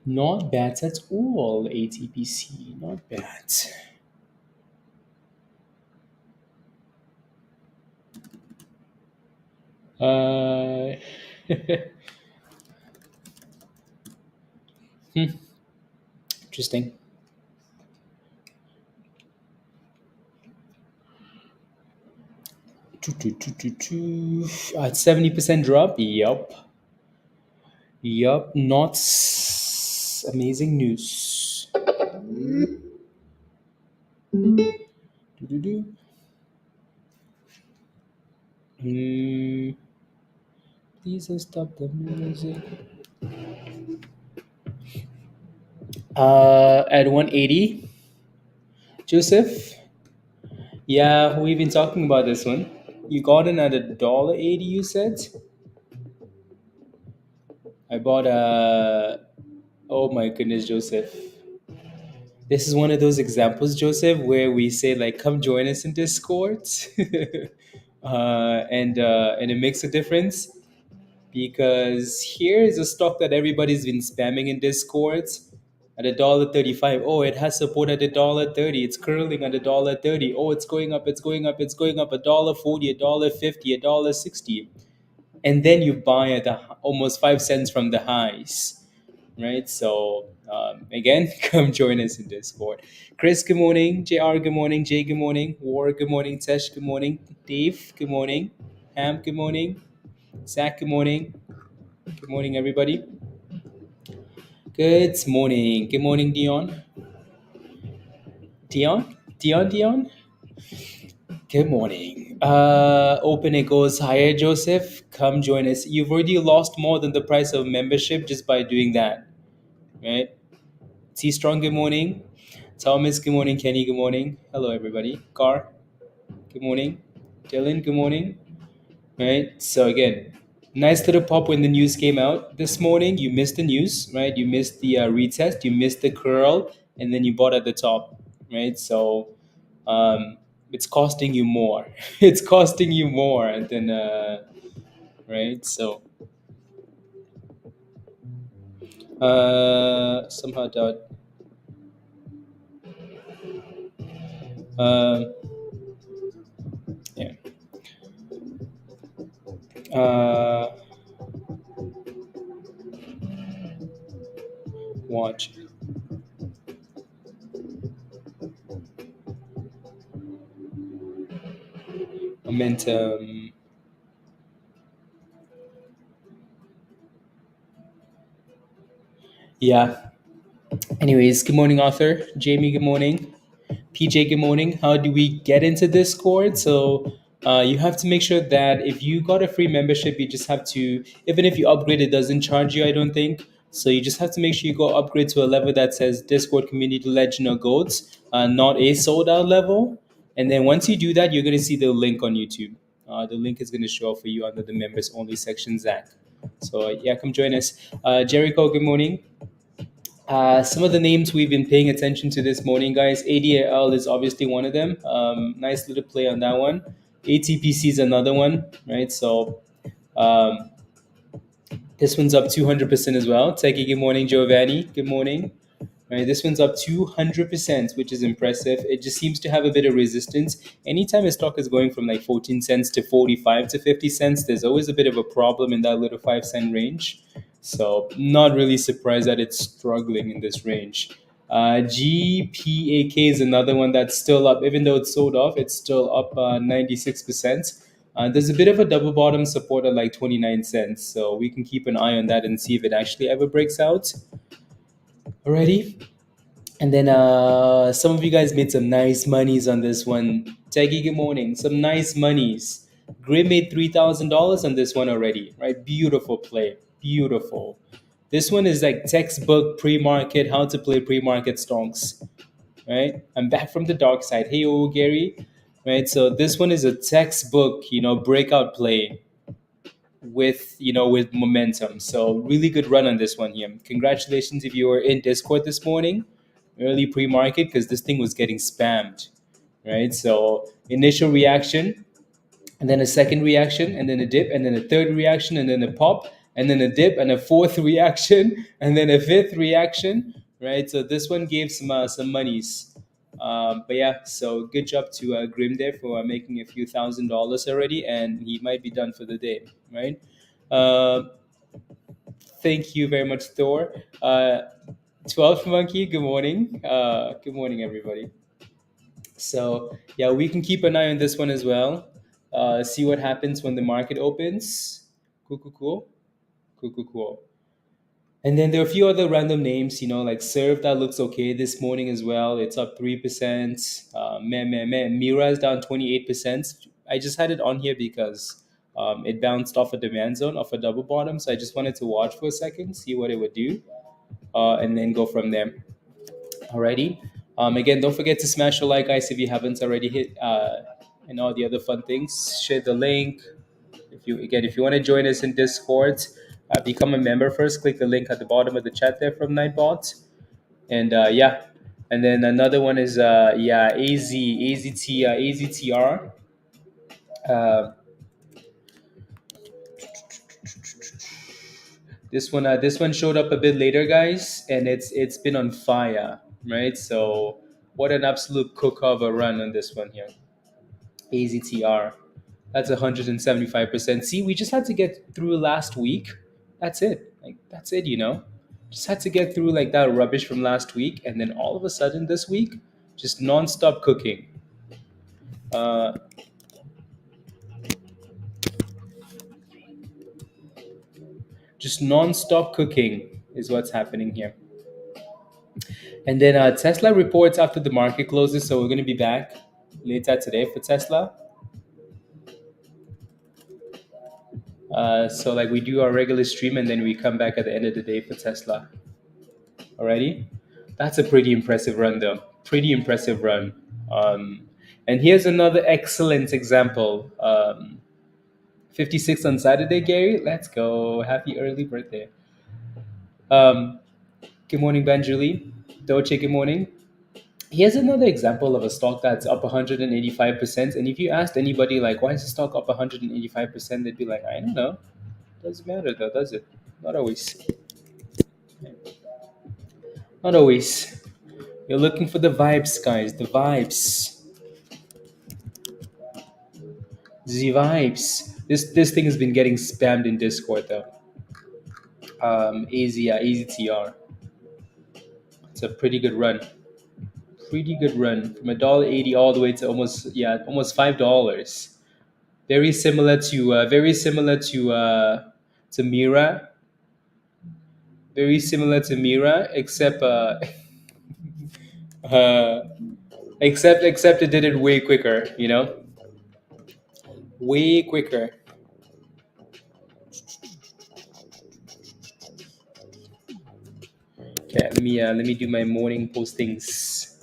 Not bad at all, ATPC. Not bad. Uh, Interesting. At 70% drop. Yup. Yup. Not amazing news. Doo-doo-doo. Hmm. Please stop the music. At 180. Joseph. Yeah, we've been talking about this one. You got in at $1.80, you said? I bought a. Oh my goodness, Joseph. This is one of those examples, Joseph, where we say like, "Come join us in Discord," and it makes a difference because here is a stock that everybody's been spamming in Discord at $1.35. Oh, it has support at $1.30. It's curling at $1.30. Oh, it's going up. It's going up. It's going up. $1.40, $1.50, $1.60, and then you buy at almost 5 cents from the highs, right? So again, come join us in Discord. Chris, good morning. JR, good morning. Jay, good morning. War, good morning. Tesh, good morning. Dave, good morning. Ham, good morning. Zach, good morning. Good morning, everybody. Good morning. Good morning, Dion. Dion. Good morning. Open it goes higher, Joseph. Come join us. You've already lost more than the price of membership just by doing that, right? T Strong, good morning. Thomas, good morning. Kenny, good morning. Hello, everybody. Car, good morning. Dylan, good morning. Right. So again, nice little pop when the news came out this morning. You missed the news, right? You missed the retest. You missed the curl, and then you bought at the top, right? So it's costing you more. It's costing you more than right. So somehow doubt. Um, yeah. Uh, Watch momentum. Yeah. Anyways, good morning, Arthur. Jamie, good morning. PJ, good morning. How do we get into Discord? So you have to make sure that if you got a free membership, you just have to, even if you upgrade, it doesn't charge you, I don't think. So you just have to make sure you go upgrade to a level that says Discord Community Legend or Goats, not a sold out level. And then once you do that, you're going to see the link on YouTube. The link is going to show up for you under the members only section, Zach. So yeah, come join us. Jericho, good morning. Some of the names we've been paying attention to this morning, guys. ADIL is obviously one of them. Nice little play on that one. ATPC is another one, right? So um, this one's up 200% as well. Techie, good morning. Giovanni, good morning. Right, this one's up 200%, which is impressive. It just seems to have a bit of resistance. Anytime a stock is going from like 14 cents to 45 to 50 cents, there's always a bit of a problem in that little 5 cent range. So, not really surprised that it's struggling in this range. GPAK is another one that's still up, even though it's sold off, it's still up 96%. There's a bit of a double bottom support at like 29 cents. So, we can keep an eye on that and see if it actually ever breaks out. Alrighty. And then some of you guys made some nice monies on this one. Teggy, good morning. Some nice monies. Grim made $3,000 on this one already, right? Beautiful play. Beautiful. This one is like textbook pre-market, how to play pre-market stocks, right? I'm back from the dark side. Hey, oh, Gary, right? So this one is a textbook, breakout play with momentum. So really good run on this one here. Congratulations if you were in Discord this morning, early pre-market, because this thing was getting spammed, right? So initial reaction, and then a second reaction, and then a dip, and then a third reaction, and then a pop. and then a dip and a fourth reaction and then a fifth reaction, right? So this one gave some monies. But yeah, so good job to Grim there for making a few $1,000s already, and he might be done for the day, right? Uh, Thank you very much, Thor. 12th Monkey, good morning. Good morning, everybody. So, yeah, we can keep an eye on this one as well. See what happens when the market opens. Cool, cool, cool. Cool, cool, cool. And then there are a few other random names, like SERV that looks okay this morning as well. It's up 3%. Mira is down 28%. I just had it on here because it bounced off a demand zone, off a double bottom. So I just wanted to watch for a second, see what it would do, and then go from there. Alrighty. Again, don't forget to smash the like, guys, if you haven't already hit, and all the other fun things. Share the link, if you want to join us in Discord, become a member first. Click the link at the bottom of the chat there from Nightbot, and yeah, and then another one is AZTR. Uh, this one showed up a bit later, guys, and it's been on fire, right? So what an absolute cook of a run on this one here. AZTR. That's 175%. See, we just had to get through last week. That's it. Like that's it. Just had to get through like that rubbish from last week, and then all of a sudden this week, just non-stop cooking. Uh, just non-stop cooking is what's happening here. And then Tesla reports after the market closes, so we're going to be back later today for Tesla. So like we do our regular stream, and then we come back at the end of the day for Tesla. Alrighty, that's a pretty impressive run, though. Pretty impressive run. And here's another excellent example. 56 on Saturday, Gary. Let's go. Happy early birthday. Um, Good morning, Banjuli. Doche, good morning. Here's another example of a stock that's up 185%. And if you asked anybody, like, why is the stock up 185%, they'd be like, I don't know. Doesn't matter, though, does it? Not always. Not always. You're looking for the vibes, guys. The vibes. The vibes. This thing has been getting spammed in Discord, though. AZTR. It's a pretty good run. Pretty good run from $1.80 all the way to almost $5. Very similar to Mira. Very similar to Mira, except uh, except it did it way quicker. Way quicker. Okay, let me do my morning postings.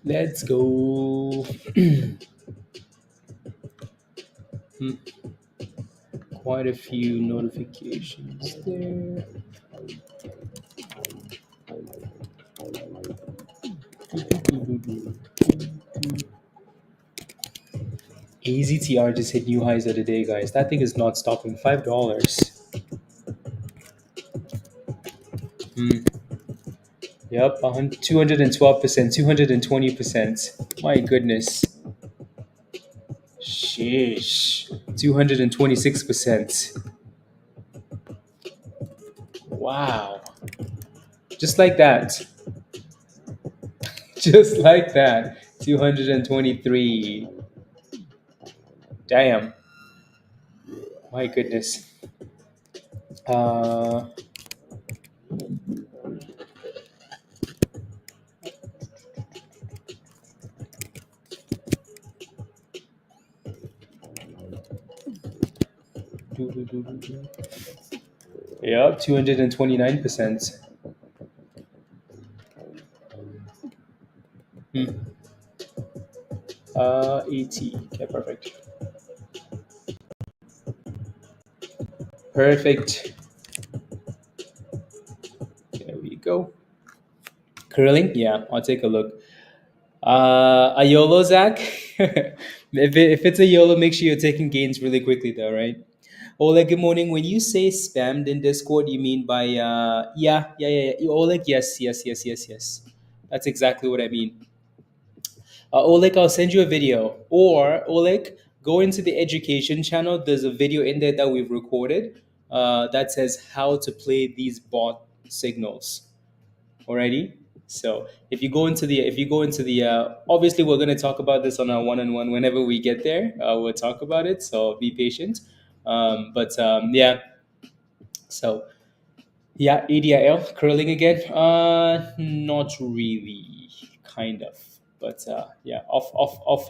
Let's go. Quite a few notifications there. AZTR just hit new highs of the day, guys. That thing is not stopping. $5. Yep, 212%, 220%. My goodness. Sheesh. 226%. Wow. Just like that. Just like that. 223. Damn. My goodness. Yep, 229%. AT. Okay, perfect. Perfect. There we go. Curling? Yeah, I'll take a look. A YOLO, Zach? If it's a YOLO, make sure you're taking gains really quickly, though, right? Oleg, good morning. When you say spammed in Discord, you mean by yeah. Oleg, yes, yes, yes, yes, yes. That's exactly what I mean. Oleg, I'll send you a video. Or Oleg, go into the education channel. There's a video in there that we've recorded that says how to play these bot signals. Alrighty. So if you go into the obviously we're going to talk about this on our one-on-one whenever we get there. We'll talk about it. So be patient. Yeah. So yeah, ADIL curling again. Not really, kind of, but yeah, off.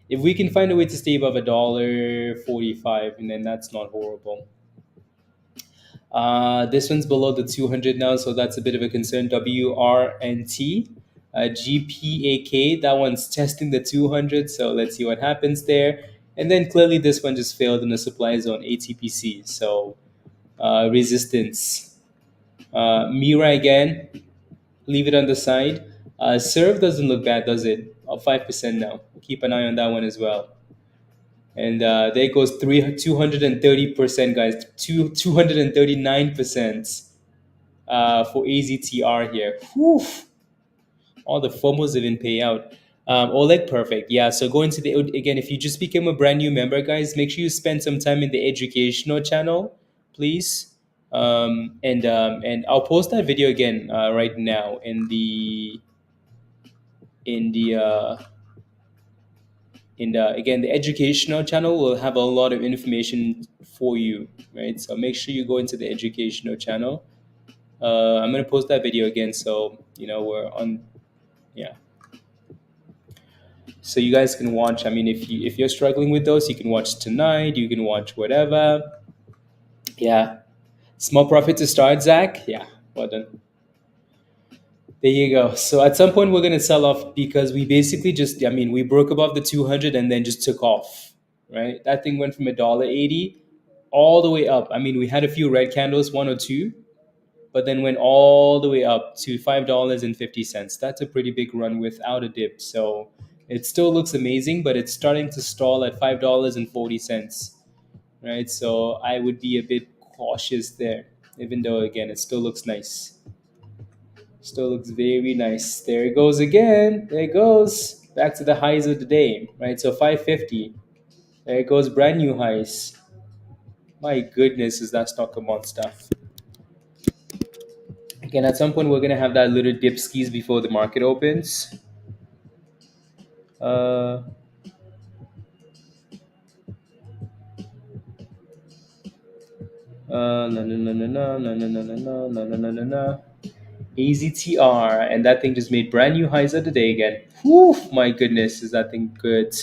If we can find a way to stay above $1.45, and then that's not horrible. This one's below the 200 now, so that's a bit of a concern. WRNT, GPAK, that one's testing the 200, so let's see what happens there. And then clearly this one just failed in the supply zone, ATPC, so resistance. Mira again, leave it on the side. SERV doesn't look bad, does it? 5% now. Keep an eye on that one as well. And there goes 230%, guys. 239% for AZTR here. Whew. All the FOMOs didn't pay out. Oleg, perfect. Yeah, so going to the, again, if you just became a brand new member, guys, make sure you spend some time in the educational channel, please. And I'll post that video again right now in the again, the educational channel will have a lot of information for you, right? So make sure you go into the educational channel. I'm gonna post that video again, so we're on, yeah. So you guys can watch. I mean, if you're struggling with those, you can watch tonight. You can watch whatever. Yeah, small profit to start, Zach. Yeah, well done. There you go. So at some point we're gonna sell off because we basically just, I mean, we broke above the 200 and then just took off, right? That thing went from $1.80 all the way up. I mean, we had a few red candles, one or two, but then went all the way up to $5.50. That's a pretty big run without a dip. So it still looks amazing, but it's starting to stall at $5.40, right? So I would be a bit cautious there, even though again it still looks nice. Still looks very nice. There it goes again. There it goes. Back to the highs of the day, right? So 550. There it goes, brand new highs. My goodness, is that stock a monster. Again, at some point, we're going to have that little dip skis before the market opens. Uh, no, no, no, no, no, no, no, no, no, no, no, no, no, no. AZTR, and that thing just made brand new highs of the day again. Whew, my goodness, is that thing good?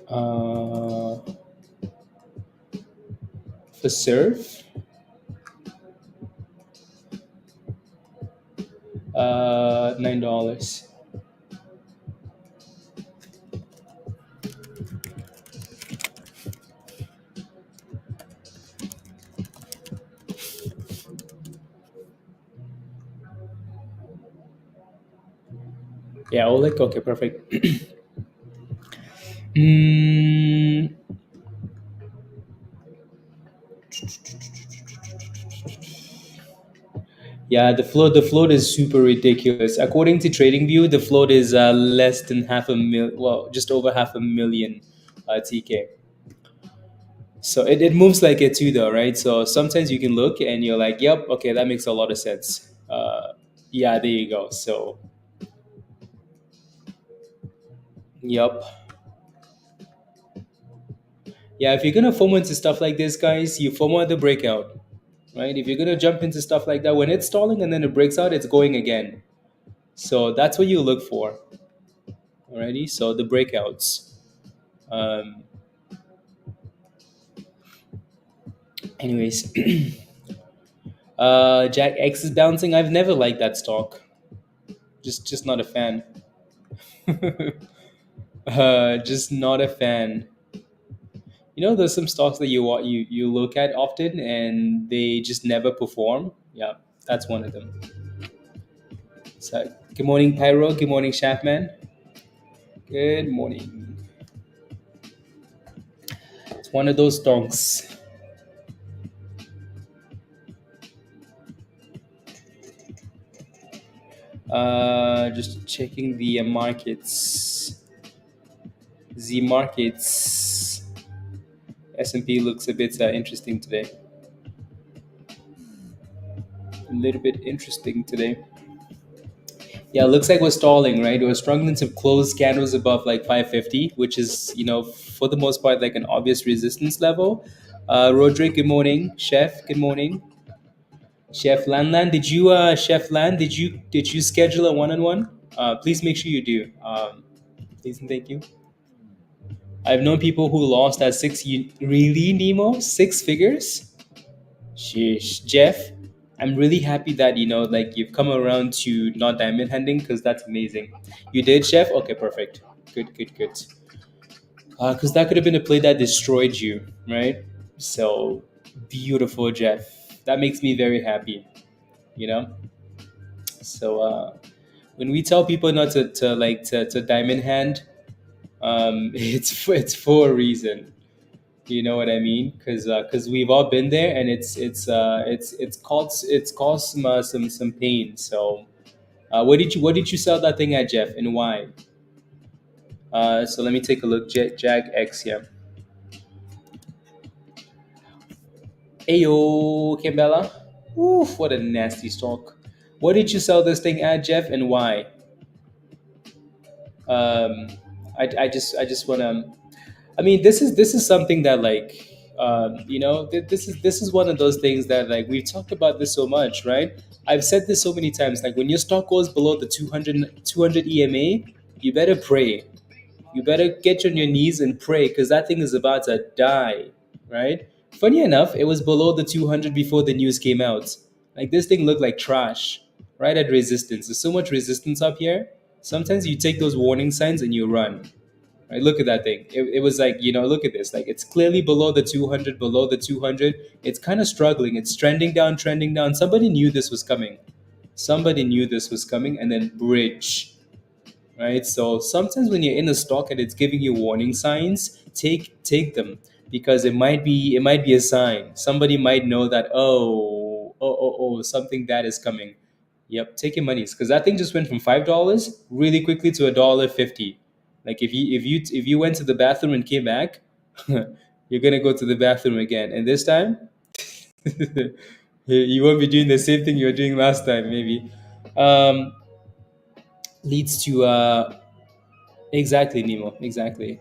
Uh, for SERV, $9. Yeah, Oleg. Okay, perfect. mm, yeah, the float is super ridiculous. According to TradingView, the float is less than half a mil. Well, just over half a million TK. So it moves like it too, though, right? So sometimes you can look and you're like, "Yep, okay, that makes a lot of sense." Yeah, there you go. So, yep. Yeah, if you're gonna FOMO into stuff like this, guys, you FOMO at the breakout, right? If you're gonna jump into stuff like that, when it's stalling and then it breaks out, it's going again. So that's what you look for. Alrighty, so the breakouts. Um, anyways, Jack X is bouncing. I've never liked that stock. Just not a fan. Just not a fan. You know, there's some stocks that you look at often and they just never perform. Yeah, that's one of them. So, good morning, Pyro. Good morning, Shaftman. Good morning. It's one of those stocks. Just checking the markets. Z markets. S&P looks a bit interesting today. A little bit interesting today. Yeah, it looks like we're stalling, right? We're struggling to close candles above like 550, which is, for the most part, like an obvious resistance level. Roderick, good morning. Chef, good morning. Chef Lanlan, Chef Lan, did you schedule a one-on-one? Please make sure you do. Please and thank you. I've known people who lost at really, Nemo? Six figures? Sheesh. Jeff, I'm really happy that, like you've come around to not diamond handling because that's amazing. You did, Chef? Okay, perfect. Good, good, good. Because that could have been a play that destroyed you, right? So beautiful, Jeff. That makes me very happy, you know? So when we tell people not to diamond hand, it's for a reason. You know what I mean? Because we've all been there, and it's caused some pain. So, what did you sell that thing at, Jeff, and why? So let me take a look. Jag X, yeah. Ayo, Kimbella. Oof, what a nasty stock. What did you sell this thing at, Jeff, and why? Um, I just wanna. I mean, this is something that like this is one of those things that like we've talked about this so much, right? I've said this so many times. Like when your stock goes below the 200 EMA, you better pray. You better get on your knees and pray because that thing is about to die, right? Funny enough, it was below the 200 before the news came out. Like this thing looked like trash, right at resistance. There's so much resistance up here. Sometimes you take those warning signs and you run. Right, look at that thing. It was like, look at this. Like it's clearly below the 200, below the 200. It's kind of struggling. It's trending down, trending down. Somebody knew this was coming. Somebody knew this was coming and then bridge, right? So sometimes when you're in a stock and it's giving you warning signs, take them because it might be a sign. Somebody might know that something bad is coming. Yep, take your monies because that thing just went from $5 really quickly to $1.50. Like if you went to the bathroom and came back, you're gonna go to the bathroom again, and this time you won't be doing the same thing you were doing last time. Maybe um, leads to exactly, Nemo, exactly.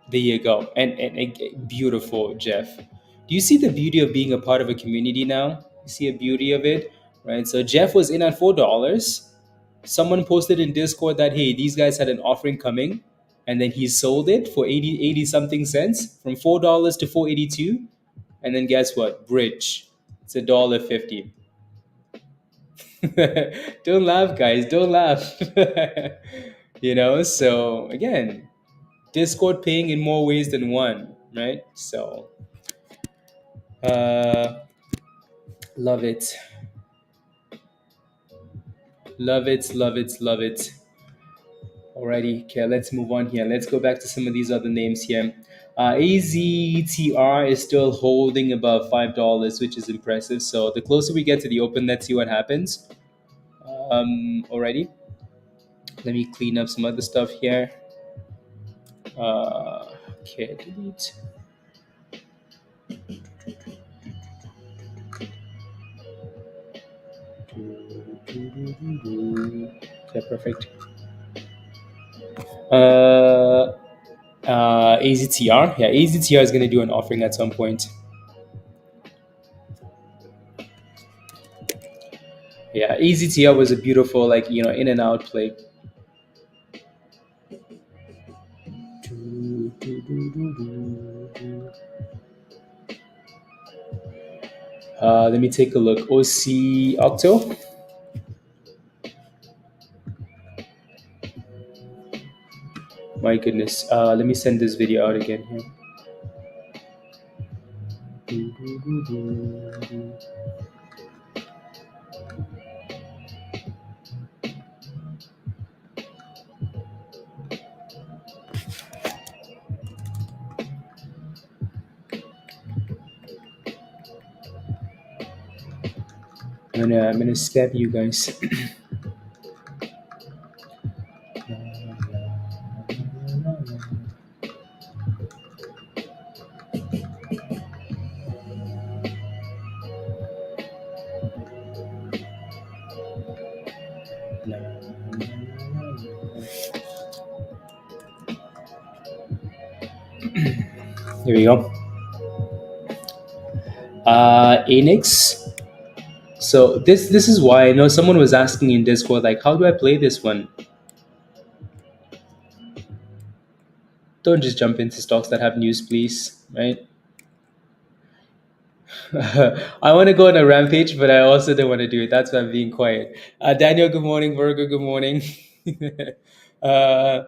There you go. And beautiful, Jeff. Do you see the beauty of being a part of a community now? You see a beauty of it, right? So Jeff was in at $4. Someone posted in Discord that hey, these guys had an offering coming, and then he sold it for 80 something cents from $4 to 482, and then guess what? Bridge. It's $1.50. Don't laugh, guys. Don't laugh. So again, Discord paying in more ways than one, right? So, uh, love it, love it, love it, love it. Alrighty, okay, let's move on here. Let's go back to some of these other names here. AZTR is still holding above $5, which is impressive. So the closer we get to the open, let's see what happens. Alrighty, let me clean up some other stuff here. Okay, delete. Okay, perfect. Uh, AZTR. Yeah, AZTR is going to do an offering at some point. Yeah, AZTR was a beautiful, like, in and out play. Let me take a look. OC Octo. My goodness. Let me send this video out again here. I'm gonna spam you guys. Here we go. Anix. So this is why I know someone was asking in Discord, like, how do I play this one? Don't just jump into stocks that have news, please. Right? I want to go on a rampage, but I also don't want to do it. That's why I'm being quiet. Daniel, good morning. Virgo, good morning. uh,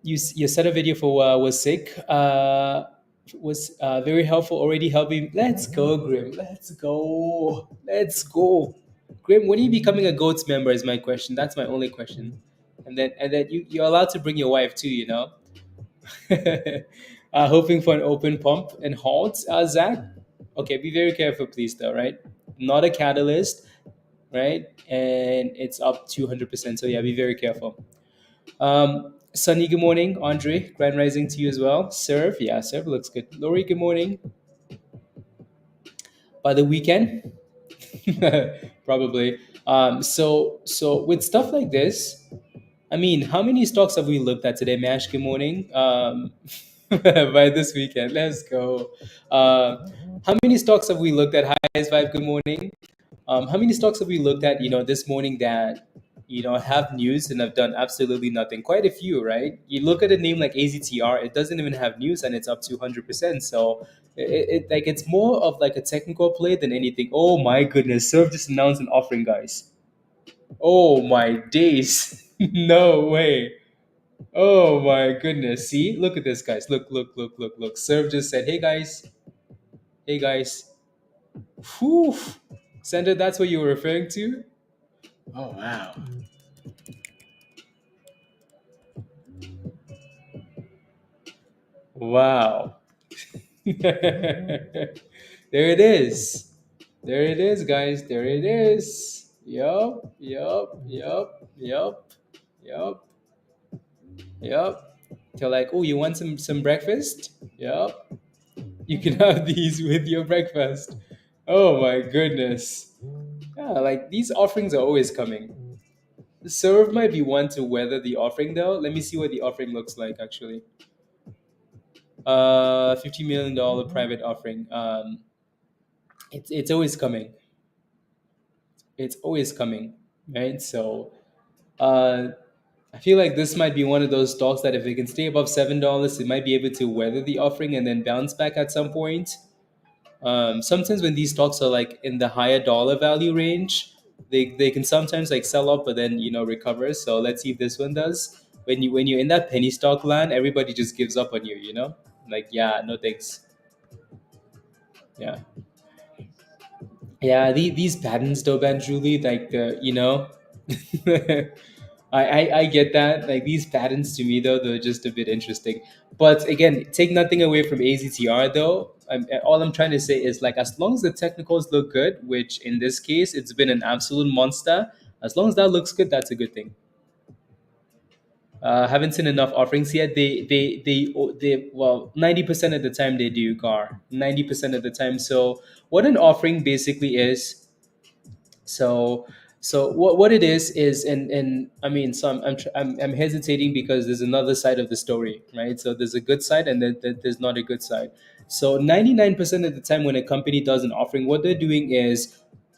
you said a video for was sick. Was very helpful. Already helping. Let's go, Grim. Let's go. Let's go, Grim. When are you becoming a goats member? Is my question. That's my only question. And then you're allowed to bring your wife too. Hoping for an open pump and halt, Zach. Okay, be very careful, please, though, right? Not a catalyst, right? And it's up 200%. So, yeah, be very careful. Sunny, good morning. Andre, grand rising to you as well. Serve, yeah, serve looks good. Lori, good morning. By the weekend, probably. So with stuff like this, I mean, how many stocks have we looked at today? Mash, good morning. By this weekend, let's go. How many stocks have we looked at? Highest Vibe, good morning. How many stocks have we looked at, this morning that, have news and have done absolutely nothing? Quite a few, right? You look at a name like AZTR, it doesn't even have news and it's up 200%. So it's more of like a technical play than anything. Oh my goodness, Serve just announced an offering, guys. Oh my days. No way. Oh my goodness. See, look at this, guys. Look, look, look, look, look. Serve just said, hey guys, hey guys. Whew. Sender, that's what you were referring to? Oh wow. Wow. There it is. There it is, guys. There it is. Yup, yup, yup, yup, yup, yup. They're like, oh, you want some breakfast? Yup. You can have these with your breakfast. Oh my goodness. Yeah, like these offerings are always coming. The serve might be one to weather the offering though. Let me see what the offering looks like actually. $50 million private offering. It's always coming. It's always coming, right? So uh, I feel like this might be one of those stocks that if it can stay above $7, it might be able to weather the offering and then bounce back at some point. Sometimes when these stocks are like in the higher dollar value range, they can sometimes like sell off, but then recover. So let's see if this one does. When you're in that penny stock land, everybody just gives up on you. Like yeah, no thanks. Yeah, yeah. These patterns though, Ben, Julie, like I get that. Like these patterns to me though, they're just a bit interesting. But again, take nothing away from AZTR though. All I'm trying to say is like as long as the technicals look good, which in this case it's been an absolute monster. As long as that looks good, that's a good thing. Haven't seen enough offerings yet. They well 90% of the time they do car 90% of the time. So what an offering basically is. So what it is and I mean so I'm hesitating because there's another side of the story, right? So there's a good side and then there's not a good side. So 99% of the time when a company does an offering, what they're doing is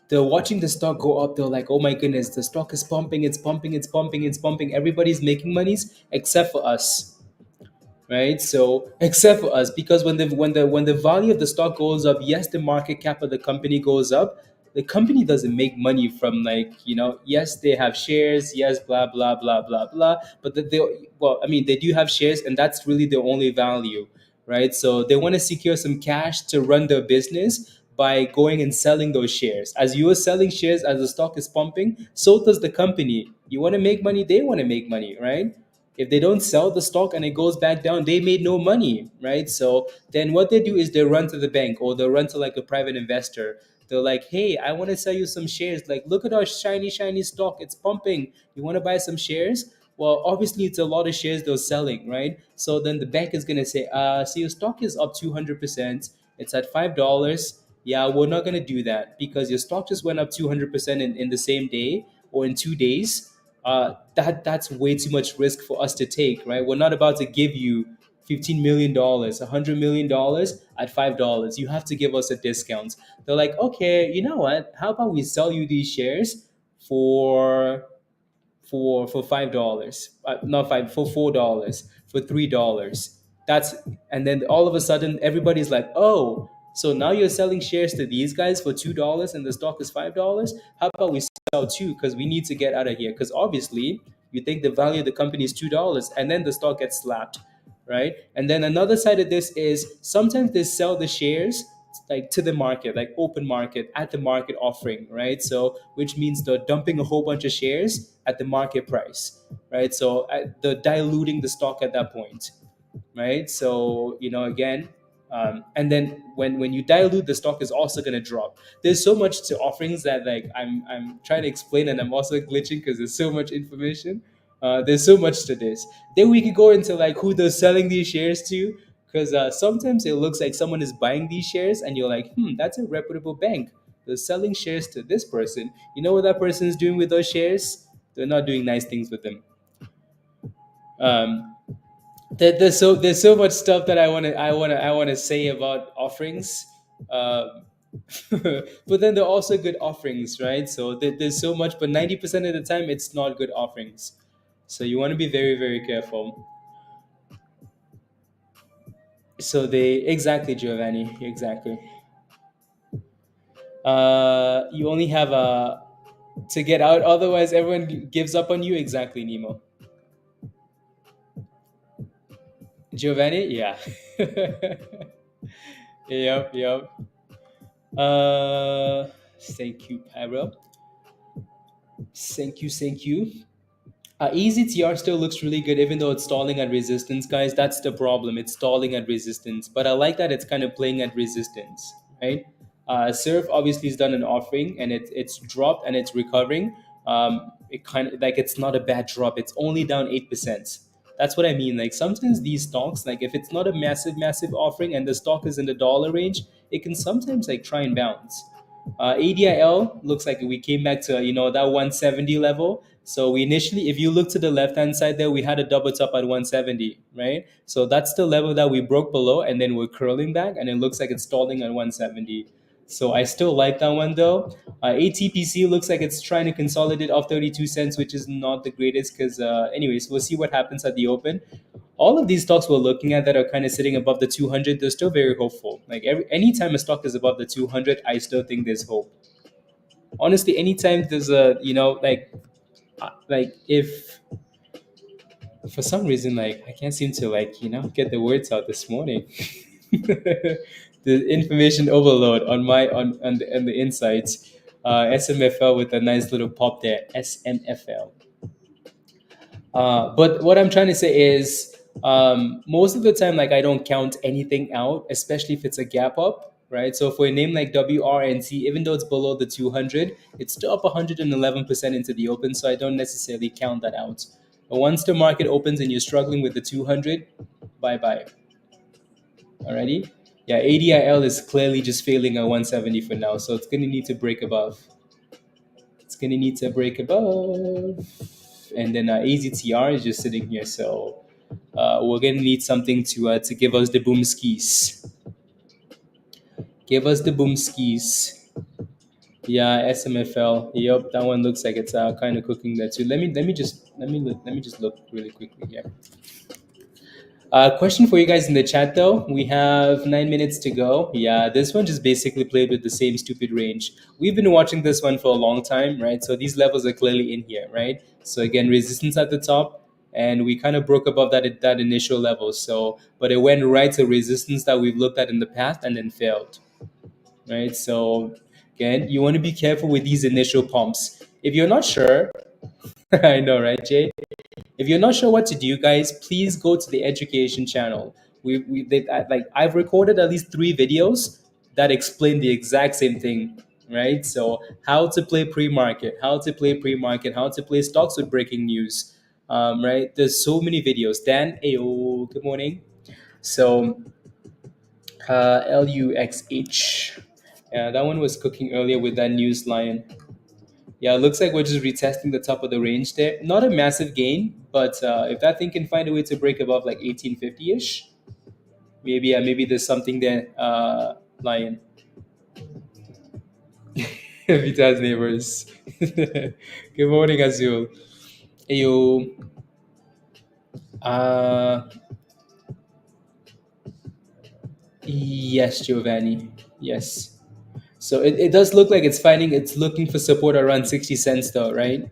they're watching the stock go up. They're like, oh my goodness, the stock is pumping, it's pumping, it's pumping, it's pumping. Everybody's making monies except for us, right? So except for us, because when the value of the stock goes up, yes, the market cap of the company goes up, the company doesn't make money from, like, yes, they have shares, yes, blah blah blah blah blah, but well, I mean, they do have shares, and that's really their only value, right? So they want to secure some cash to run their business by going and selling those shares. As you are selling shares, as the stock is pumping, so does the company. You want to make money, they want to make money, right? If they don't sell the stock and it goes back down, they made no money, right? So then what they do is they run to the bank, or they'll run to like a private investor. They're like, hey, I want to sell you some shares. Like, look at our shiny, shiny stock. It's pumping. You want to buy some shares? Well, obviously, it's a lot of shares they're selling, right? So then the bank is going to say, so your stock is up 200%. It's at $5. Yeah, we're not going to do that because your stock just went up 200% in the same day or in 2 days. That's way too much risk for us to take, right? We're not about to give you $15 million, $100 million at $5. You have to give us a discount. They're like, okay, you know what? How about we sell you these shares for for $5, not five, for $4, for $3. That's And then all of a sudden everybody's like, oh, so now you're selling shares to these guys for $2 and the stock is $5. How about we sell two, because we need to get out of here? Because obviously you think the value of the company is $2, and then the stock gets slapped, right? And then another side of this is sometimes they sell the shares like to the market, like open market, at the market offering, right? So which means they're dumping a whole bunch of shares at the market price, right? So they're diluting the stock at that point, right? So again, and then when you dilute, the stock is also going to drop. There's so much to offerings that, like, I'm trying to explain, and I'm also glitching because there's so much information. There's so much to this. Then we could go into like who they're selling these shares to, because sometimes it looks like someone is buying these shares and you're like, that's a reputable bank. They're selling shares to this person. You know what that person is doing with those shares? They're not doing nice things with them. um, there's so much stuff that I want to say about offerings. um, but then there are also good offerings, right? So there's so much, but 90% of the time it's not good offerings. So you want to be very, very careful. So they exactly, Giovanni, exactly. You only have to get out, otherwise everyone gives up on you. Exactly, Nemo. Giovanni, yeah. Yep, yep. Uh, Thank you, Pablo. Thank you, thank you. AZTR still looks really good, even though it's stalling at resistance, guys. That's the problem. It's stalling at resistance, but I like that it's kind of playing at resistance, right? SERV obviously has done an offering, and it's dropped and it's recovering. It kind of like, it's not a bad drop. It's only down 8%. That's what I mean. Like, sometimes these stocks, like if it's not a massive, massive offering and the stock is in the dollar range, it can sometimes like try and bounce. ADIL looks like we came back to that 170 level. So we initially, if you look to the left hand side there, we had a double top at 170, right? So that's the level that we broke below, and then we're curling back, and it looks like it's stalling at 170. So I still like that one though. ATPC looks like it's trying to consolidate off 32 cents, which is not the greatest because, anyways, we'll see what happens at the open. All of these stocks we're looking at that are kind of sitting above the 200, they're still very hopeful. Like, anytime a stock is above the 200, I still think there's hope. Honestly, anytime there's a, like, if for some reason, like, I can't seem to, like, get the words out this morning. The information overload on my on the insights. SMFL with a nice little pop there. SMFL. But what I'm trying to say is, most of the time, like, I don't count anything out, especially if it's a gap up, right? So for a name like WRNC, even though it's below the 200, it's still up 111% into the open, so I don't necessarily count that out. But once the market opens and you're struggling with the 200, bye bye. Alrighty? Yeah, ADIL is clearly just failing at 170 for now, so it's going to need to break above. It's going to need to break above. And then AZTR is just sitting here, so we're going to need something to give us the boom skis. Give us the boom skis. Yeah, SMFL. Yep, that one looks like it's kind of cooking that too. Let me just look really quickly here. Question for you guys in the chat though. We have 9 minutes to go. Yeah, this one just basically played with the same stupid range. We've been watching this one for a long time, right? So these levels are clearly in here, right? So again, resistance at the top, and we kind of broke above that initial level. So, but it went right to resistance that we've looked at in the past and then failed, right? So again, you want to be careful with these initial pumps. If you're not sure, I know, right, Jay? If you're not sure what to do, guys, please go to the education channel. I've recorded at least 3 videos that explain the exact same thing, right? So how to play pre-market, how to play stocks with breaking news, right? There's so many videos. Dan, ayo, good morning. So LUXH, yeah, that one was cooking earlier with that news lion. Yeah, it looks like we're just retesting the top of the range there. Not a massive gain, but if that thing can find a way to break above like 1850-ish, maybe there's something there, Lion. Vita's neighbors. Good morning, Azul. Ayo. Uh, yes, Giovanni. Yes. So it does look like it's looking for support around 60 cents though, right?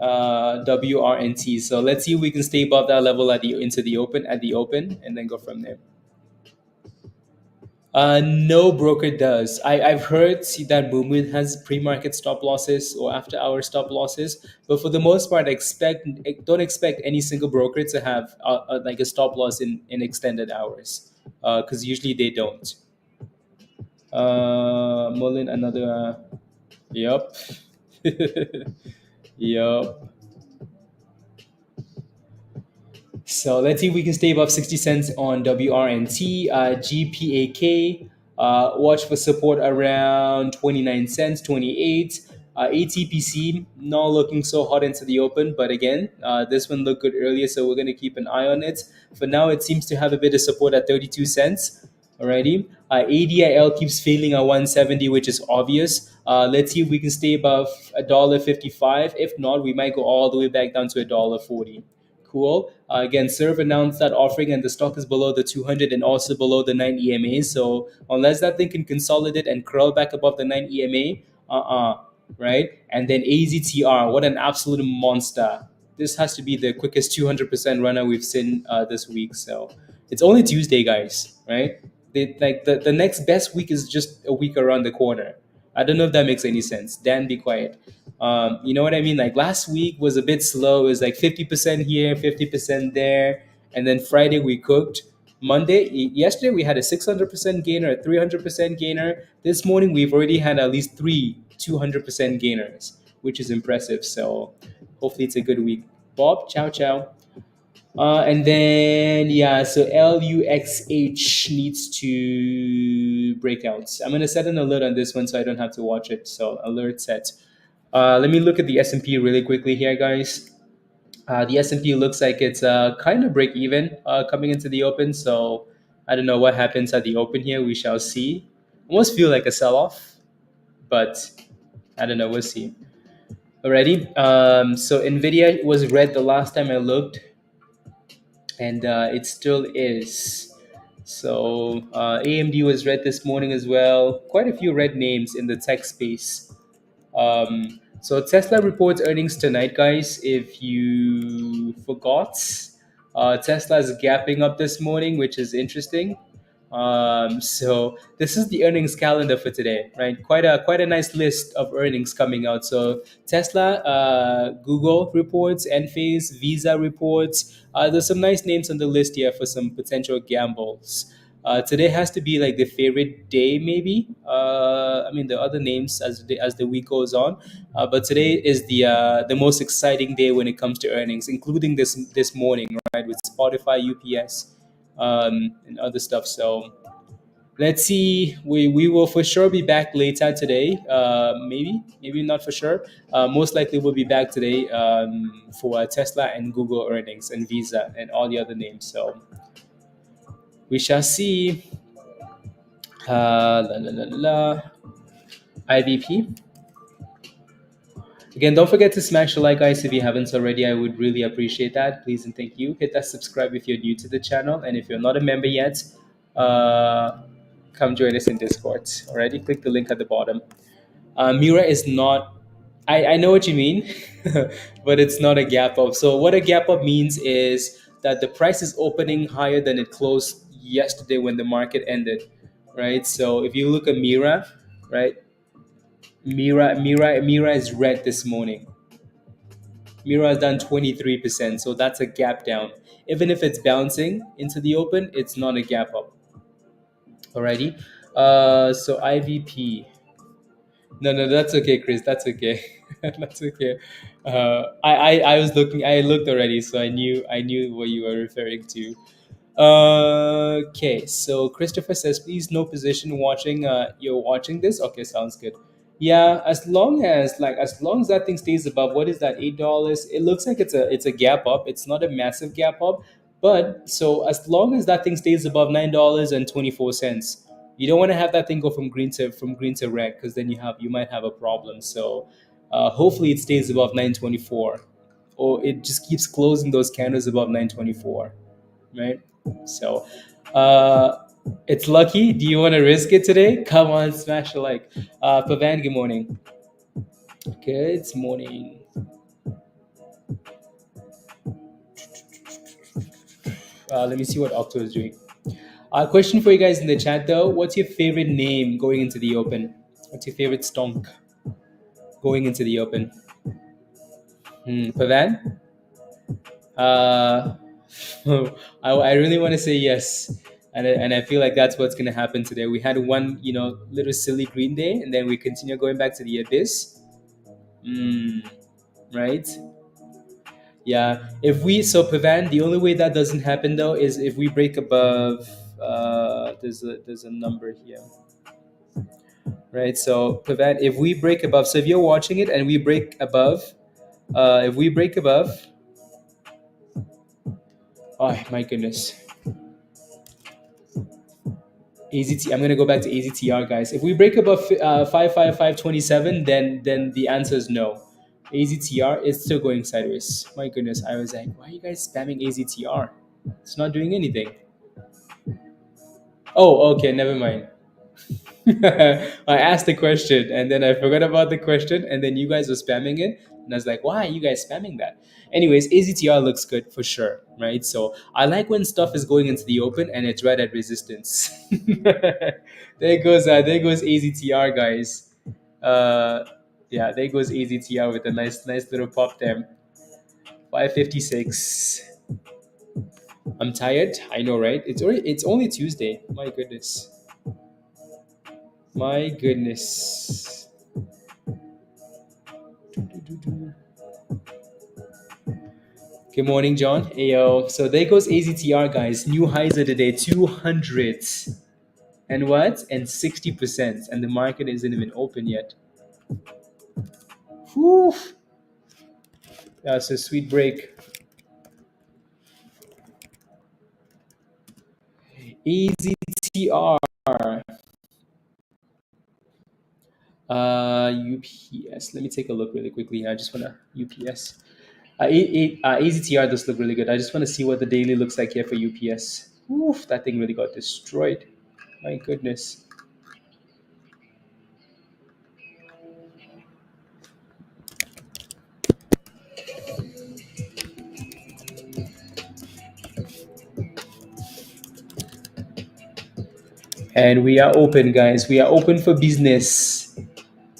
WRNT. So let's see if we can stay above that level into the open at the open and then go from there. No broker does. I've heard see that Moomin has pre-market stop losses or after-hour stop losses, but for the most part, don't expect any single broker to have like a stop loss in extended hours, because usually they don't. Mullen, another. Yep. Yep. So let's see if we can stay above 60 cents on WRNT. GPAK, watch for support around 29 cents, 28. ATPC, not looking so hot into the open, but again, this one looked good earlier, so we're going to keep an eye on it. For now, it seems to have a bit of support at 32 cents. Alrighty. ADIL keeps failing at 170, which is obvious. Let's see if we can stay above $1.55. If not, we might go all the way back down to $1.40. Cool. Again, SERV announced that offering, and the stock is below the 200 and also below the 9 EMA. So unless that thing can consolidate and curl back above the 9 EMA, right? And then AZTR, what an absolute monster. This has to be the quickest 200% runner we've seen this week. So it's only Tuesday, guys, right? The next best week is just a week around the corner. I don't know if that makes any sense. Dan, be quiet. You know what I mean? Like last week was a bit slow. It was like 50% here, 50% there. And then Friday we cooked. Yesterday we had a 600% gainer, a 300% gainer. This morning we've already had at least 200% gainers, which is impressive. So hopefully it's a good week. Bob, ciao, ciao. And then yeah, so LUXH needs to breakouts. I'm gonna set an alert on this one so I don't have to watch it. So alert set. Let me look at the S&P really quickly here, guys. The S&P looks like it's kind of break even coming into the open. So I don't know what happens at the open here. We shall see. Almost feel like a sell-off, but I don't know. We'll see. Alrighty. So NVDA was red the last time I looked, and it still is. So AMD was red this morning as well. Quite a few red names in the tech space. So Tesla reports earnings tonight, guys. If you forgot, Tesla is gapping up this morning, which is interesting. So this is the earnings calendar for today, right? Quite a nice list of earnings coming out. So Tesla, Google reports, Enphase, Visa reports. There's some nice names on the list here for some potential gambles. Today has to be like the favorite day, maybe. I mean, the other names as the week goes on, but today is the most exciting day when it comes to earnings, including this morning, right, with Spotify, UPS, and other stuff. So let's see. We will for sure be back later today. Maybe not for sure. Most likely we'll be back today for Tesla and Google earnings and Visa and all the other names. So we shall see. La la la la. IVP. Again, don't forget to smash the like, guys, if you haven't already. I would really appreciate that. Please and thank you. Hit that subscribe if you're new to the channel. And if you're not a member yet, uh, come join us in Discord. Alrighty, click the link at the bottom. Mira is not, I know what you mean, but it's not a gap up. So, what a gap up means is that the price is opening higher than it closed yesterday when the market ended, right? So, if you look at Mira, right, Mira is red this morning. Mira has done 23%, so that's a gap down. Even if it's bouncing into the open, it's not a gap up. Alrighty. So IVP. No, no, that's okay, Chris. That's okay. That's okay. I was looking. I looked already, so I knew what you were referring to. Okay, so Christopher says, please no position watching. You're watching this. Okay, sounds good. Yeah, as long as that thing stays above, what is that, $8? It looks like it's a gap up. It's not a massive gap up, but so as long as that thing stays above $9.24, you don't want to have that thing go from green to red, because then you might have a problem. So hopefully it stays above 924, or it just keeps closing those candles above 924, right? So it's lucky. Do you want to risk it today? Come on, smash a like. Pavan, good morning. Good morning. Let me see what Octo is doing. Question for you guys in the chat though. What's your favorite name going into the open? What's your favorite stonk going into the open? Pavan? Uh, I really want to say yes. And I feel like that's what's going to happen today. We had one, little silly green day, and then we continue going back to the abyss. Right? Yeah. So Pavan, the only way that doesn't happen though is if we break above. There's a number here, right? So Pavan, if we break above, so if you're watching it and we break above, if we break above, oh my goodness, AZT. I'm gonna go back to AZTR, guys. If we break above 55527, then the answer is no. AZTR is still going sideways. My goodness, I was like, why are you guys spamming AZTR? It's not doing anything. Oh, okay, never mind. I asked the question and then I forgot about the question, and then you guys were spamming it, and I was like, why are you guys spamming that? Anyways, AZTR looks good for sure, right? So I like when stuff is going into the open and it's right at resistance. There goes AZTR, guys. Uh, yeah, there goes AZTR with a nice little pop there. 556. I'm tired. I know, right? It's only Tuesday. My goodness. My goodness. Good morning, John. Ayo. So there goes AZTR, guys. New highs of the day, 200. And what? And 60%. And the market isn't even open yet. Whew. That's a sweet break. AZTR. UPS. Let me take a look really quickly. I just want to UPS. AZTR does look really good. I just want to see what the daily looks like here for UPS. Oof, that thing really got destroyed. My goodness. And we are open, guys. We are open for business.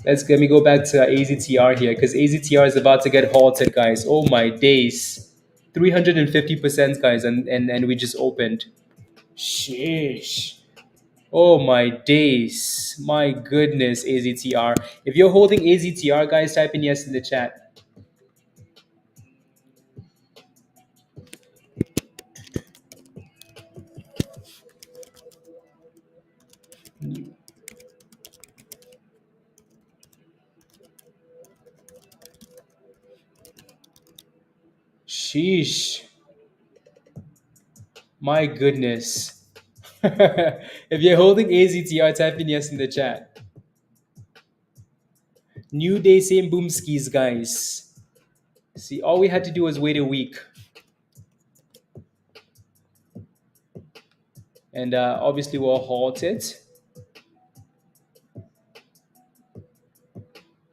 Let me go back to AZTR here, because AZTR is about to get halted, guys. Oh my days. 350%, guys, and we just opened. Sheesh. Oh my days. My goodness, AZTR. If you're holding AZTR, guys, type in yes in the chat. Sheesh. My goodness. If you're holding AZTR, type in yes in the chat. New day, same boom skis, guys. See, all we had to do was wait a week. And obviously we'll halt it.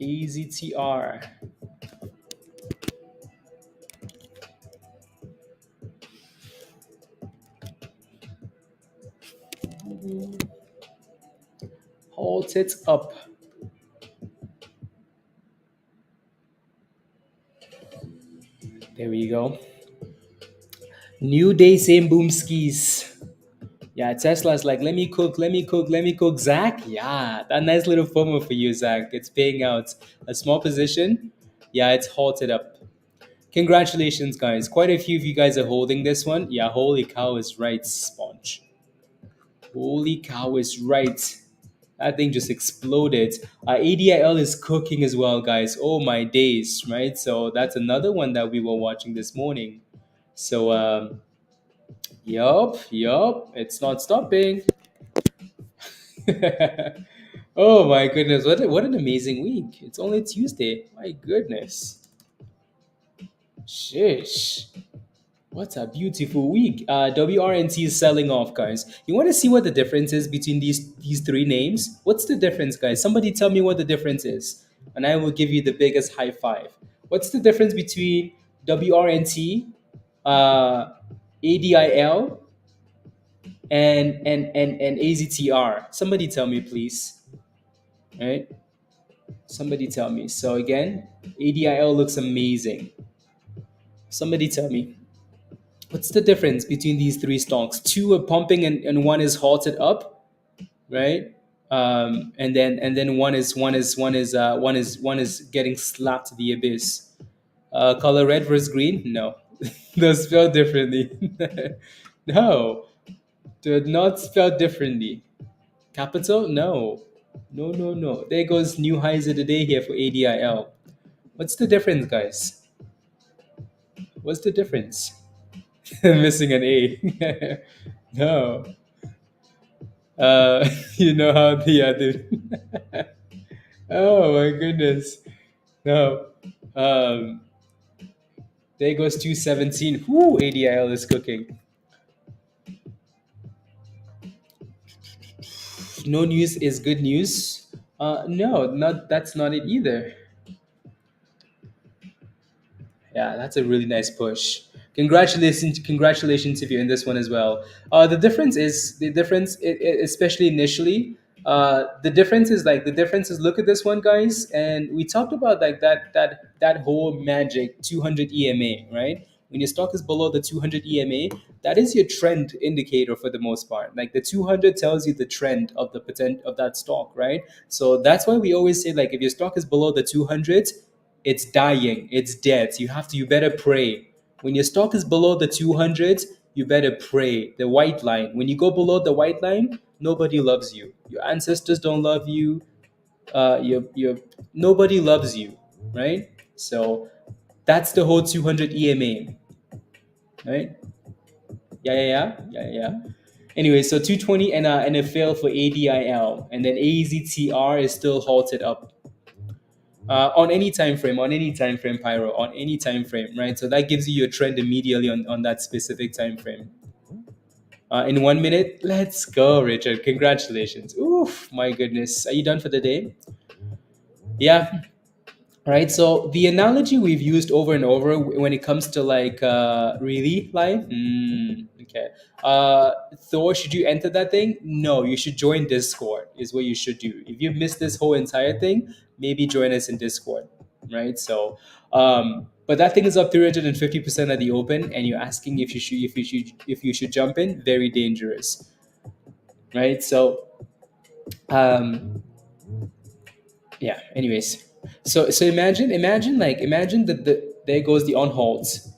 AZTR. Halt it up. There we go. New day, same boom skis. Yeah, Tesla's like, let me cook, let me cook, let me cook. Zach, yeah, that nice little FOMO for you, Zach. It's paying out. A small position. Yeah, it's halted up. Congratulations, guys. Quite a few of you guys are holding this one. Yeah, holy cow is right, Sponge. Holy cow is right. That thing just exploded. ADIL is cooking as well, guys. Oh my days, right? So that's another one that we were watching this morning. So, yup, it's not stopping. Oh my goodness, what an amazing week. It's only Tuesday. My goodness. Shish. What a beautiful week. WRNT is selling off, guys. You want to see what the difference is between these three names? What's the difference, guys? Somebody tell me what the difference is, and I will give you the biggest high five. What's the difference between WRNT, ADIL, and AZTR? Somebody tell me, please. Right? Somebody tell me. So again, ADIL looks amazing. Somebody tell me. What's the difference between these three stocks? Two are pumping and one is halted up, right? And then one is getting slapped to the abyss. Color red versus green? No, they're spelled differently. No, they're not spelled differently. Capital? No, no. There goes new highs of the day here for ADIL. What's the difference, guys? What's the difference? Missing an A. No. You know how the other. Oh my goodness. No. Um, there goes 217. Whoo, ADIL is cooking. No news is good news. No, not that's not it either. Yeah, that's a really nice push. Congratulations if you're in this one as well. Especially initially. The difference is like the difference is look at this one, guys, and we talked about like that whole magic 200 EMA, right? When your stock is below the 200 EMA, that is your trend indicator for the most part. Like the 200 tells you the trend of the potential of that stock, right? So that's why we always say like if your stock is below the 200, it's dying, it's dead. You better pray. When your stock is below the 200, you better pray. The white line. When you go below the white line, nobody loves you. Your ancestors don't love you. Your nobody loves you, right? So that's the whole 200 EMA, right? Yeah. Anyway, so 220 and a fail for ADIL, and then AZTR is still halted up. On any time frame, Pyro, on any time frame, right? So that gives you your trend immediately on that specific time frame. In 1 minute, let's go, Richard. Congratulations. Oof, my goodness. Are you done for the day? Yeah, right. So the analogy we've used over and over when it comes to like really life. Okay. Thor, should you enter that thing? No, you should join Discord. Is what you should do. If you've missed this whole entire thing, maybe join us in Discord. Right. So, but that thing is up 350% at the open, and you're asking if you should jump in. Very dangerous. Right. So, um, yeah, anyways, so imagine that there goes the on halts,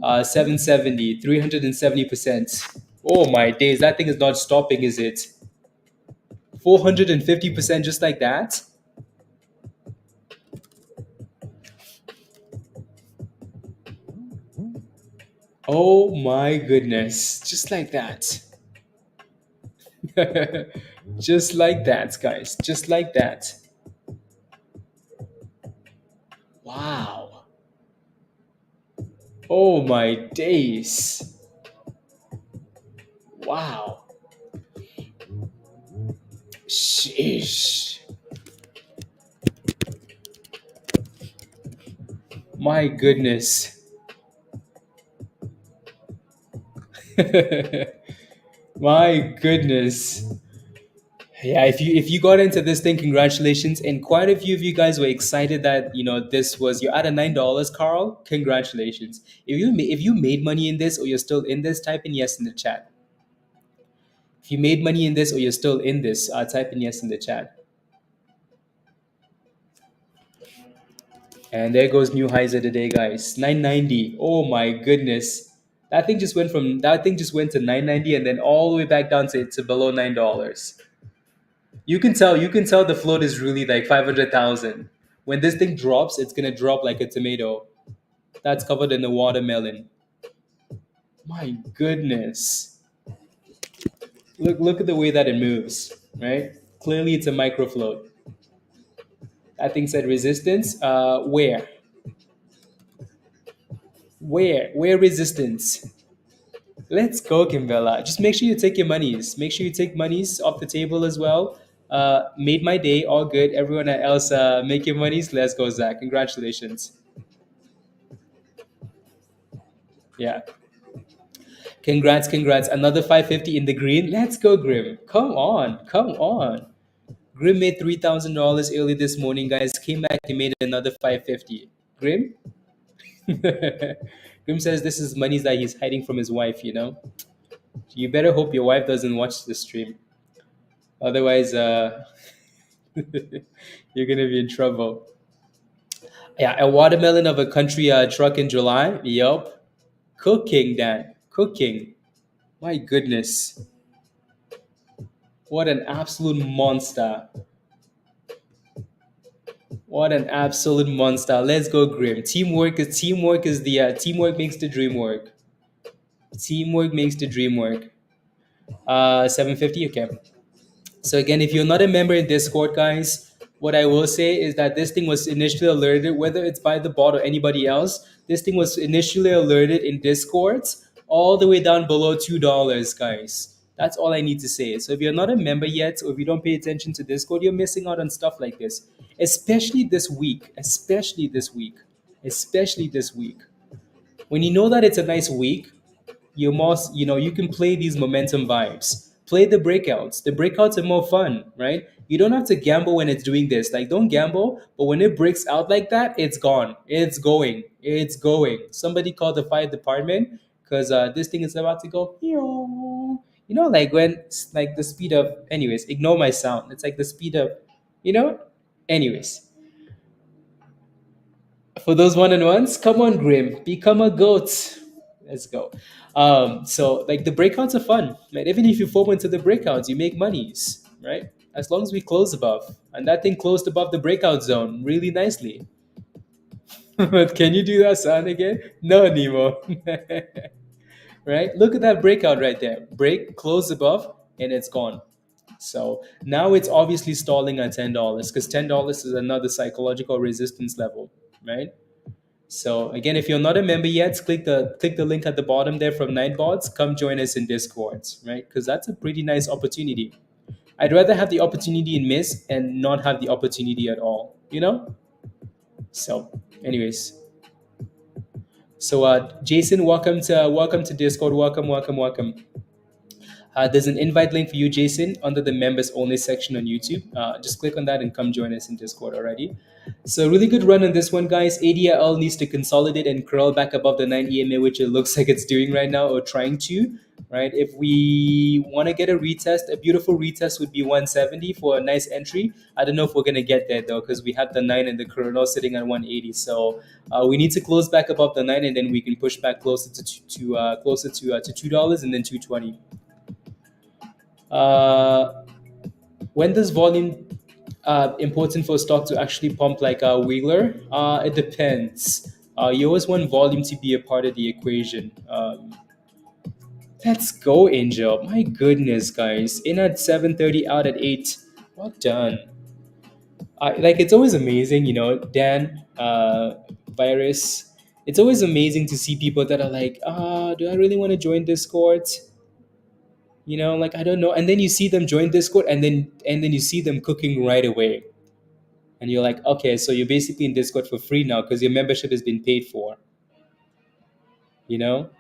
770, 370%. Oh my days, that thing is not stopping, is it? 450% just like that. Oh my goodness, just like that. Just like that, guys, just like that. Wow. Oh my days. Wow. Sheesh. My goodness. My goodness. Yeah, if you got into this thing, congratulations. And quite a few of you guys were excited that this was you're at a $9, Carl. Congratulations. If you made money in this or you're still in this, type in yes in the chat. If you made money in this or you're still in this, type in yes in the chat. And there goes new highs of the day, guys. 990. Oh my goodness. That thing just went to 990 and then all the way back down to below $9. You can tell the float is really like 500,000. When this thing drops, it's gonna drop like a tomato that's covered in a watermelon. My goodness. Look at the way that it moves, right? Clearly it's a micro float. That thing said resistance. Where? Where resistance? Let's go, Kimbella. Just make sure you take your monies. Make sure you take monies off the table as well. Made my day. All good. Everyone else, make your monies. Let's go, Zach. Congratulations. Yeah. Congrats. Another 550 in the green. Let's go, Grim. Come on. Come on. Grim made $3,000 early this morning, guys. Came back and made another 550. Grim? Grim says this is money that he's hiding from his wife. You better hope your wife doesn't watch the stream. Otherwise, you're going to be in trouble. Yeah, a watermelon of a country truck in July. Yup. Cooking, Dan. Cooking. My goodness. What an absolute monster. What an absolute monster. Let's go, Grim. Teamwork makes the dream work. Teamwork makes the dream work. 750, okay. So again, if you're not a member in Discord, guys, what I will say is that this thing was initially alerted, whether it's by the bot or anybody else, this thing was initially alerted in Discords all the way down below $2, guys. That's all I need to say. So if you're not a member yet, or if you don't pay attention to Discord, you're missing out on stuff like this. Especially this week. Especially this week. Especially this week. When you know that it's a nice week, you can play these momentum vibes, play the breakouts are more fun, right? You don't have to gamble when it's doing this, like don't gamble, but when it breaks out like that, it's gone, it's going. Somebody call the fire department because this thing is about to go like when it's like the speed of, anyways, ignore my sound, it's like the speed of you know anyways. For those one-on-ones, come on, Grim, become a goat. Let's go. So like the breakouts are fun, right? Even if you fall into the breakouts, you make monies, right? As long as we close above, and that thing closed above the breakout zone really nicely. But can you do that sound again? No, Nemo. Right? Look at that breakout right there. Break, close above, and it's gone. So now it's obviously stalling at $10 because $10 is another psychological resistance level, right? So again, if you're not a member yet, click the link at the bottom there from Nightbots. Come join us in Discords, right? Because that's a pretty nice opportunity. I'd rather have the opportunity and miss and not have the opportunity at all. So, anyways, so Jason, welcome to Discord. Welcome. There's an invite link for you, Jason, under the members only section on YouTube. Just click on that and come join us in Discord already. So really good run on this one, guys. ADIL needs to consolidate and curl back above the 9 EMA, which it looks like it's doing right now or trying to. Right? If we want to get a retest, a beautiful retest would be 170 for a nice entry. I don't know if we're gonna get there though, because we have the 9 and the kernel sitting at 180. So we need to close back above the 9, and then we can push back closer to $2 and then 220. When does volume important for a stock to actually pump like a wheeler? It depends. You always want volume to be a part of the equation. Let's go, Angel. My goodness, guys. In at 7:30, out at 8. Well done. Like it's always amazing, Dan, Virus. It's always amazing to see people that are like, do I really want to join Discord? Like I don't know. And then you see them join Discord, and then you see them cooking right away, and you're like, okay, so you're basically in Discord for free now because your membership has been paid for. You know,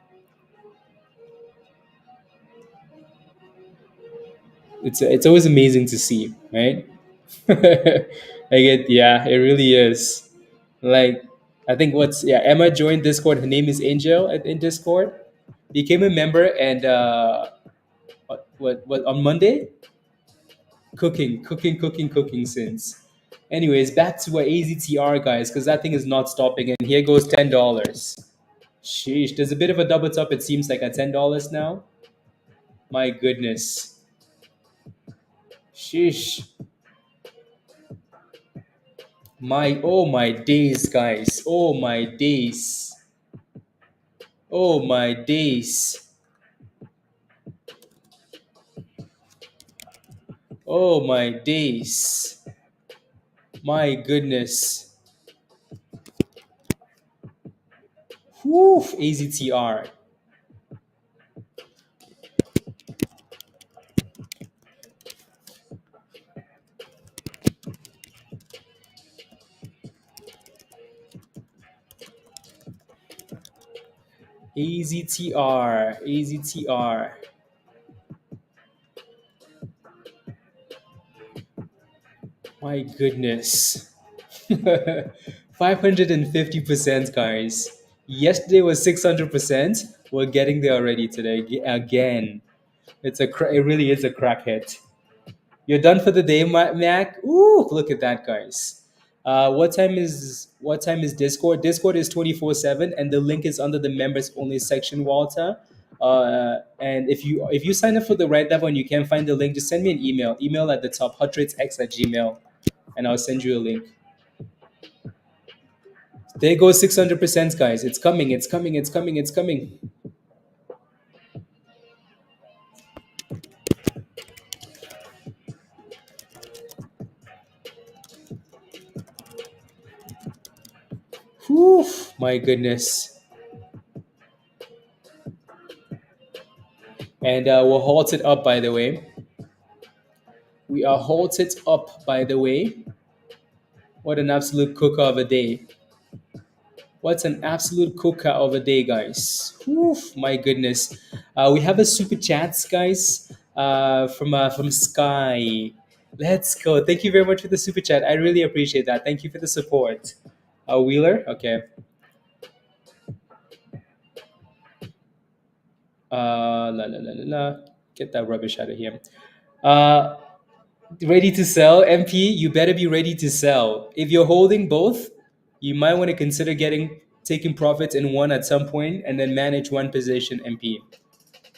it's always amazing to see, right? Yeah, it really is. Like, I think Emma joined Discord. Her name is Angel in Discord. Became a member, and what on Monday? Cooking since. Anyways, back to our AZTR guys, because that thing is not stopping. And here goes $10. Sheesh, there's a bit of a double top. It seems like at $10 now. My goodness. Sheesh. My days, guys. Oh my days. Oh my days. Oh my days. My goodness. Whew, AZTR. AZTR. AZTR. My goodness. 550%, guys. Yesterday was 600%. We're getting there already today. Again. It really is a crack hit. You're done for the day, Mac. Ooh, look at that, guys. What time is Discord? Discord is 24/7, and the link is under the members only section, Walter. And if you sign up for the right level and you can't find the link, just send me an email. Email at the top, hotratesx@gmail, and I'll send you a link. There goes 600%, guys. It's coming. It's coming. It's coming. It's coming. Whew, my goodness. And we're halted up, by the way. We are halted up, by the way. What an absolute cooker of a day. What's an absolute cooker of a day, guys? Whew, my goodness. We have a super chats, guys, from Sky. Let's go. Thank you very much for the super chat. I really appreciate that. Thank you for the support. Wheeler, okay. La la la la la. Get that rubbish out of here. Uh, Ready to sell, MP? You better be ready to sell. If you're holding both, you might want to consider taking profits in one at some point and then manage one position, MP.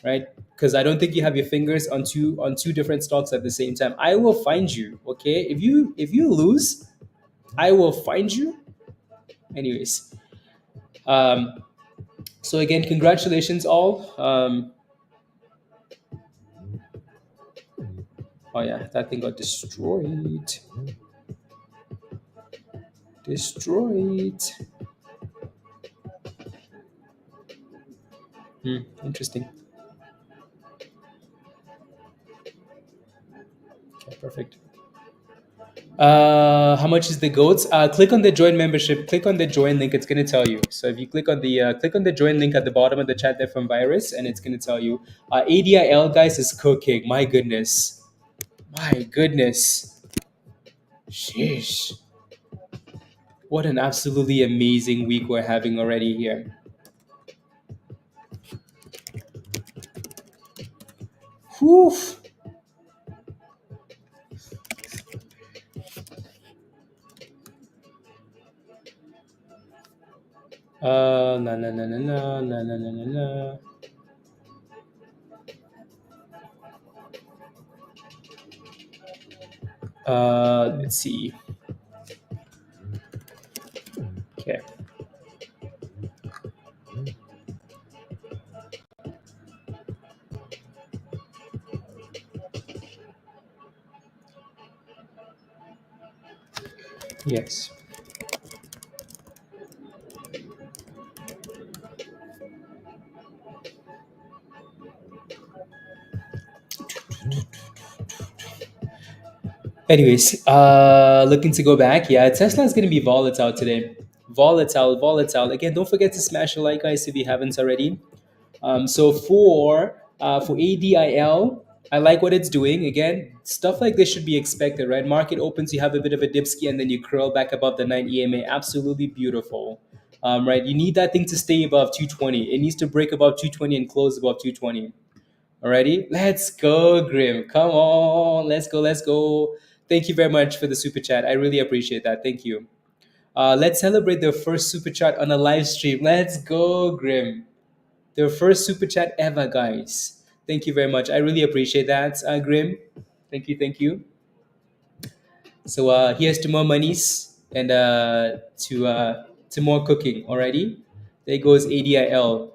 Right? Because I don't think you have your fingers on two different stocks at the same time. I will find you. Okay? If you lose, I will find you. Anyways, um, so again, congratulations all. Oh yeah, that thing got destroyed. Destroyed. Interesting. Okay, perfect. How much is the goats? Click on the join membership. Click on the join link. It's gonna tell you. So if you click on the join link at the bottom of the chat there from Virus, and it's gonna tell you. ADIL guys is cooking. My goodness. My goodness. Sheesh. What an absolutely amazing week we're having already here. Whew. Na na na na na na na na na. Let's see. Okay. Yes. Anyways, looking to go back. Yeah, Tesla's gonna be volatile today. Volatile, volatile. Again, don't forget to smash the like, guys, if you haven't already. So for ADIL, I like what it's doing. Again, stuff like this should be expected, right? Market opens, you have a bit of a dipski, and then you curl back above the 9 EMA. Absolutely beautiful, right? You need that thing to stay above 220. It needs to break above 220 and close above 220. Alrighty, let's go, Grim. Come on, let's go, let's go. Thank you very much for the super chat. I really appreciate that. Thank you. Let's celebrate the first super chat on a live stream. Let's go, Grim. Their first super chat ever, guys. Thank you very much. I really appreciate that, Grim. Thank you, thank you. So here's to more monies and to more cooking. Alrighty, there goes ADIL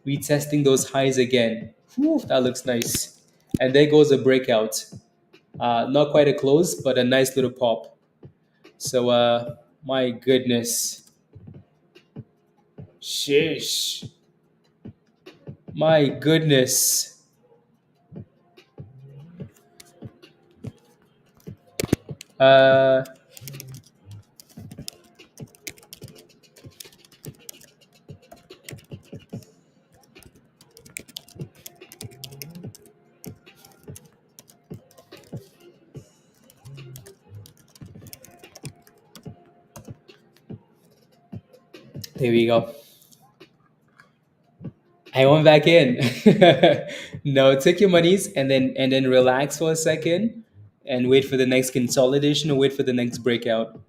retesting those highs again. Whew, that looks nice. And there goes a breakout. Not quite a close, but a nice little pop. So my goodness, shish, my goodness. Uh, there we go. I went back in. No, take your monies and then relax for a second and wait for the next consolidation or wait for the next breakout.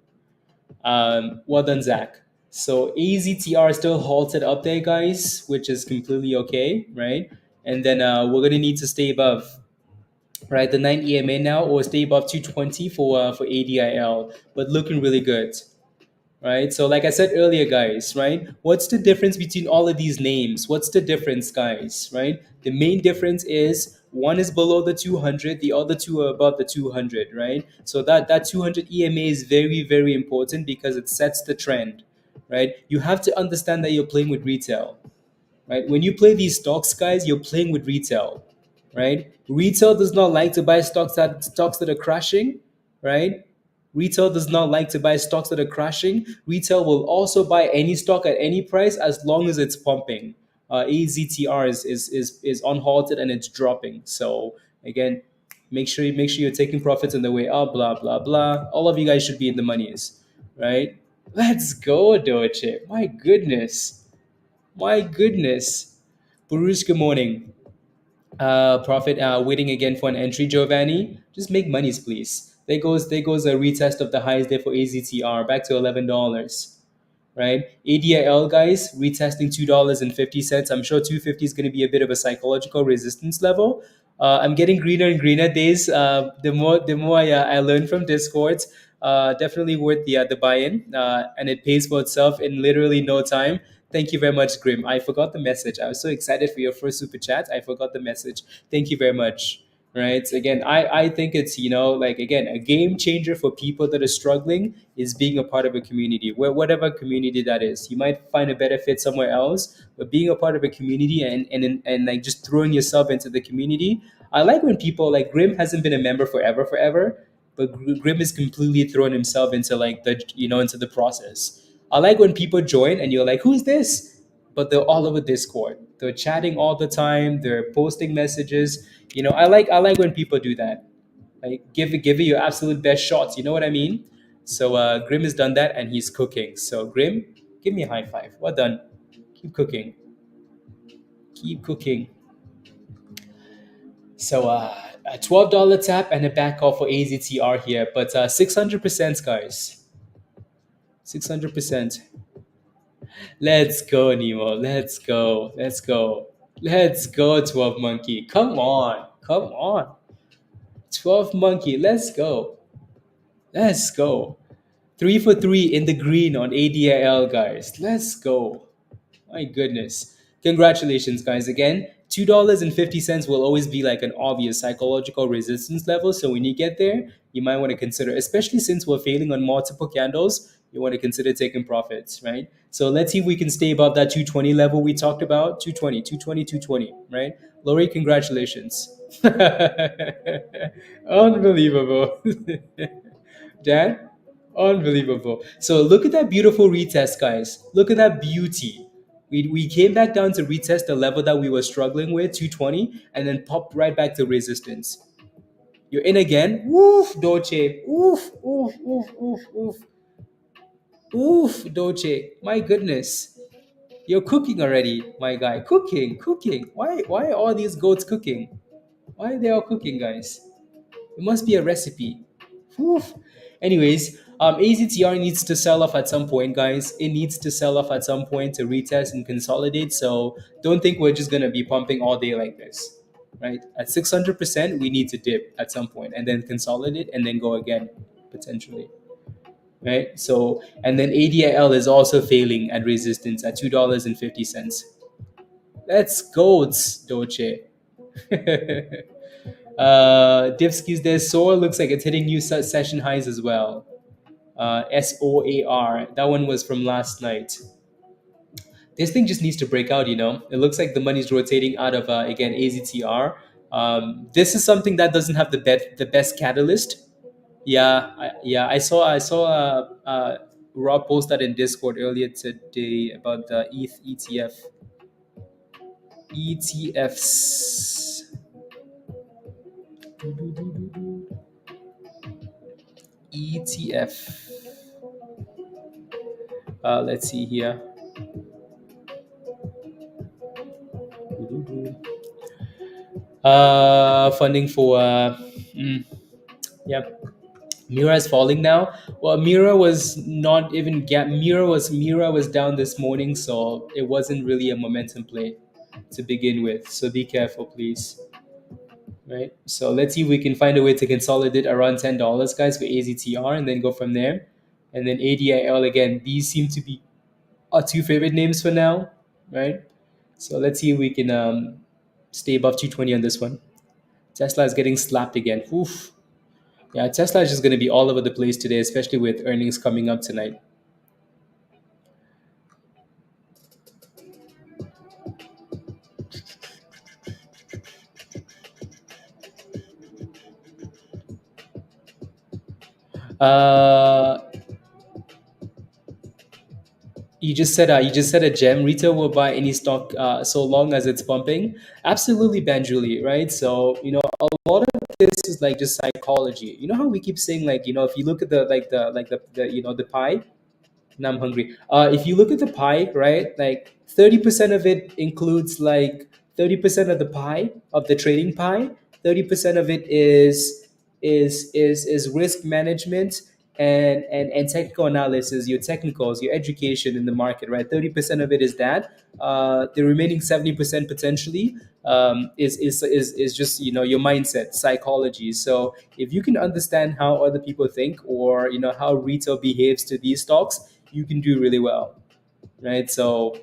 Well done, Zach. So AZTR still halted up there, guys, which is completely okay, right? And then we're gonna need to stay above, right, the 9 EMA now, or stay above 220 for ADIL, but looking really good, right? So, like I said earlier, guys, right? What's the difference between all of these names? What's the difference, guys, right? The main difference is one is below the 200, the other two are above the 200, right? So that 200 EMA is very, very important because it sets the trend, right? You have to understand that you're playing with retail, right? When you play these stocks, guys, you're playing with retail, right? Retail does not like to buy stocks that are crashing, right? Retail does not like to buy stocks that are crashing. Retail will also buy any stock at any price as long as it's pumping. AZTR is unhalted and it's dropping. So again, make sure you're taking profits on the way up. Blah blah blah. All of you guys should be in the monies, right? Let's go, Doche. My goodness. My goodness. Purush, good morning. Profit waiting again for an entry, Giovanni. Just make monies, please. There goes a retest of the highs there for AZTR back to $11, right? ADIL, guys, retesting $2.50. I'm sure 250 is going to be a bit of a psychological resistance level. I'm getting greener and greener days. The more I learn from Discords, definitely worth the buy-in, and it pays for itself in literally no time. Thank you very much, Grim. I forgot the message. I was so excited for your first super chat. I forgot the message. Thank you very much. Right. Again, I think it's, like, again, a game changer for people that are struggling is being a part of a community, where whatever community that is. You might find a better fit somewhere else, but being a part of a community and like just throwing yourself into the community. I like when people like Grim hasn't been a member forever, but Grim has completely thrown himself into like into the process. I like when people join and you're like, who's this? But they're all over Discord. They're chatting all the time. They're posting messages. I like when people do that. Like give it your absolute best shots. You know what I mean? So Grim has done that and he's cooking. So Grim, give me a high five. Well done. Keep cooking. Keep cooking. So a $12 tap and a back call for AZTR here, but 600%, guys. 600%. Let's go, Nemo. Let's go. Let's go. Let's go, 12 Monkey. Come on. Come on. 12 Monkey. Let's go. Let's go. 3 for 3 in the green on ADIL, guys. Let's go. My goodness. Congratulations, guys. Again, $2.50 will always be like an obvious psychological resistance level. So when you get there, you might want to consider, especially since we're failing on multiple candles, you want to consider taking profits, right? So let's see if we can stay above that 220 level we talked about. 220, 220, 220, right? Lori, congratulations. Unbelievable. Dan, unbelievable. So look at that beautiful retest, guys. Look at that beauty. We came back down to retest the level that we were struggling with, 220, and then popped right back to resistance. You're in again. Woof, Doche. Oof, oof, oof, oof, oof. Oof, Doche. My goodness. You're cooking already, my guy. Cooking, cooking. Why are all these goats cooking? Why are they all cooking, guys? It must be a recipe. Whew. Anyways, AZTR needs to sell off at some point, guys. It needs to sell off at some point to retest and consolidate. So don't think we're just gonna be pumping all day like this, right? At 600%, we need to dip at some point and then consolidate and then go again potentially, right? So and then ADIL is also failing at resistance at $2.50. Let's go, Doche. Divskis there. SOAR looks like it's hitting new session highs as well. SOAR. That one was from last night. This thing just needs to break out, you know. It looks like the money's rotating out of again AZTR. This is something that doesn't have the best catalyst. Yeah, I saw Rob post that in Discord earlier today about the ETH ETFs. ETF. Let's see here. Funding for yeah, Mira is falling now. Well, Mira was not even gap. Mira was down this morning, so it wasn't really a momentum play to begin with. So be careful, please. Right. So let's see if we can find a way to consolidate around $10, guys, for AZTR, and then go from there. And then ADIL again. These seem to be our two favorite names for now, right? So let's see if we can stay above 220 on this one. Tesla is getting slapped again. Oof. Yeah, Tesla is just going to be all over the place today, especially with earnings coming up tonight. Uh, you just said a gem. Retail will buy any stock so long as it's pumping. Absolutely, Banjuli, right? So a lot of this is like just psychology. You know how we keep saying like if you look at the pie. Now I'm hungry. If you look at the pie, right, like 30% of it includes like 30% of the pie of the trading pie. 30% of it is risk management and technical analysis, your technicals, your education in the market, right? 30% of it is that. The remaining 70% potentially is just your mindset, psychology. So if you can understand how other people think or how retail behaves to these stocks, you can do really well, right? So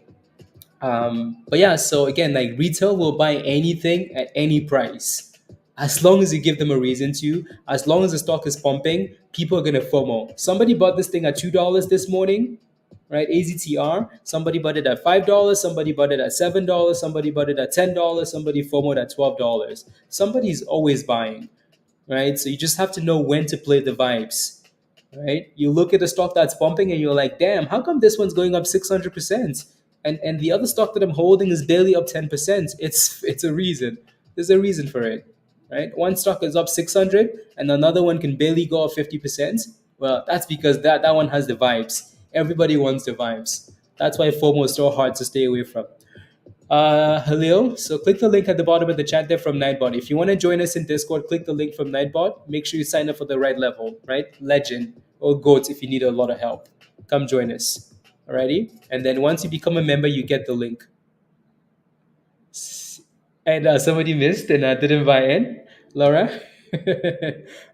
but yeah, so again, like retail will buy anything at any price as long as you give them a reason to. As long as the stock is pumping, people are going to FOMO. Somebody bought this thing at $2 this morning, right? AZTR. Somebody bought it at $5, somebody bought it at $7, somebody bought it at $10, somebody FOMOed at $12. Somebody's always buying, right? So you just have to know when to play the vibes, right? You look at a stock that's pumping and you're like, damn, how come this one's going up 600%? And the other stock that I'm holding is barely up 10%. It's a reason. There's a reason for it, right? One stock is up 600 and another one can barely go up 50%. Well, that's because that one has the vibes. Everybody wants the vibes. That's why FOMO is so hard to stay away from. Halil, so click the link at the bottom of the chat there from Nightbot. If you want to join us in Discord, click the link from Nightbot. Make sure you sign up for the right level, right? Legend or GOAT if you need a lot of help. Come join us. Alrighty? And then once you become a member, you get the link. And somebody missed and didn't buy in. Laura,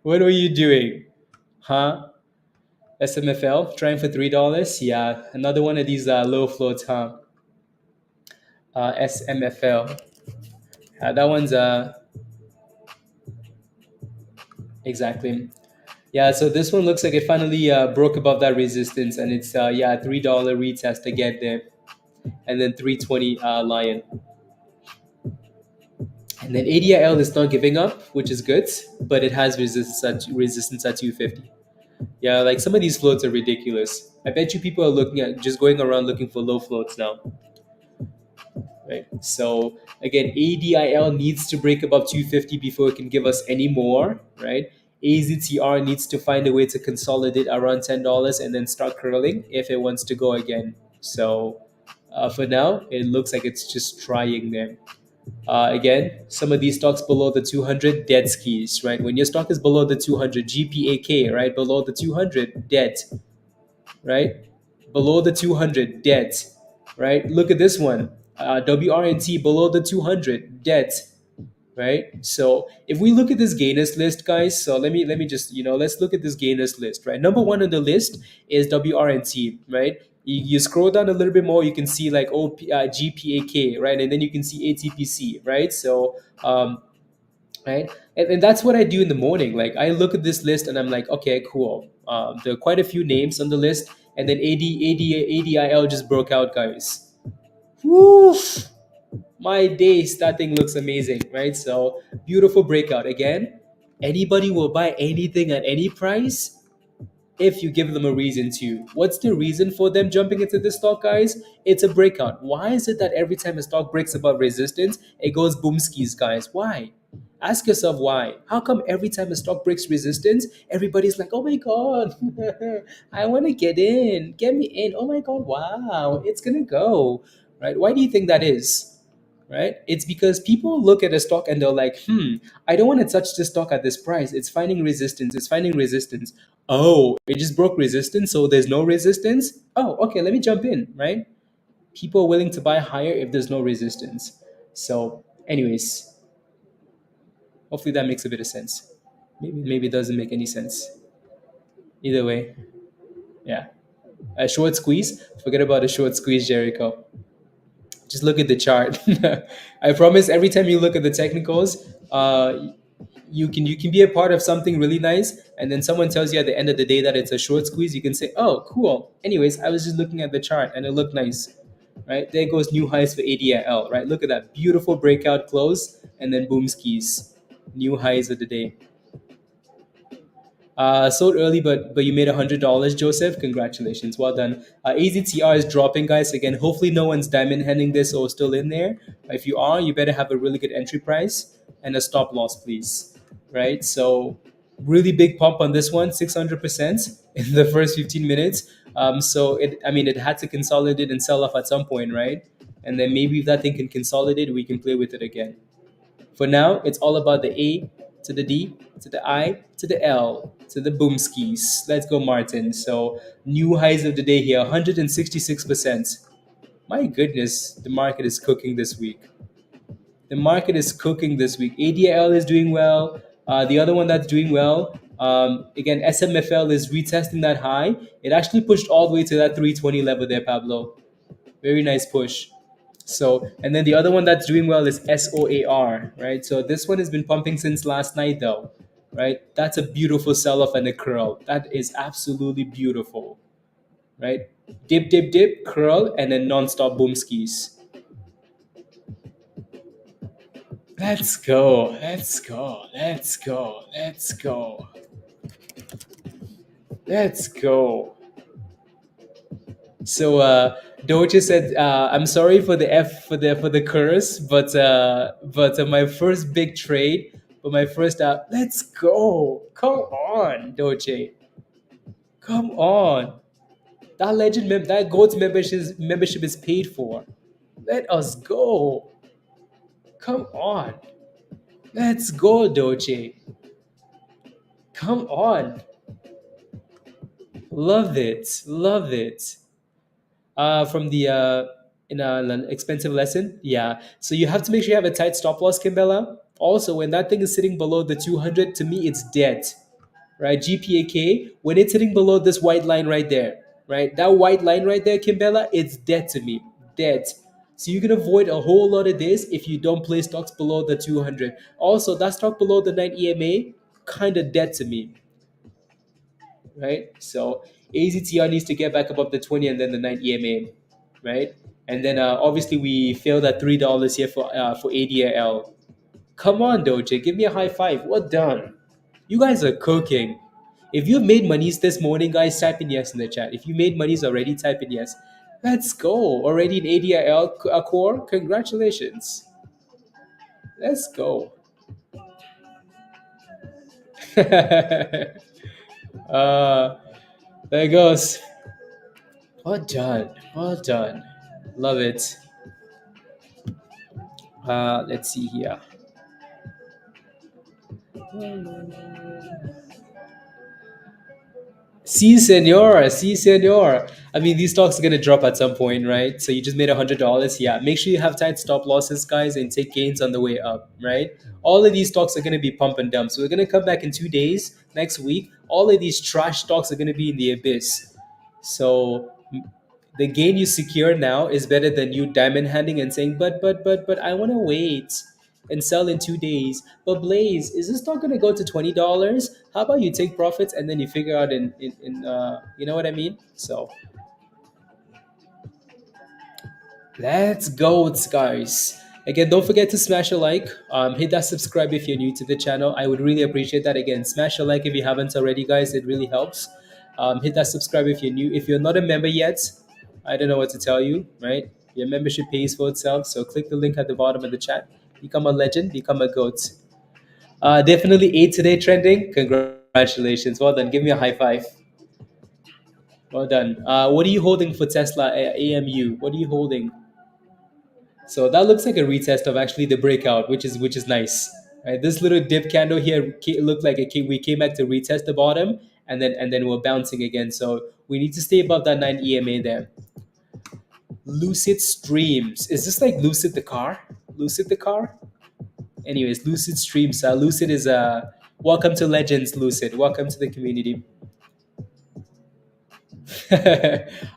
what were you doing? Huh? SMFL, trying for $3? Yeah, another one of these low floats, huh? SMFL. That one's exactly. Yeah, so this one looks like it finally broke above that resistance, and it's yeah, $3 retest to get there, and then 320 lion, and then ADIL is not giving up, which is good, but it has resistance at 250. Yeah, like some of these floats are ridiculous. I bet you people are looking at just going around looking for low floats now, right? So again, ADIL needs to break above 250 before it can give us any more, right? AZTR needs to find a way to consolidate around $10 and then start curling if it wants to go again. So for now, it looks like it's just trying there. Again, some of these stocks below the 200, dead skis, right? When your stock is below the 200, GPAK, right? Below the 200, dead, right? Below the 200, dead, right? Look at this one, WRNT below the 200, dead, right? So if we look at this gainers list, guys, so let me just let's look at this gainers list, right? Number one on the list is WRNT, right? You scroll down a little bit more, you can see like GPAK, right? And then you can see ATPC, right? So right, and that's what I do in the morning. Like I look at this list and I'm like, okay, cool. There are quite a few names on the list, and then ADIL just broke out, guys. Woo! My days, that thing looks amazing, right? So beautiful breakout again. Anybody will buy anything at any price if you give them a reason to. What's the reason for them jumping into this stock, guys? It's a breakout. Why is it that every time a stock breaks above resistance, it goes boom skis, guys? Why? Ask yourself why. How come every time a stock breaks resistance, everybody's like, oh my God, I want to get in. Get me in. Oh my God, wow, it's going to go. Right? Why do you think that is? Right? It's because people look at a stock and they're like, I don't want to touch this stock at this price. It's finding resistance. It's finding resistance. Oh, it just broke resistance, so there's no resistance. Oh, okay, let me jump in, right? People are willing to buy higher if there's no resistance. So, anyways, hopefully that makes a bit of sense. Maybe it doesn't make any sense. Either way, yeah. A short squeeze. Forget about a short squeeze, Jericho. Just look at the chart. I promise every time you look at the technicals, you can be a part of something really nice, and then someone tells you at the end of the day that it's a short squeeze. You can say, oh, cool. Anyways, I was just looking at the chart and it looked nice. Right? There goes new highs for ADIL, right? Look at that beautiful breakout close and then boom skis. New highs of the day. Sold early, but you made $100, Joseph. Congratulations, well done. AZTR is dropping, guys. Again, hopefully no one's diamond handing this or still in there. If you are, you better have a really good entry price and a stop loss, please. Right. So really big pump on this one, 600% in the first 15 minutes. So it had to consolidate and sell off at some point, right? And then maybe if that thing can consolidate, we can play with it again. For now, it's all about the A to the D to the I to the L to the boomskis. Let's go, Martin. So new highs of the day here, 166%. My goodness, the market is cooking this week. The market is cooking this week. ADIL is doing well. The other one that's doing well, again, SMFL is retesting that high. It actually pushed all the way to that 320 level there, Pablo. Very nice push. So, and then the other one that's doing well is SOAR, right? So this one has been pumping since last night, though, right? That's a beautiful sell off and a curl. That is absolutely beautiful, right? Dip, dip, dip, curl, and then non-stop boom skis. Let's go, let's go, let's go, let's go, let's go. So Doja said, "I'm sorry for the F for the curse, but my first big trade, but my first let's go. Come on, Doja. Come on. That that gold's membership is paid for. Let us go. Come on. Let's go, Doja. Come on. Love it. Love it. From the in an expensive lesson. Yeah. So you have to make sure you have a tight stop loss, Kimbella. Also, when that thing is sitting below the 200, to me, it's dead. Right? GPAK, when it's sitting below this white line right there, right? That white line right there, Kimbella, it's dead to me. Dead. So you can avoid a whole lot of this if you don't play stocks below the 200. Also, that stock below the 9 EMA, kind of dead to me, right? So AZTR needs to get back above the 20 and then the 9 EMA, right? And then obviously we failed at $3 here for ADIL. Come on, Doja, give me a high five. Well done. You guys are cooking. If you made monies this morning, guys, type in yes in the chat. If you made monies already, type in yes. Let's go. Already in ADIL core. Congratulations. Let's go. uh, there it goes. Well done. Well done. Love it. Let's see here. See, senor. See, senor. I mean, these stocks are gonna drop at some point, right? So you just made $100. Yeah, make sure you have tight stop losses, guys, and take gains on the way up, right? All of these stocks are gonna be pump and dump. So we're gonna come back in 2 days next week. All of these trash stocks are gonna be in the abyss. So the gain you secure now is better than you diamond handing and saying, but I want to wait and sell in 2 days. But Blaze, is this not going to go to $20? How about you take profits and then you figure out you know what I mean? So let's go, guys. Again, don't forget to smash a like. Hit that subscribe if you're new to the channel. I would really appreciate that. Again, smash a like if you haven't already, guys. It really helps. Hit that subscribe if you're new. If you're not a member yet, I don't know what to tell you, right? Your membership pays for itself. So click the link at the bottom of the chat. Become a legend, become a goat. Definitely 8 today trending. Congratulations. Well done. Give me a high five. Well done. What are you holding for Tesla AMU? What are you holding? So that looks like a retest of actually the breakout, which is nice. Right? This little dip candle here looked like we came back to retest the bottom, and then we're bouncing again. So we need to stay above that 9 EMA there. Lucid Streams. Is this like Lucid the car? Lucid the car? Anyways, Lucid Streams. Lucid is welcome to Legends, Lucid. Welcome to the community.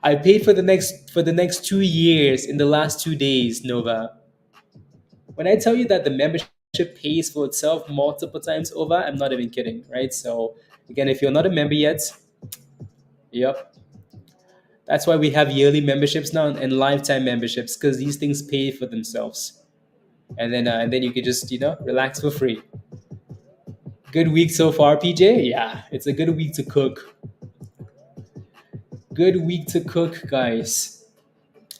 I paid for the next 2 years in the last 2 days, Nova. When I tell you that the membership pays for itself multiple times over, I'm not even kidding, right? So again, if you're not a member yet, yep. That's why we have yearly memberships now and lifetime memberships, because these things pay for themselves. And then you can just relax for free. Good week so far, PJ. Yeah, it's a good week to cook. Good week to cook, guys.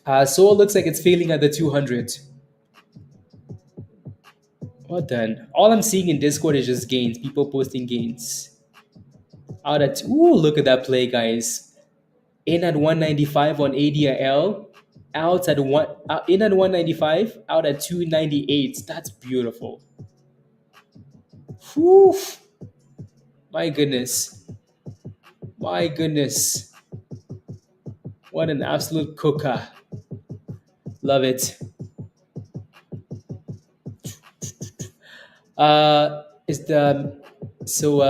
So it looks like it's failing at the 200. Well done. All I'm seeing in Discord is just gains. People posting gains. Out at look at that play, guys. In at 195 on ADIL. Out at in at 195, out at 298. That's beautiful. Whew. My goodness. My goodness. What an absolute cooker. Love it. Is the so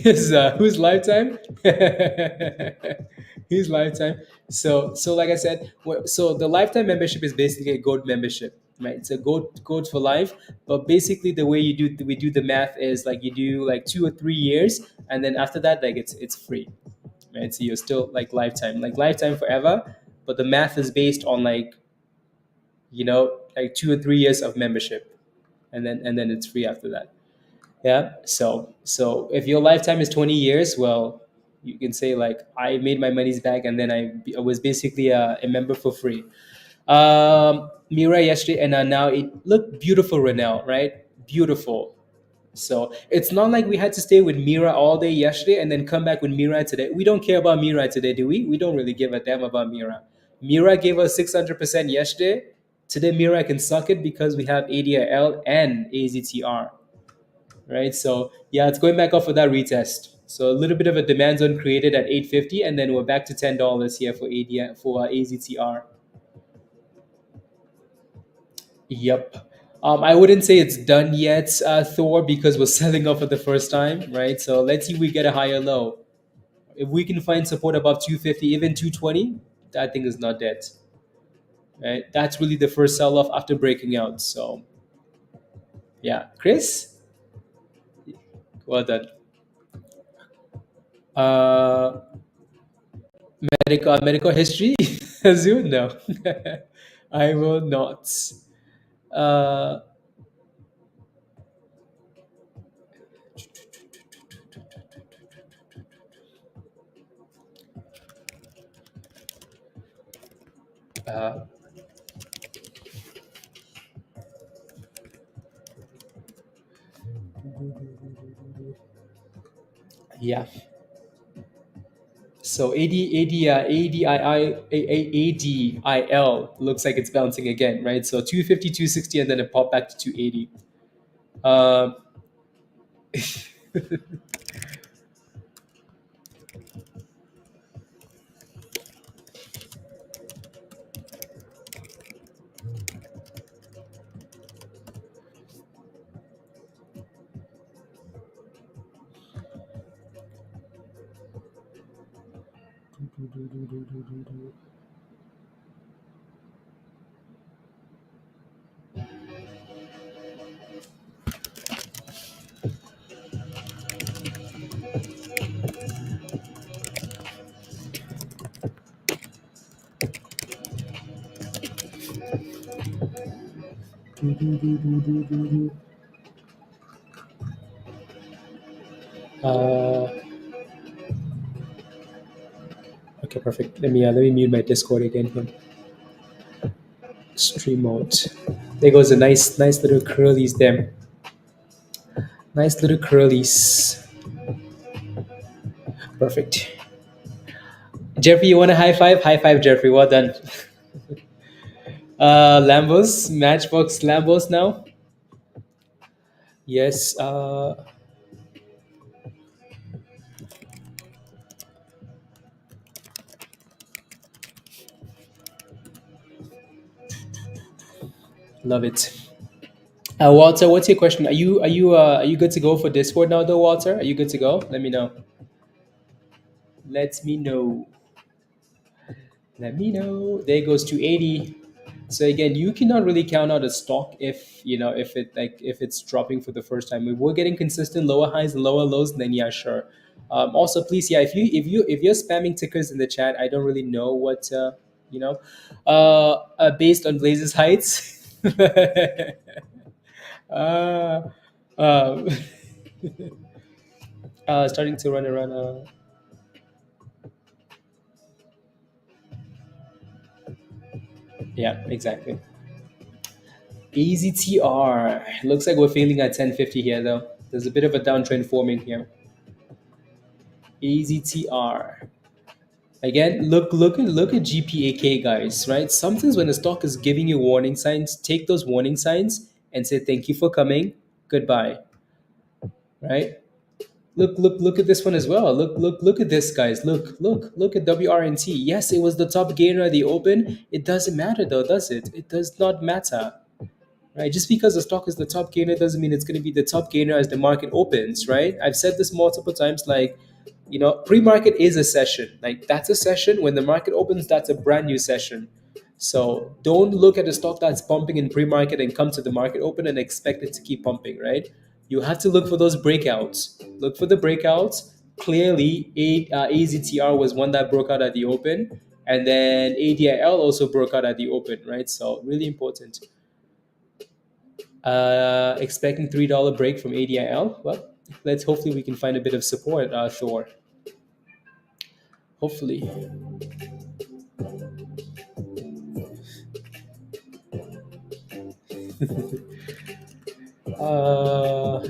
is who's lifetime? Who's lifetime? So like I said, so the lifetime membership is basically a gold membership, right? It's a gold for life. But basically, the way we do the math is like you do like 2 or 3 years, and then after that, like it's free, right? So you're still like lifetime forever. But the math is based on like 2 or 3 years of membership, and then it's free after that. Yeah. So if your lifetime is 20 years, well, you can say like I made my monies back, and then I was basically a member for free. Mira yesterday, and now it looked beautiful, Renell, right? Beautiful. So it's not like we had to stay with Mira all day yesterday and then come back with Mira today. We don't care about Mira today, do we? We don't really give a damn about Mira. Mira gave us 600% yesterday. Today, Mira can suck it because we have ADIL and AZTR, right? So yeah, it's going back off for that retest. So a little bit of a demand zone created at 850, and then we're back to $10 here for AZTR. Yep. I wouldn't say it's done yet, Thor, because we're selling off for the first time, right? So let's see if we get a higher low. If we can find support above 250, even 220, that thing is not dead. right? That's really the first sell off after breaking out. So yeah, Chris, well done. Uh, medical history, as you know, I will not. Uh, uh, yeah. So ADIL looks like it's bouncing again, right? So 250, 260, and then it popped back to 280. Um, uh, okay, perfect. Let me mute my Discord again here. Stream mode. There goes a nice little curlies there. Nice little curlies. Perfect. Jeffrey, you want a high five? High five, Jeffrey. Well done. Lambos, Matchbox Lambos now. Yes. Love it. Walter, what's your question? Are you good to go for Discord now, though, Walter? Are you good to go? Let me know. Let me know. Let me know. There goes 280. So again, you cannot really count out a stock if if it's dropping for the first time. If we're getting consistent lower highs and lower lows, then yeah, sure. Also, please, yeah, if you're spamming tickers in the chat, I don't really know what you know. Based on Blaze's heights. uh, um, Starting to run around. Yeah, exactly. AZTR. Looks like we're failing at 1050 here, though. There's a bit of a downtrend forming here. AZTR. Again, look at GPAK, guys. Right. Sometimes when a stock is giving you warning signs, take those warning signs and say thank you for coming. Goodbye. Right. Look at this one as well. Look at this, guys. Look at WRNT. Yes, it was the top gainer at the open. It doesn't matter though, does it? It does not matter. Right? Just because the stock is the top gainer doesn't mean it's going to be the top gainer as the market opens, right? I've said this multiple times. Like, pre-market is a session. Like that's a session. When the market opens, that's a brand new session. So don't look at a stock that's pumping in pre-market and come to the market open and expect it to keep pumping, right? You have to look for those breakouts. Look for the breakouts. Clearly, AZTR was one that broke out at the open, and then ADIL also broke out at the open, right? So really important. Expecting $3 break from ADIL. Well, let's hopefully we can find a bit of support, Thor. Hopefully. uh,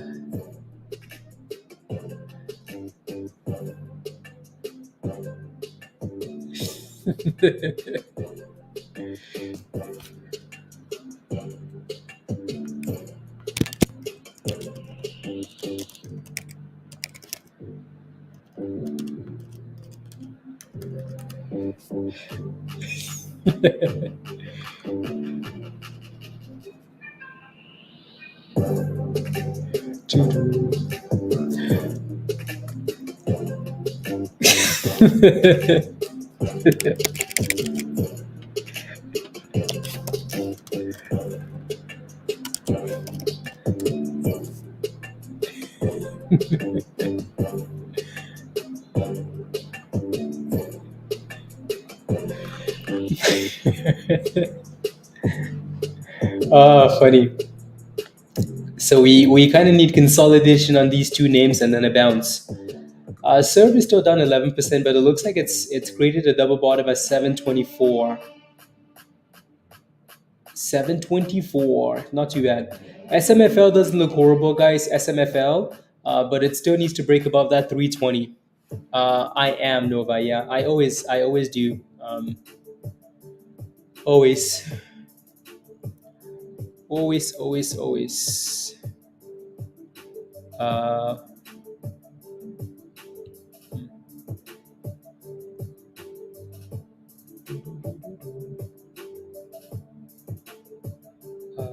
Funny. So we kind of need consolidation on these two names and then a bounce. SERV is still down 11%, but it looks like it's created a double bottom at 724. 724, not too bad. SMFL doesn't look horrible, guys. SMFL, but it still needs to break above that 320. I am Nova, yeah. I always do. Always, always. Uh,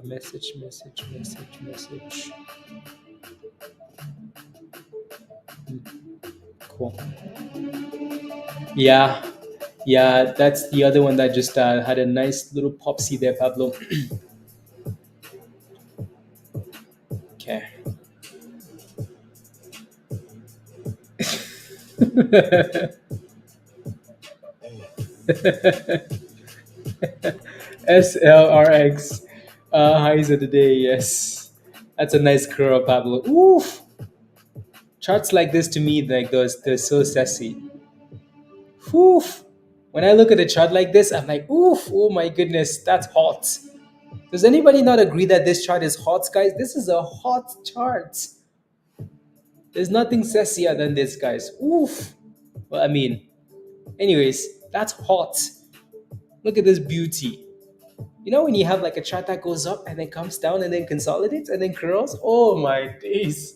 message. Cool. Yeah, yeah. That's the other one that just had a nice little popsy there, Pablo. Okay. SLRX. Highs of the day, yes. That's a nice curl, Pablo. Oof. Charts like this to me, like those, they're so sassy. Oof. When I look at a chart like this, I'm like, oof, oh my goodness, that's hot. Does anybody not agree that this chart is hot, guys? This is a hot chart. There's nothing sassier than this, guys. Oof. Well, I mean, anyways, that's hot. Look at this beauty. You know when you have like a chart that goes up and then comes down and then consolidates and then curls? Oh my days.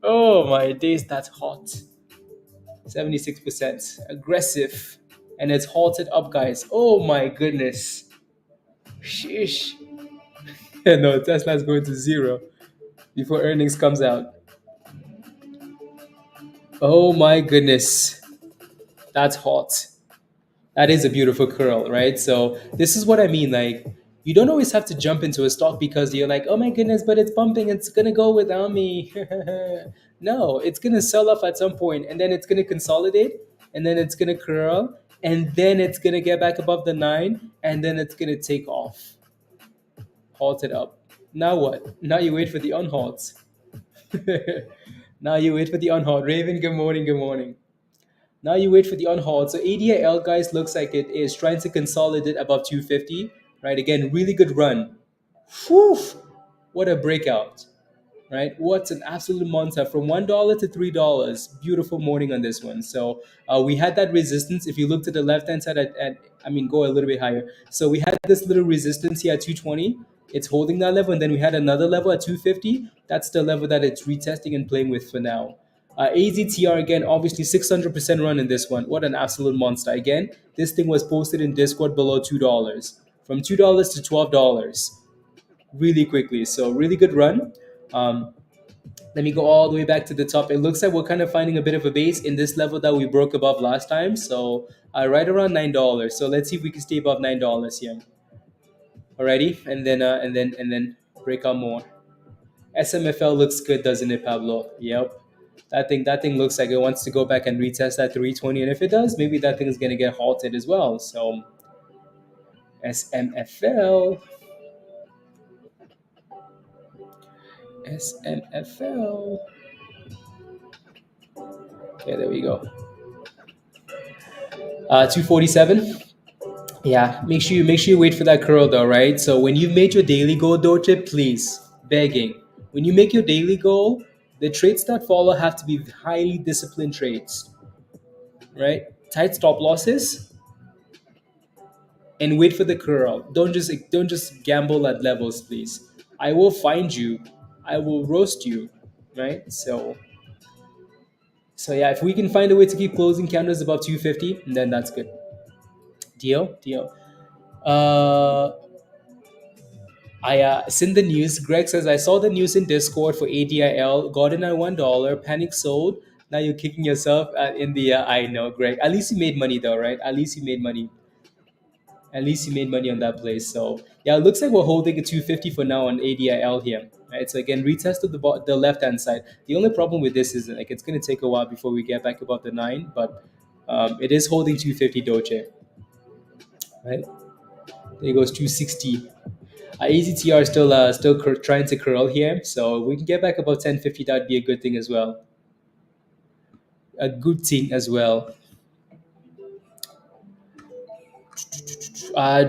Oh my days, that's hot. 76%. Aggressive. And it's halted up, guys. Oh my goodness. Sheesh. No, Tesla's going to zero before earnings comes out. Oh my goodness. That's hot. That is a beautiful curl, right? So this is what I mean. Like, you don't always have to jump into a stock because you're like, oh my goodness, but it's pumping. It's gonna go without me. No, it's gonna sell off at some point, and then it's gonna consolidate, and then it's gonna curl, and then it's gonna get back above the nine, and then it's gonna take off, halt it up. Now what? Now you wait for the unhalt. Now you wait for the unhalt. Raven, good morning. Good morning. Now you wait for the unhauled. So ADIL, guys, looks like it is trying to consolidate above 250, right? Again, really good run. Whew, what a breakout, right? What's an absolute monster from $1 to $3. Beautiful morning on this one. So we had that resistance. If you look to the left hand side, I mean, go a little bit higher. So we had this little resistance here at 220. It's holding that level, and then we had another level at 250. That's the level that it's retesting and playing with for now. AZTR again, obviously 600% run in this one. What an absolute monster. Again, this thing was posted in Discord below $2. From $2 to $12 really quickly. So really good run. Um, Let me go all the way back to the top. It looks like we're kind of finding a bit of a base in this level that we broke above last time. So right around $9. So let's see if we can stay above $9 here. Alrighty, and then break out more. SMFL looks good, doesn't it, Pablo? Yep. That thing looks like it wants to go back and retest that 320, and if it does, maybe that thing is gonna get halted as well. So SMFL, SMFL. Okay, there we go. 247. Yeah, make sure you wait for that curl though, right? So when you've made your daily goal, Doge, please, begging. When you make your daily goal, the trades that follow have to be highly disciplined trades, right? Tight stop losses and wait for the curl. Don't just gamble at levels, please. I will find you. I will roast you, right? So yeah, if we can find a way to keep closing candles above 250, then that's good. Deal. Uh, I seen the news. Greg says I saw the news in Discord for ADIL. Got in at $1. Panic sold. Now you're kicking yourself in the. I know, Greg. At least you made money though, right? At least you made money. At least you made money on that place. So yeah, it looks like we're holding a 250 for now on ADIL here. Right. So again, retest of the left hand side. The only problem with this is like it's gonna take a while before we get back above the 9, but it is holding 250 Doge. Right. There goes 260. AZTR is still trying to curl here, so if we can get back above 1050. That'd be a good thing as well. A good thing as well.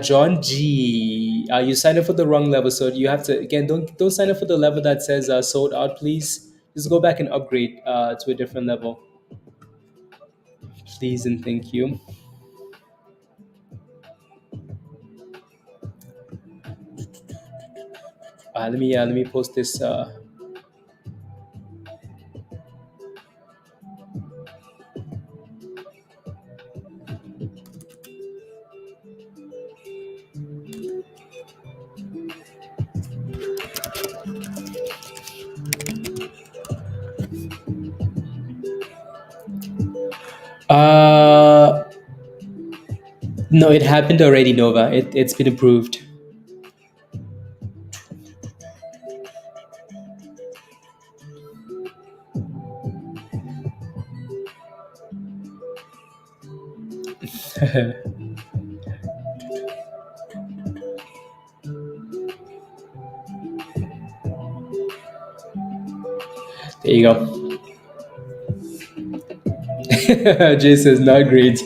John G. You signed up for the wrong level, so you have to again don't sign up for the level that says sold out. Please just go back and upgrade to a different level, please and thank you. Let me post this. Uh, no, it happened already, Nova. It's been approved. There you go. Jay says, not great.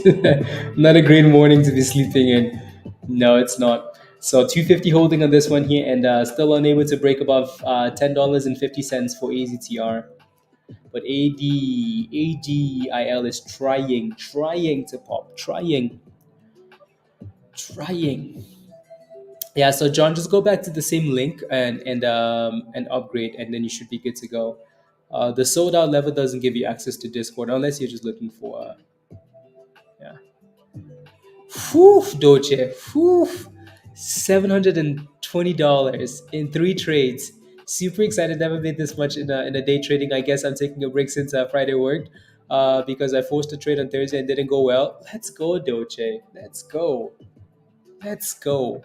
Not a great morning to be sleeping in. No, it's not. So 250 holding on this one here and still unable to break above $10.50 for AZTR. But ADIL is trying to pop, trying. Yeah, so John, just go back to the same link and upgrade, and then you should be good to go. The sold out level doesn't give you access to Discord unless you're just looking for yeah. Whew, Doge. Whew. $720 in 3 trades. Super excited. Never made this much in a day trading. I guess I'm taking a break since Friday worked because I forced a trade on Thursday and didn't go well. Let's go, Doge. Let's go. Let's go.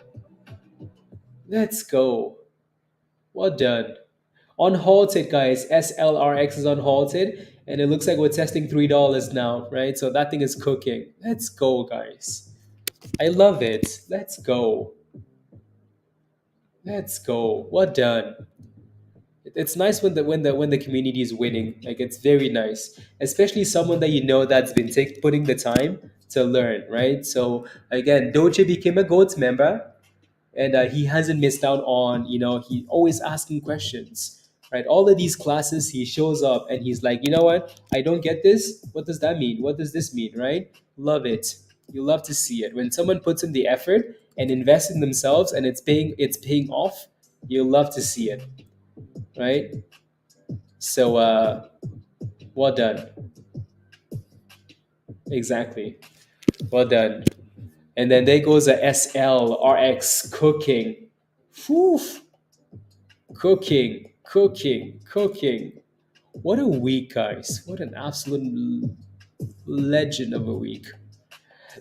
Let's go. Well done. Unhalted, guys. SLRX is unhalted. And it looks like we're testing $3 now, right? So that thing is cooking. Let's go, guys. I love it. Let's go. Let's go. Well done. It's nice when the community is winning. Like it's very nice, especially someone that you know that's been putting the time to learn, right? So again, Doche became a GOAT member, and he hasn't missed out on. He always asking questions, right? All of these classes, he shows up and he's like, you know what? I don't get this. What does that mean? What does this mean? Right? Love it. You love to see it when someone puts in the effort and invests in themselves, and it's paying off. You love to see it, right? So well done. Exactly. Well done. And then there goes a SLRX cooking. Whew. Cooking. What a week, guys. What an absolute legend of a week.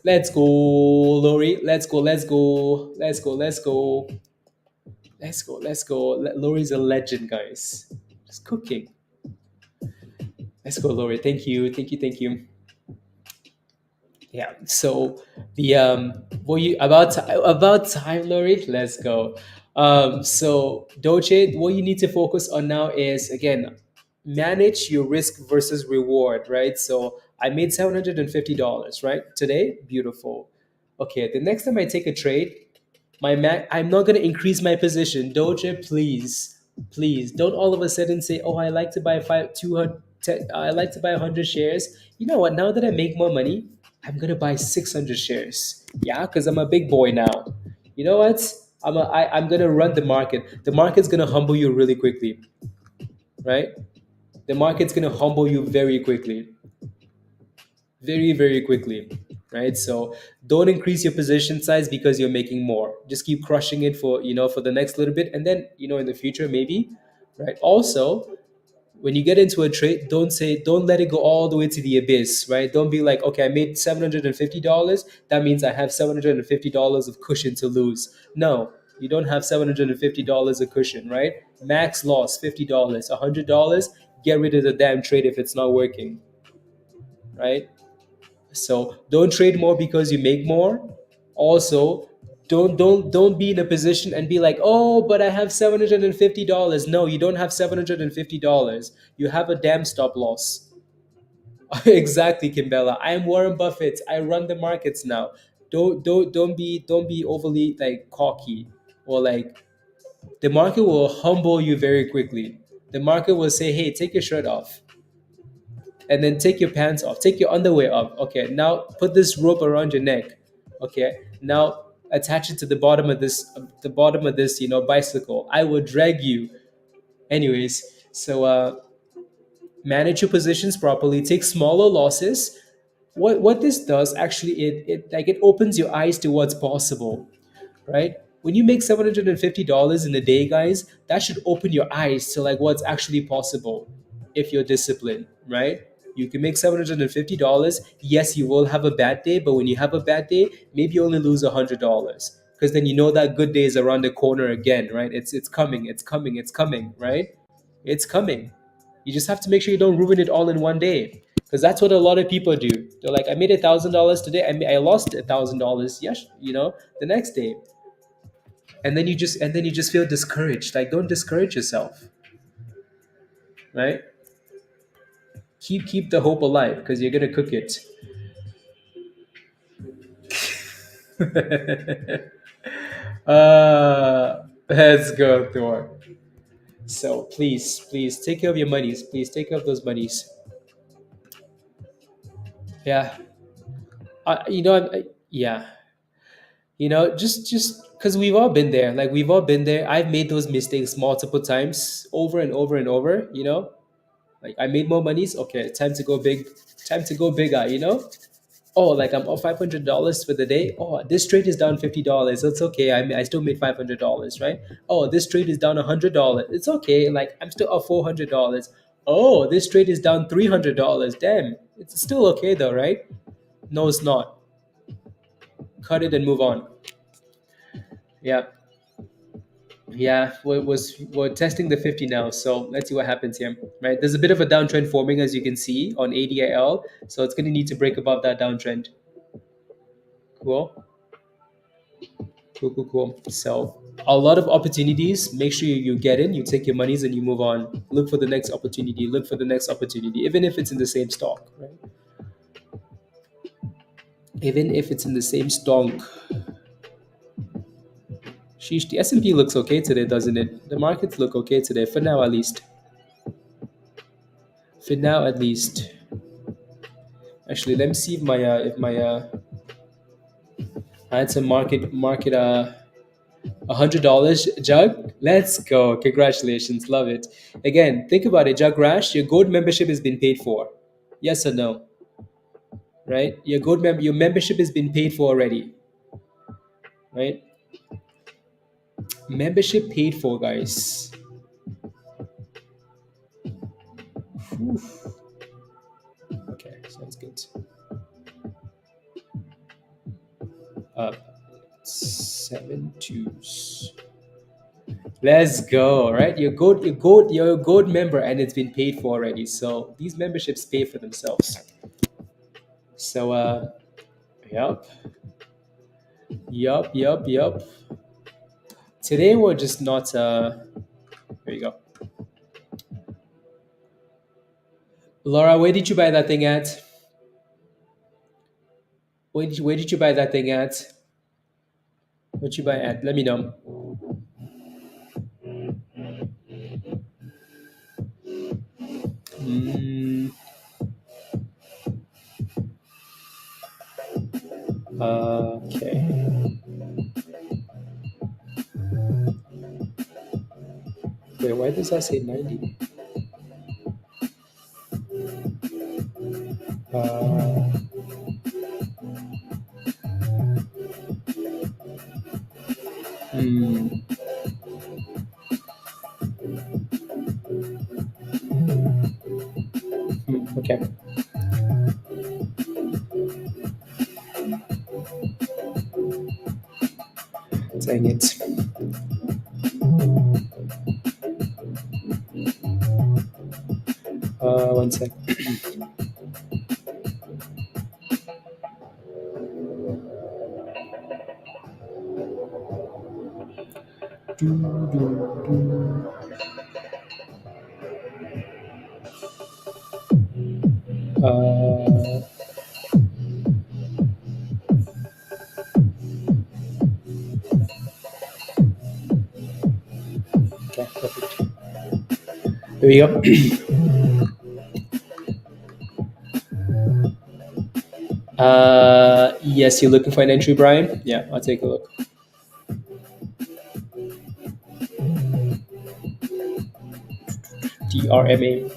Let's go, Lori. Let's go. Lori's a legend, guys. Just cooking. Let's go, Lori. Thank you. Yeah. So the what you about time, Lori? Let's go. So Doche, what you need to focus on now is again manage your risk versus reward, right? So I made $750, right? Today, beautiful. Okay, the next time I take a trade, I'm not going to increase my position. Doja, please don't all of a sudden say, oh, I like to buy 200, I like to buy 100 shares. You know what? Now that I make more money, I'm going to buy 600 shares. Yeah, because I'm a big boy now. You know what? I'm going to run the market. The market's going to humble you really quickly, right? The market's going to humble you very quickly, very quickly, right? So don't increase your position size because you're making more. Just keep crushing it for the next little bit, and then in the future maybe, right? Also, when you get into a trade, don't let it go all the way to the abyss, right? Don't be like, okay, I made $750. That means I have $750 of cushion to lose. No, you don't have $750 of cushion, right? Max loss $50, $100. Get rid of the damn trade if it's not working, right? So don't trade more because you make more. Also, don't be in a position and be like, oh, but I have $750. No, you don't have $750. You have a damn stop loss. Exactly, Kimbella. I am Warren Buffett. I run the markets now. Don't be overly like cocky, or like, the market will humble you very quickly. The market will say, hey, take your shirt off, and then take your pants off, take your underwear off. Okay, now put this rope around your neck. Okay, now attach it to the bottom of this bicycle. I will drag you. Anyways, so manage your positions properly, take smaller losses. What this does actually, it opens your eyes to what's possible, right? When you make $750 in a day, guys, that should open your eyes to like what's actually possible if you're disciplined, right? You can make $750. Yes, you will have a bad day, but when you have a bad day, maybe you only lose $100, because then you know that good day is around the corner again, right? It's coming, it's coming, it's coming, right? It's coming. You just have to make sure you don't ruin it all in one day, because that's what a lot of people do. They're like, I made $1,000 today. I lost $1,000. Yes, the next day, and then you just feel discouraged. Like, don't discourage yourself, right? Keep the hope alive, because you're gonna cook it. Let's go, Thor. So please take care of your monies. Please take care of those monies. Yeah. Yeah. Just because we've all been there. Like, we've all been there. I've made those mistakes multiple times, over and over and over. Like, I made more monies. Okay, time to go big. Time to go bigger. Oh, like, I'm off $500 for the day. Oh, this trade is down $50. It's okay. I still made $500, right? Oh, this trade is down $100. It's okay. Like, I'm still up $400. Oh, this trade is down $300. Damn, it's still okay though, right? No, it's not. Cut it and move on. Yeah, yeah. We're testing the 50 now, so let's see what happens here. Right, there's a bit of a downtrend forming, as you can see on ADIL, so it's going to need to break above that downtrend. Cool. Cool, cool, cool. So a lot of opportunities. Make sure you get in, you take your monies, and you move on. Look for the next opportunity. Look for the next opportunity, even if it's in the same stock, right? Even if it's in the same stock. Sheesh, the S&P looks okay today, doesn't it? The markets look okay today, for now at least. For now at least. Actually, let me see if my I had some market $100 Jug. Let's go! Congratulations, love it. Again, think about it, Jug Rash. Your gold membership has been paid for. Yes or no? Right? Your membership has been paid for already. Right? Membership paid for, guys. Whew. Okay, sounds good. Up 7 twos. Let's go, right? You're a gold member, and it's been paid for already. So these memberships pay for themselves. So yep. Yup. Today we're just not there you go. Laura, where did you buy that thing at? Where did you buy that thing at? What you buy at? Let me know. Mm, okay. Wait, why does that say 90? Uh, hmm. Dang it. One sec. Uh, okay, perfect. Here we go. Yes, you're looking for an entry, Brian? Yeah, I'll take a look. DRMA.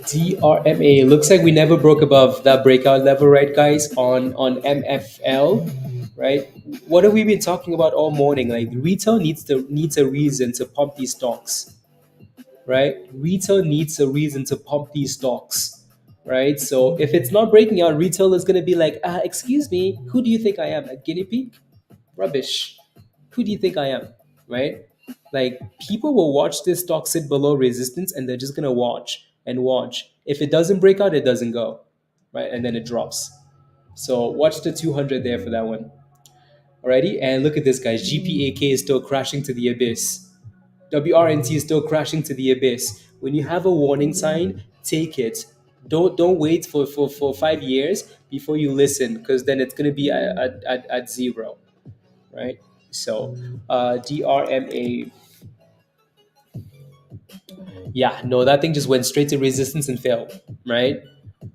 DRMA. Looks like we never broke above that breakout level, right, guys? On MFL, right? What have we been talking about all morning? Like retail needs a reason to pump these stocks, right? Retail needs a reason to pump these stocks, right? So if it's not breaking out, retail is going to be like, excuse me, who do you think I am? A guinea pig? Rubbish. Who do you think I am? Right? Like people will watch this stock sit below resistance and they're just gonna watch and watch. If it doesn't break out, it doesn't go, right? And then it drops. So watch the 200 there for that one. Alrighty, and look at this, guys. GPAK is still crashing to the abyss. WRNT is still crashing to the abyss. When you have a warning sign, take it. Don't wait for 5 years before you listen, because then it's gonna be at zero, right? So DRMA, yeah, no, that thing just went straight to resistance and failed, right?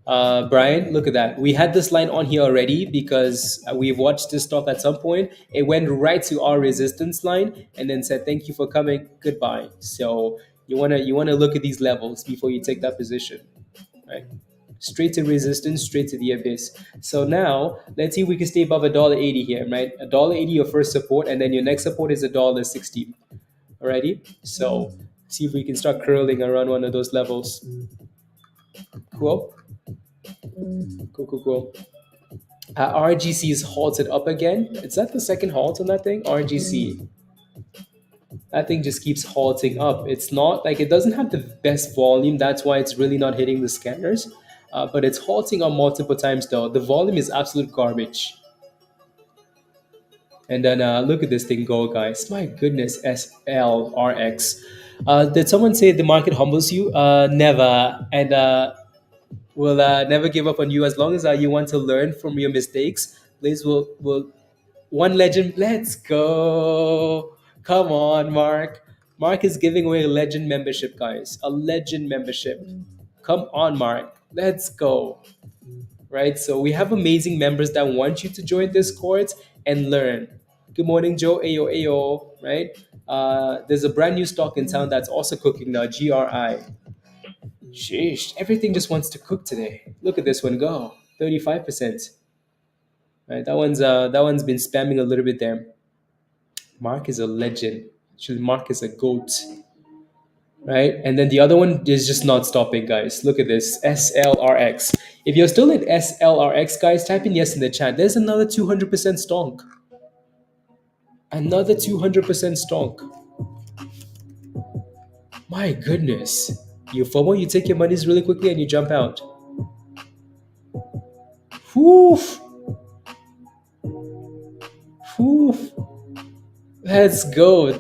Brian, look at that. We had this line on here already because we've watched this stock at some point. It went right to our resistance line and then said, "Thank you for coming. Goodbye." So you wanna look at these levels before you take that position, right? Straight to resistance, straight to the abyss. So now let's see if we can stay above $1.80 here, right? $1.80 your first support, and then your next support is $1.60. Alrighty. So see if we can start curling around one of those levels. Cool. Cool, cool, cool. RGC is halted up again. Is that the second halt on that thing? RGC. That thing just keeps halting up. It's not like it doesn't have the best volume. That's why it's really not hitting the scanners. But it's halting on multiple times though. The volume is absolute garbage. And then look at this thing go, guys. My goodness, SLRX. Did someone say the market humbles you? Never. And will never give up on you as long as you want to learn from your mistakes. Please will one legend. Let's go. Come on, Mark. Mark is giving away a legend membership, guys. A legend membership. Come on, Mark. Let's go. Right? So we have amazing members that want you to join Discord and learn. Good morning, Joe. Ayo, ayo. Right? There's a brand new stock in town that's also cooking now. GRI. Sheesh, everything just wants to cook today. Look at this one go, 35%. Right, that one's been spamming a little bit there. Mark is a legend. Actually, Mark is a goat. Right, and then the other one is just not stopping, guys. Look at this SLRX. If you're still in SLRX, guys, type in yes in the chat. There's another 200% stonk. Another 200% stonk. My goodness. You FOMO, you take your monies really quickly and you jump out. Whew. Whew. Let's go.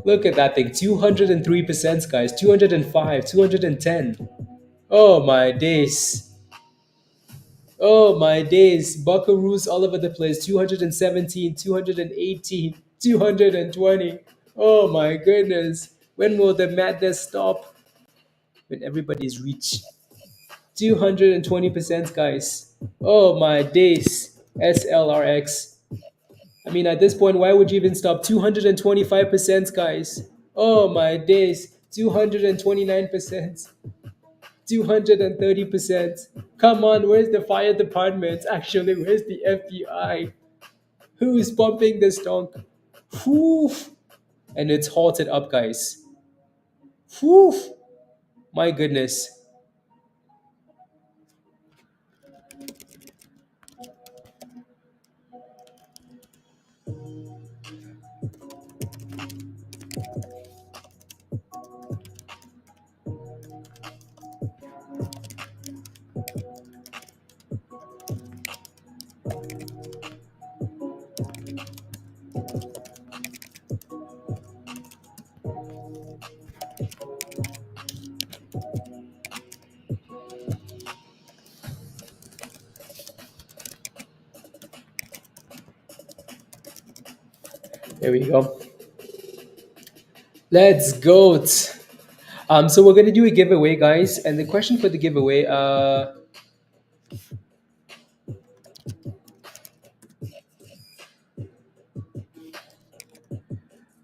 Look at that thing. 203%, guys. 205, 210. Oh my days. Oh my days. Buckaroos all over the place. 217, 218, 220. Oh my goodness. When will the madness stop? When everybody's rich. 220%, guys. Oh my days. SLRX. I mean, at this point, why would you even stop? 225%, guys. Oh my days. 229%. 230%. Come on, where's the fire department? Actually, where's the FBI? Who is pumping this stock? Whew. And it's halted up, guys. Whew. My goodness. There we go. Let's go. So we're gonna do a giveaway, guys, and the question for the giveaway,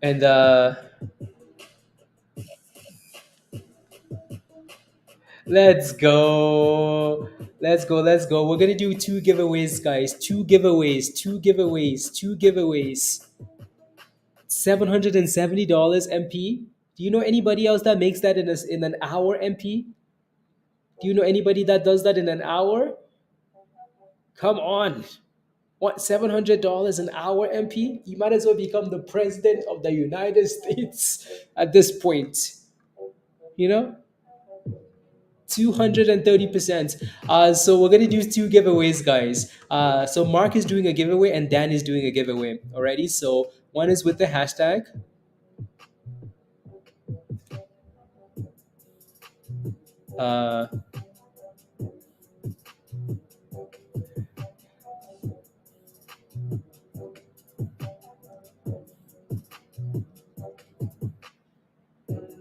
and let's go, let's go. We're gonna do two giveaways, guys. Two giveaways, two giveaways, two giveaways. $770 MP. Do you know anybody else that makes that in an hour MP? Do you know anybody that does that in an hour? Come on. What, $700 an hour, MP? You might as well become the president of the United States at this point. You know, 230%. So we're gonna do two giveaways, guys. So Mark is doing a giveaway and Dan is doing a giveaway. Alrighty. So one is with the hashtag. Uh,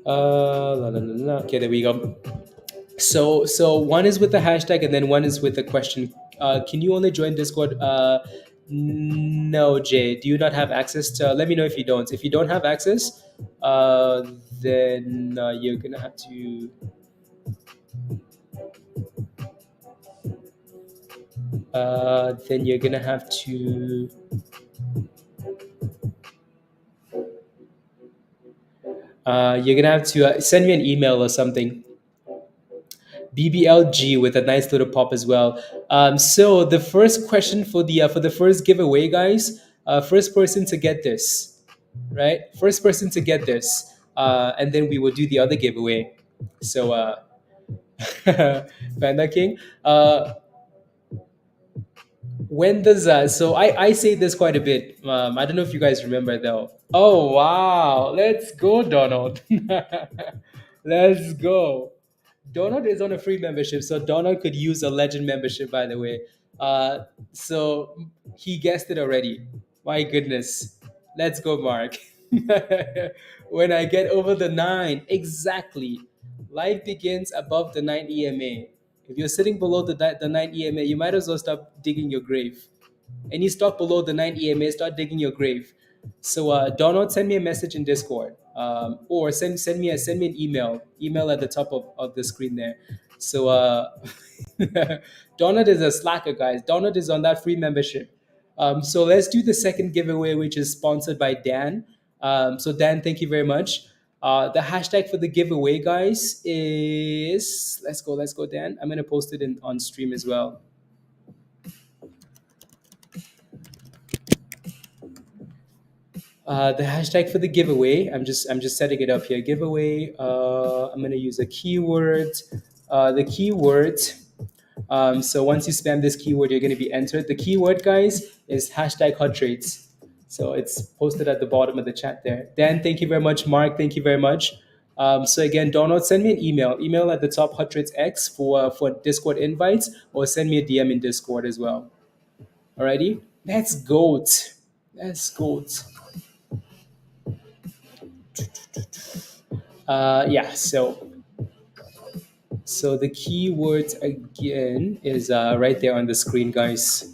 la, la, la, la. Okay, there we go. So one is with the hashtag and then one is with the question. Can you only join Discord? No, Jay. Do you not have access to? Let me know if you don't. If you don't have access, then you're gonna have to. Then you're gonna have to. You're gonna have to send me an email or something. BBLG with a nice little pop as well. So the first question for the first giveaway, guys. First person to get this, right? First person to get this, and then we will do the other giveaway. So, Panda King. When does so I say this quite a bit. I don't know if you guys remember though. Oh wow, let's go, Donald. Let's go. Donald is on a free membership, so Donald could use a legend membership, by the way. So he guessed it already. My goodness. Let's go, Mark. When I get over the nine, exactly. Life begins above the 9 EMA. If you're sitting below the 9 EMA, you might as well stop digging your grave. Any stock below the 9 EMA, start digging your grave. So Donald, send me a message in Discord, or send me an email at the top of the screen there. So Donald is a slacker, guys. Donald is on that free membership. So let's do the second giveaway, which is sponsored by Dan. So Dan, thank you very much. The hashtag for the giveaway, guys, is let's go, Dan. I'm gonna post it in on stream as well. The hashtag for the giveaway. I'm just setting it up here. Giveaway. I'm gonna use a keyword. The keyword. So once you spam this keyword, you're gonna be entered. The keyword, guys, is hashtag hot trades. So it's posted at the bottom of the chat there. Dan, thank you very much. Mark, thank you very much. So again, Donald, send me an email. Email at the top hot trades X for Discord invites, or send me a DM in Discord as well. Alrighty, let's go. Let's go. Yeah, so the keywords again is right there on the screen, guys.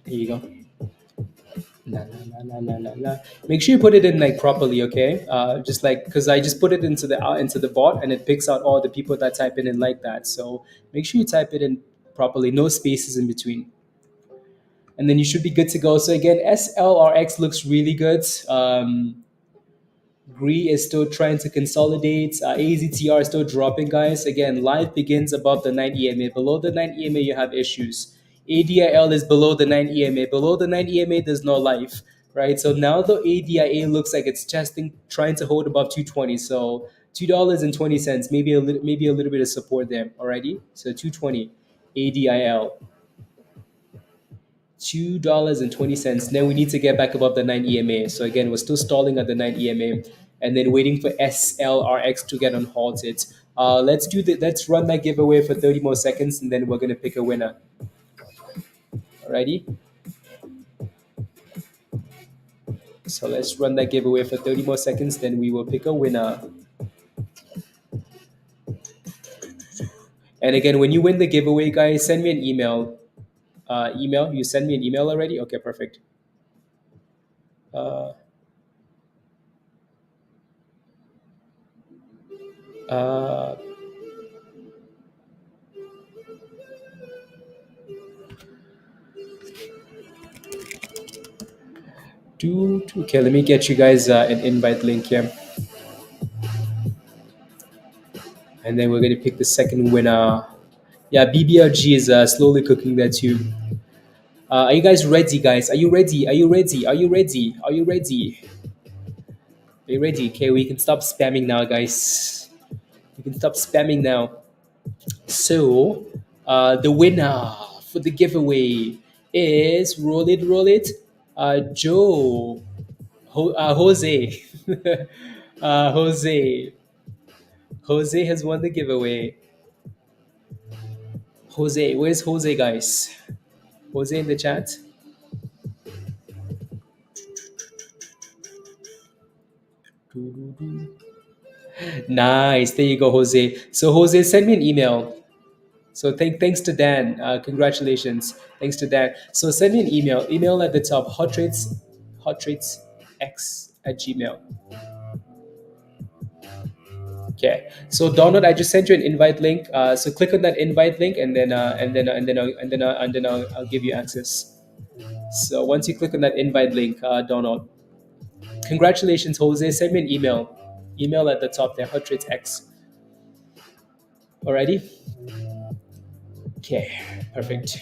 There you go. La, la, la, la, la, la, la. Make sure you put it in like properly, okay? Just like because I just put it into the bot and it picks out all the people that type it in like that. So make sure you type it in properly, no spaces in between, and then you should be good to go. So again, SLRX looks really good. GRI is still trying to consolidate. AZTR is still dropping, guys. Again, life begins above the 9 EMA. Below the 9 EMA, you have issues. ADIL is below the 9 EMA. Below the 9 EMA, there's no life, right? So now the ADIA looks like it's testing, trying to hold above 220. So $2.20, maybe a little bit of support there. Alrighty, so 220 ADIL. $2.20. Then we need to get back above the 9 EMA. So again, we're still stalling at the 9 EMA and then waiting for SLRX to get unhalted. Let's run that giveaway for 30 more seconds and then we're gonna pick a winner. Alrighty. So let's run that giveaway for 30 more seconds, then we will pick a winner. And again, when you win the giveaway, guys, send me an email. You send me an email already? Okay, perfect. Uh, uh, okay, let me get you guys an invite link here. And then we're going to pick the second winner. Yeah, BBRG is slowly cooking there too. Are you guys ready, guys? Are you ready? Are you ready? Are you ready? Are you ready? Are you ready? Okay, we can stop spamming now, guys. We can stop spamming now. So, the winner for the giveaway is roll it, Joe, Jose. Jose. Jose has won the giveaway. Jose, where's Jose, guys? Jose in the chat. Nice. There you go, Jose. So, Jose, send me an email. So thanks to Dan. Congratulations. Thanks to Dan. So send me an email. Email at the top, hot rates x@gmail. Okay. So Donald, I just sent you an invite link. So click on that invite link, and then I'll give you access. So once you click on that invite link, Donald, congratulations, Jose. Send me an email. Email at the top there, hot rates x. Alrighty. Okay. Perfect.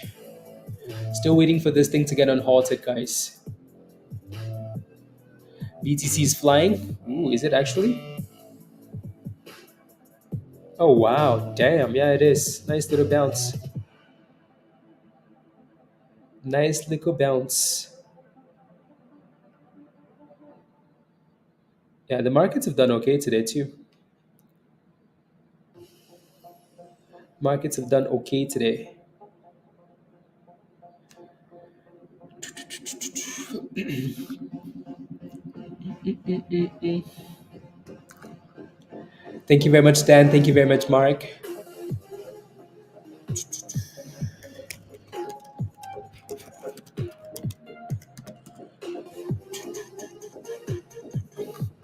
Still waiting for this thing to get unhalted, guys. BTC is flying. Ooh, is it actually? Oh wow, damn, yeah, it is. Nice little bounce. Nice little bounce. Yeah, the markets have done okay today too. Markets have done okay today. Thank you very much, Dan. Thank you very much, Mark.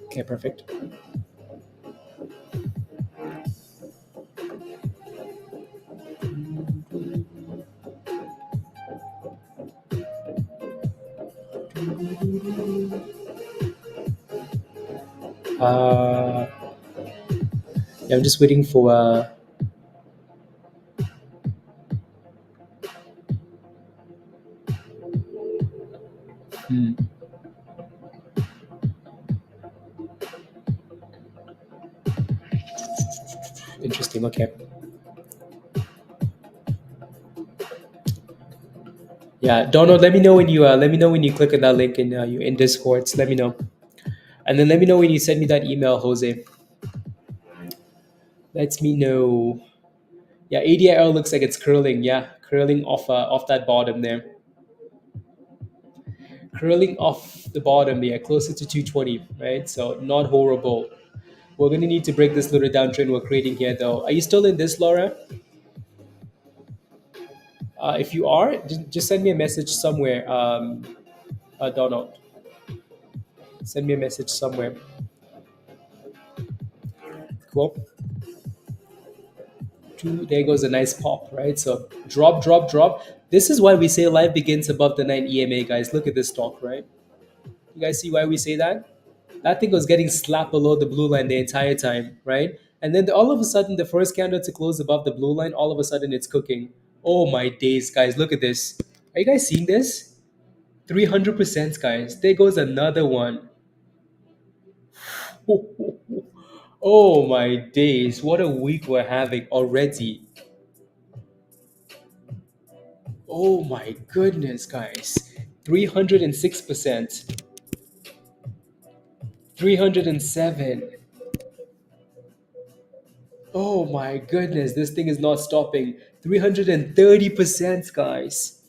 Okay, perfect. Uh, yeah, I'm just waiting for. Hmm, interesting. Okay. Yeah, Donald. Let me know when you click on that link in Discord. Let me know, and then let me know when you send me that email, Jose. Let me know. Yeah, ADIL looks like it's curling. Yeah, curling off that bottom there. Curling off the bottom there, closer to 220, right? So not horrible. We're gonna need to break this little downtrend we're creating here, though. Are you still in this, Laura? If you are, just send me a message somewhere, Donald. Send me a message somewhere. Cool. There goes a nice pop, right? So drop, drop, drop. This is why we say life begins above the 9 EMA, guys. Look at this stock, right? You guys see why we say that? That thing was getting slapped below the blue line the entire time, right? And then all of a sudden, the first candle to close above the blue line, all of a sudden it's cooking. Oh my days, guys, look at this. Are you guys seeing this? 300%, guys. There goes another one. Oh my days, what a week we're having already. Oh my goodness, guys. 306%. 307. Oh my goodness, this thing is not stopping. 330%, guys.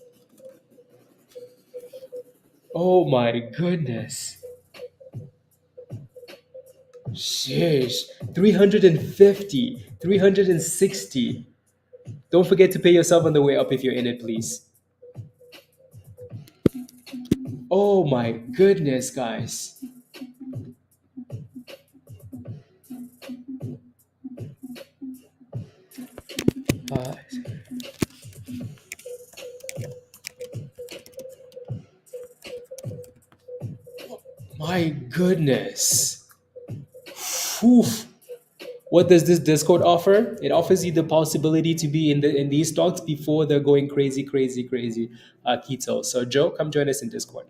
Oh my goodness. Sheesh. 350. 360. Don't forget to pay yourself on the way up if you're in it, please. Oh my goodness, guys. Uh, my goodness. Oof. What does this Discord offer? It offers you the possibility to be in these stocks before they're going crazy, crazy, crazy keto. So Joe, come join us in Discord.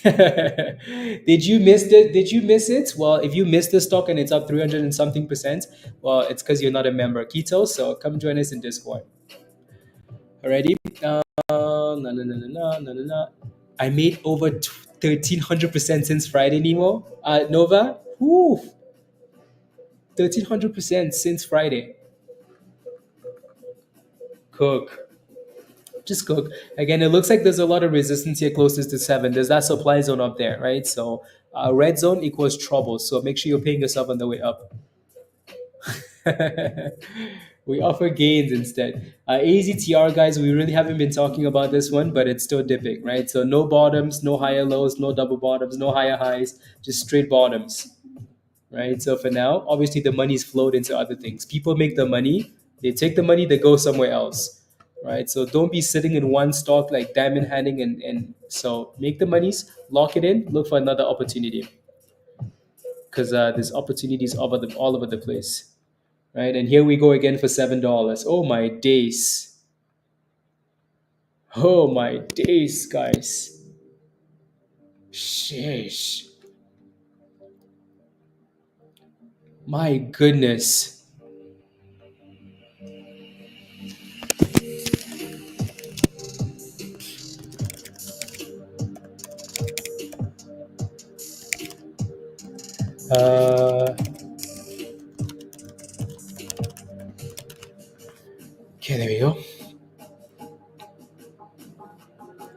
Did you miss it? Did you miss it? Well, if you missed the stock and it's up 300 and something percent, well, it's because you're not a member keto. So come join us in Discord. Alrighty. No, no, no, no, no, no, no, no. I made over 1,300% since Friday, Nemo. Nova. Woo, 1,300% since Friday. Cook. Just cook. Again, it looks like there's a lot of resistance here closest to 7. There's that supply zone up there, right? So red zone equals trouble. So make sure you're paying yourself on the way up. We offer gains instead. AZTR, guys, we really haven't been talking about this one, but it's still dipping, right? So no bottoms, no higher lows, no double bottoms, no higher highs, just straight bottoms, right? So for now, obviously the money's flowed into other things. People make the money, they take the money, they go somewhere else, right? So don't be sitting in one stock like diamond handing, and so make the monies, lock it in, look for another opportunity because there's opportunities all over the place, right? And here we go again for $7. Oh my days! Oh my days, guys! Sheesh! My goodness! Uh, okay, there we go.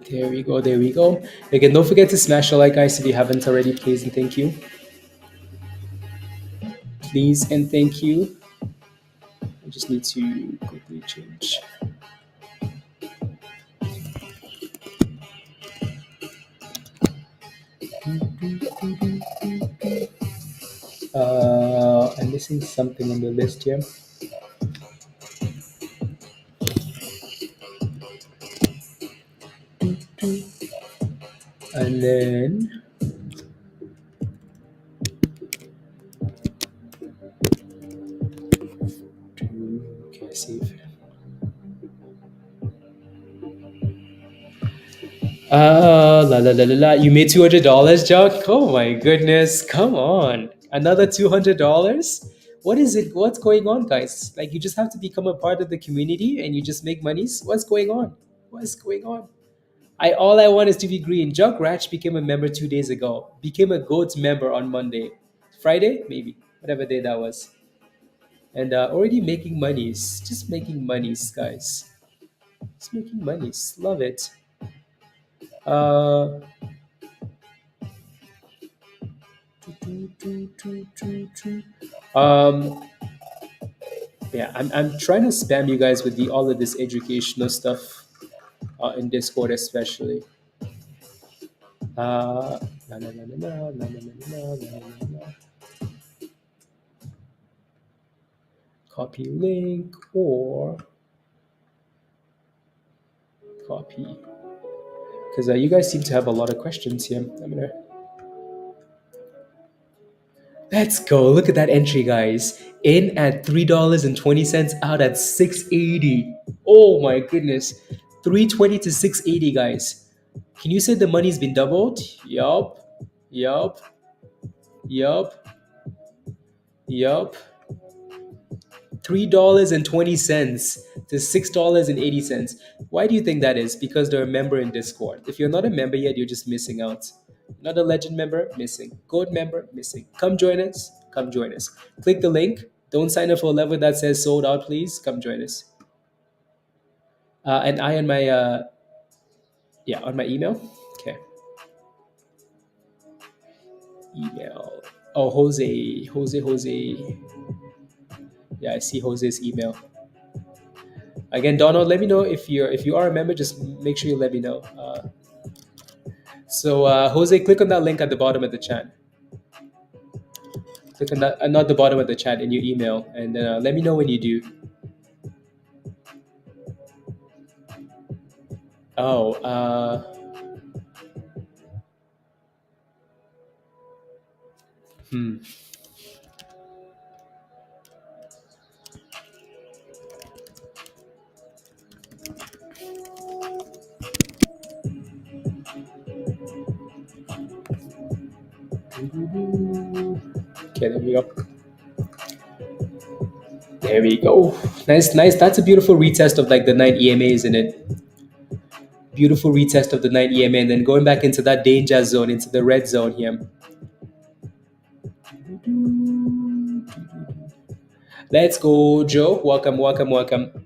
There we go. There we go. Again, don't forget to smash the like, guys, if you haven't already. Please and thank you. Please and thank you. I just need to quickly change. I'm missing something on the list here. And then okay, save. La la la la la. You made $200, Jock? Oh my goodness! Come on, another $200. What is it? What's going on, guys? Like you just have to become a part of the community and you just make monies. What's going on? What's going on? I all I want is to be green. Jug Ratch became a member 2 days ago. Became a GOAT member on Monday, Friday maybe, whatever day that was, and already making monies. Just making monies, guys. Just making monies. Love it. Uh, um, yeah, I'm trying to spam you guys with the all of this educational stuff in Discord, especially. Na, na, na, na, na, na, na, na, na, na, na, na. Copy link or copy because you guys seem to have a lot of questions here. I'm gonna let's go. Look at that entry, guys. In at $3.20, out at 680. Oh my goodness, 320 to 680, guys. Can you say the money's been doubled? Yup, yup, yup, yup. $3.20 to $6.80. Why do you think that is? Because they're a member in Discord. If you're not a member yet, you're just missing out. Not a legend member, missing. Gold member, missing. Come join us. Come join us. Click the link. Don't sign up for a level that says sold out, please. Come join us. And I on my on my email. Okay, email. Oh, Jose. Yeah, I see Jose's email. Again, Donald, let me know if you are a member. Just make sure you let me know. Jose, click on that link at the bottom of the chat. Click on that, not the bottom of the chat in your email, and then let me know when you do. Oh, hmm. Okay, there we go. There we go. Nice, nice. That's a beautiful retest of like the 9 EMA, isn't it? Beautiful retest of the 9 EMA, and then going back into that danger zone, into the red zone here. Let's go, Joe. Welcome, welcome, welcome.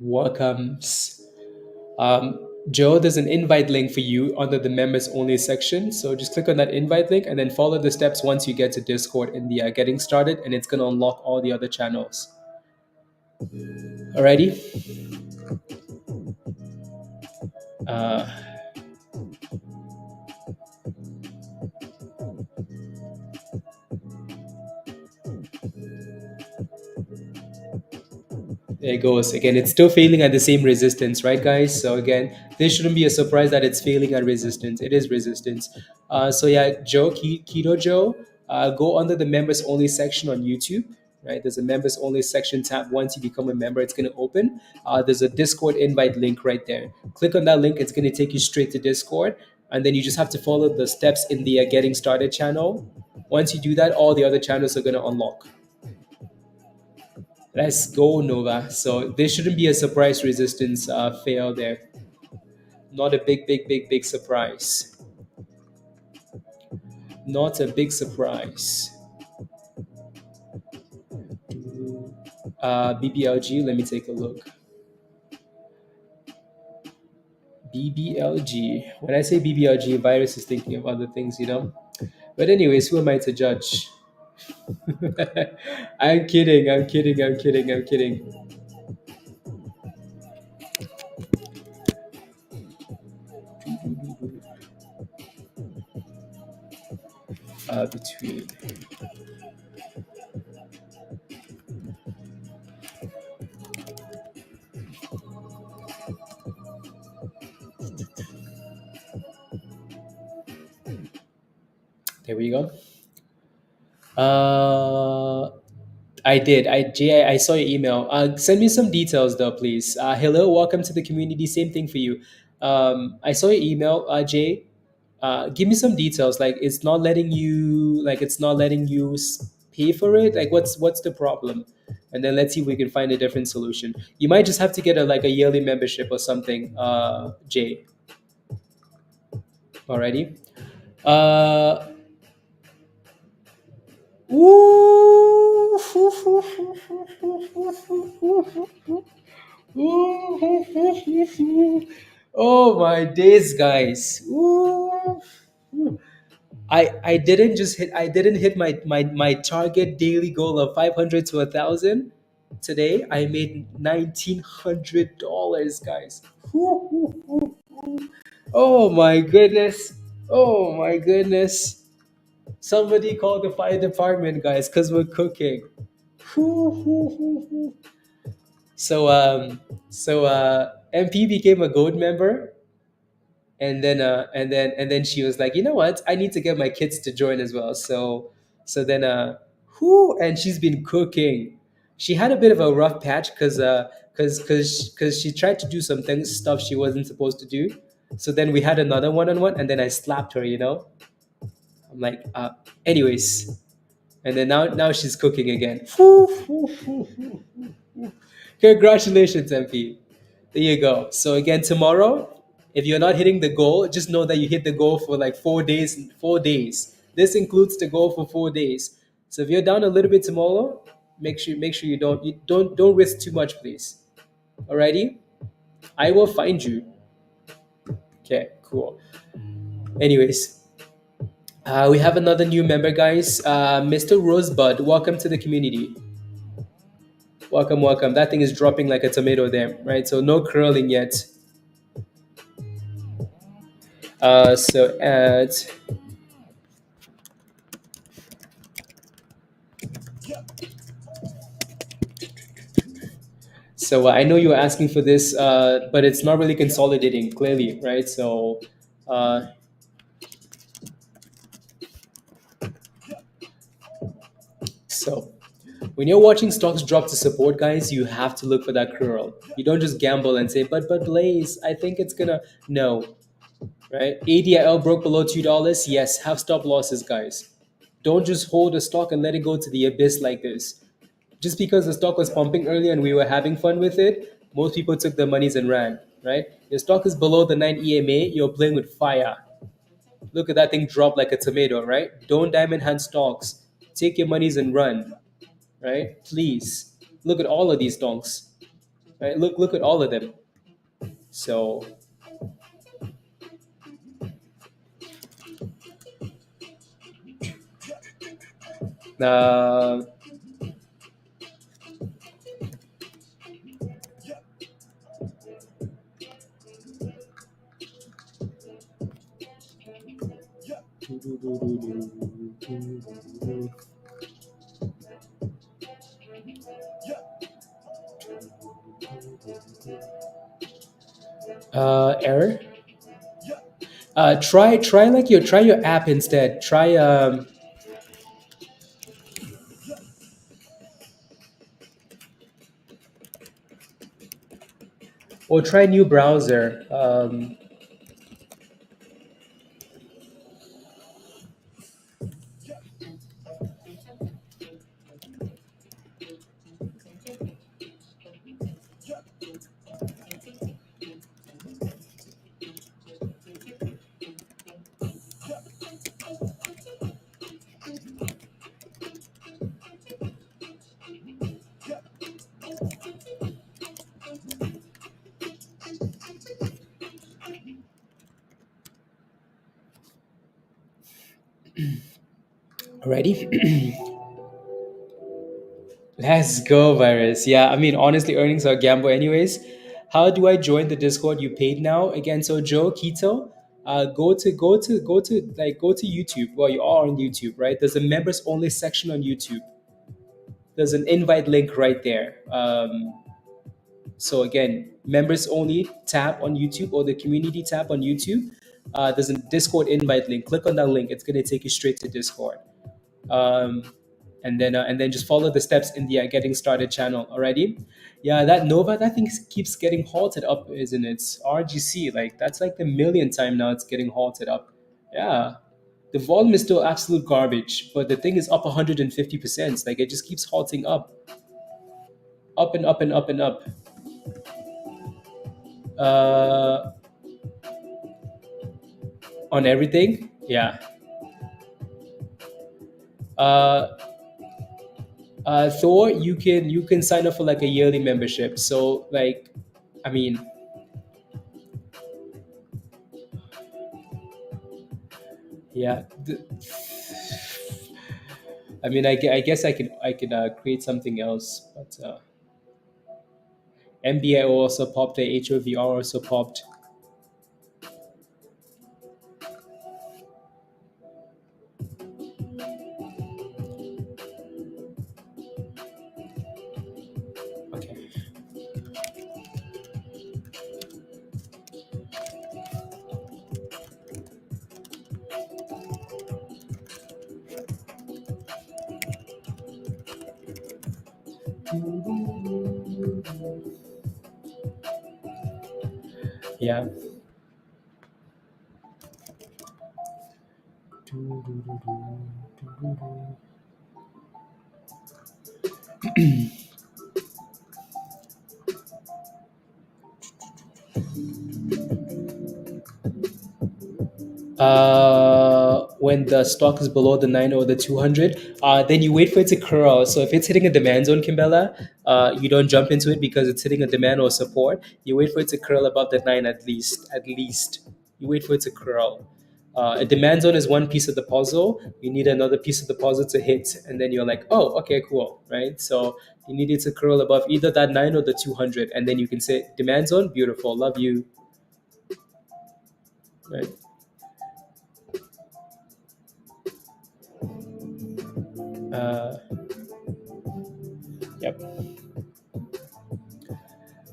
Welcomes. Joe, there's an invite link for you under the members only section. So just click on that invite link and then follow the steps once you get to Discord in the getting started, and it's going to unlock all the other channels. Alrighty. There it goes. Again, it's still failing at the same resistance, right, guys? So again, this shouldn't be a surprise that it's failing at resistance. It is resistance. So yeah, Joe, Keto Joe, go under the members only section on YouTube. Right, there's a members only section tab. Once you become a member, it's going to open. There's a Discord invite link right there. Click on that link. It's going to take you straight to Discord, and then you just have to follow the steps in the getting started channel. Once you do that, all the other channels are going to unlock. Let's go, Nova. So this shouldn't be a surprise resistance fail there. Not a big surprise. Not a big surprise. BBLG, let me take a look. BBLG. When I say BBLG, virus is thinking of other things, you know. But anyways, who am I to judge? I'm kidding. Between. There we go. I did. Jay, I saw your email. Send me some details though, please. Hello, welcome to the community. Same thing for you. I saw your email, Jay. Give me some details. Like it's not letting you. Pay for it. Like what's the problem? And then let's see if we can find a different solution. You might just have to get a yearly membership or something, Jay. Alrighty. Ooh. Oh my days, guys. Ooh. I didn't hit my target daily goal of 500 to 1,000 today. I made $1,900, guys. Oh my goodness. Oh my goodness. Somebody call the fire department, guys, because we're cooking. So MP became a gold member, and then she was like, you know what? I need to get my kids to join as well. And she's been cooking. She had a bit of a rough patch because she tried to do some stuff she wasn't supposed to do. So then we had another one-on-one, and then I slapped her. I'm like, anyways. And then now she's cooking again. Congratulations, MP. There you go. So again tomorrow, if you're not hitting the goal, just know that you hit the goal for like 4 days. 4 days. This includes the goal for 4 days. So if you're down a little bit tomorrow, make sure you don't risk too much, please. Alrighty, I will find you. Okay, cool. Anyways, we have another new member, guys. Mr. Rosebud, welcome to the community. Welcome, welcome. That thing is dropping like a tomato there, right? So no curling yet. So add. So I know you were asking for this, but it's not really consolidating clearly, right? Uh, so when you're watching stocks drop to support, guys, you have to look for that curl. You don't just gamble and say, but Blaze, I think it's gonna. No, right? ADIL broke below $2. Yes, have stop losses, guys. Don't just hold a stock and let it go to the abyss like this. Just because the stock was pumping earlier and we were having fun with it, most people took their monies and ran, right? Your stock is below the 9 EMA, you're playing with fire. Look at that thing drop like a tomato, right? Don't diamond hand stocks. Take your monies and run, right? Please. Look at all of these stocks, right? Look at all of them. So, uh, error. Try your app instead. Try or try new browser. Ready? Let's go, virus. Yeah, I mean, honestly, earnings are a gamble, anyways. How do I join the Discord? You paid now again. So Joe Keto, go to YouTube. Well, you are on YouTube, right? There's a members only section on YouTube. There's an invite link right there. So again, members only tab on YouTube or the community tab on YouTube. There's a Discord invite link. Click on that link. It's gonna take you straight to Discord. Um, and then just follow the steps in the getting started channel. Alrighty. Yeah, that Nova, that thing keeps getting halted up, isn't it? RGC, like that's like the millionth time now it's getting halted up. Yeah, the volume is still absolute garbage, but the thing is up 150%. Like it just keeps halting up and up and up and up. Uh, on everything. Yeah. Uh, Thor, you can sign up for like a yearly membership. So like, I mean, yeah. I mean, I guess I could create something else, but MBA also popped. The HOVR also popped. Okay. Yeah. When the stock is below the 9 or the 200, then you wait for it to curl. So if it's hitting a demand zone, Kimbella, you don't jump into it because it's hitting a demand or support. You wait for it to curl above the 9 at least. At least. You wait for it to curl. A demand zone is one piece of the puzzle. You need another piece of the puzzle to hit. And then you're like, oh, okay, cool. Right? So you need it to curl above either that 9 or the 200. And then you can say, demand zone, beautiful, love you. Right? Uh, yep.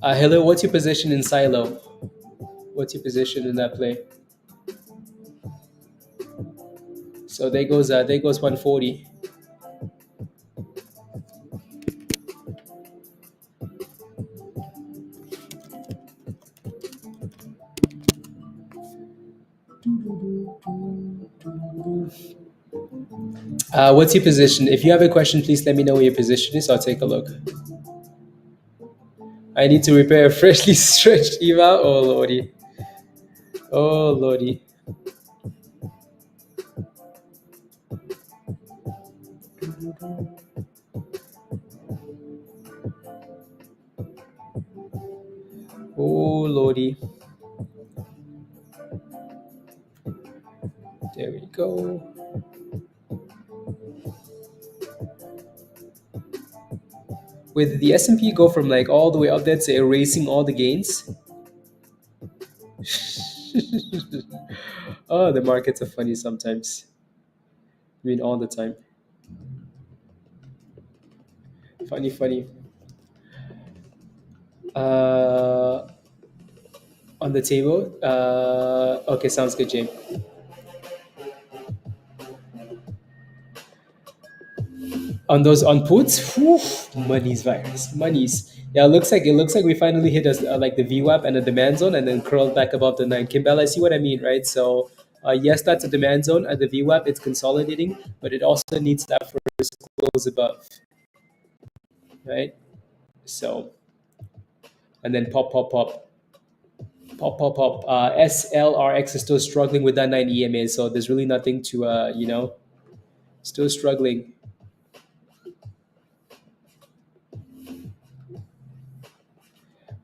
Hello, what's your position in Silo? What's your position in that play? So there goes 140. What's your position? If you have a question, please let me know where your position is. I'll take a look. I need to repair a freshly stretched EVA. Oh lordy. Oh lordy. Oh lordy. There we go. With the S&P go from like all the way up there to erasing all the gains. Oh, the markets are funny sometimes. I mean, all the time. Funny, funny. Uh, on the table. Okay, sounds good, James. On those on puts, whew, money's virus, money's. Yeah, it looks like we finally hit us like the VWAP and the demand zone, and then curled back above the 9. Kimball, I see what I mean, right? So yes, that's a demand zone at the VWAP. It's consolidating, but it also needs that first close above, right? So and then pop, pop, pop. Pop, pop, pop. SLRX is still struggling with that 9 EMA, so there's really nothing to, still struggling.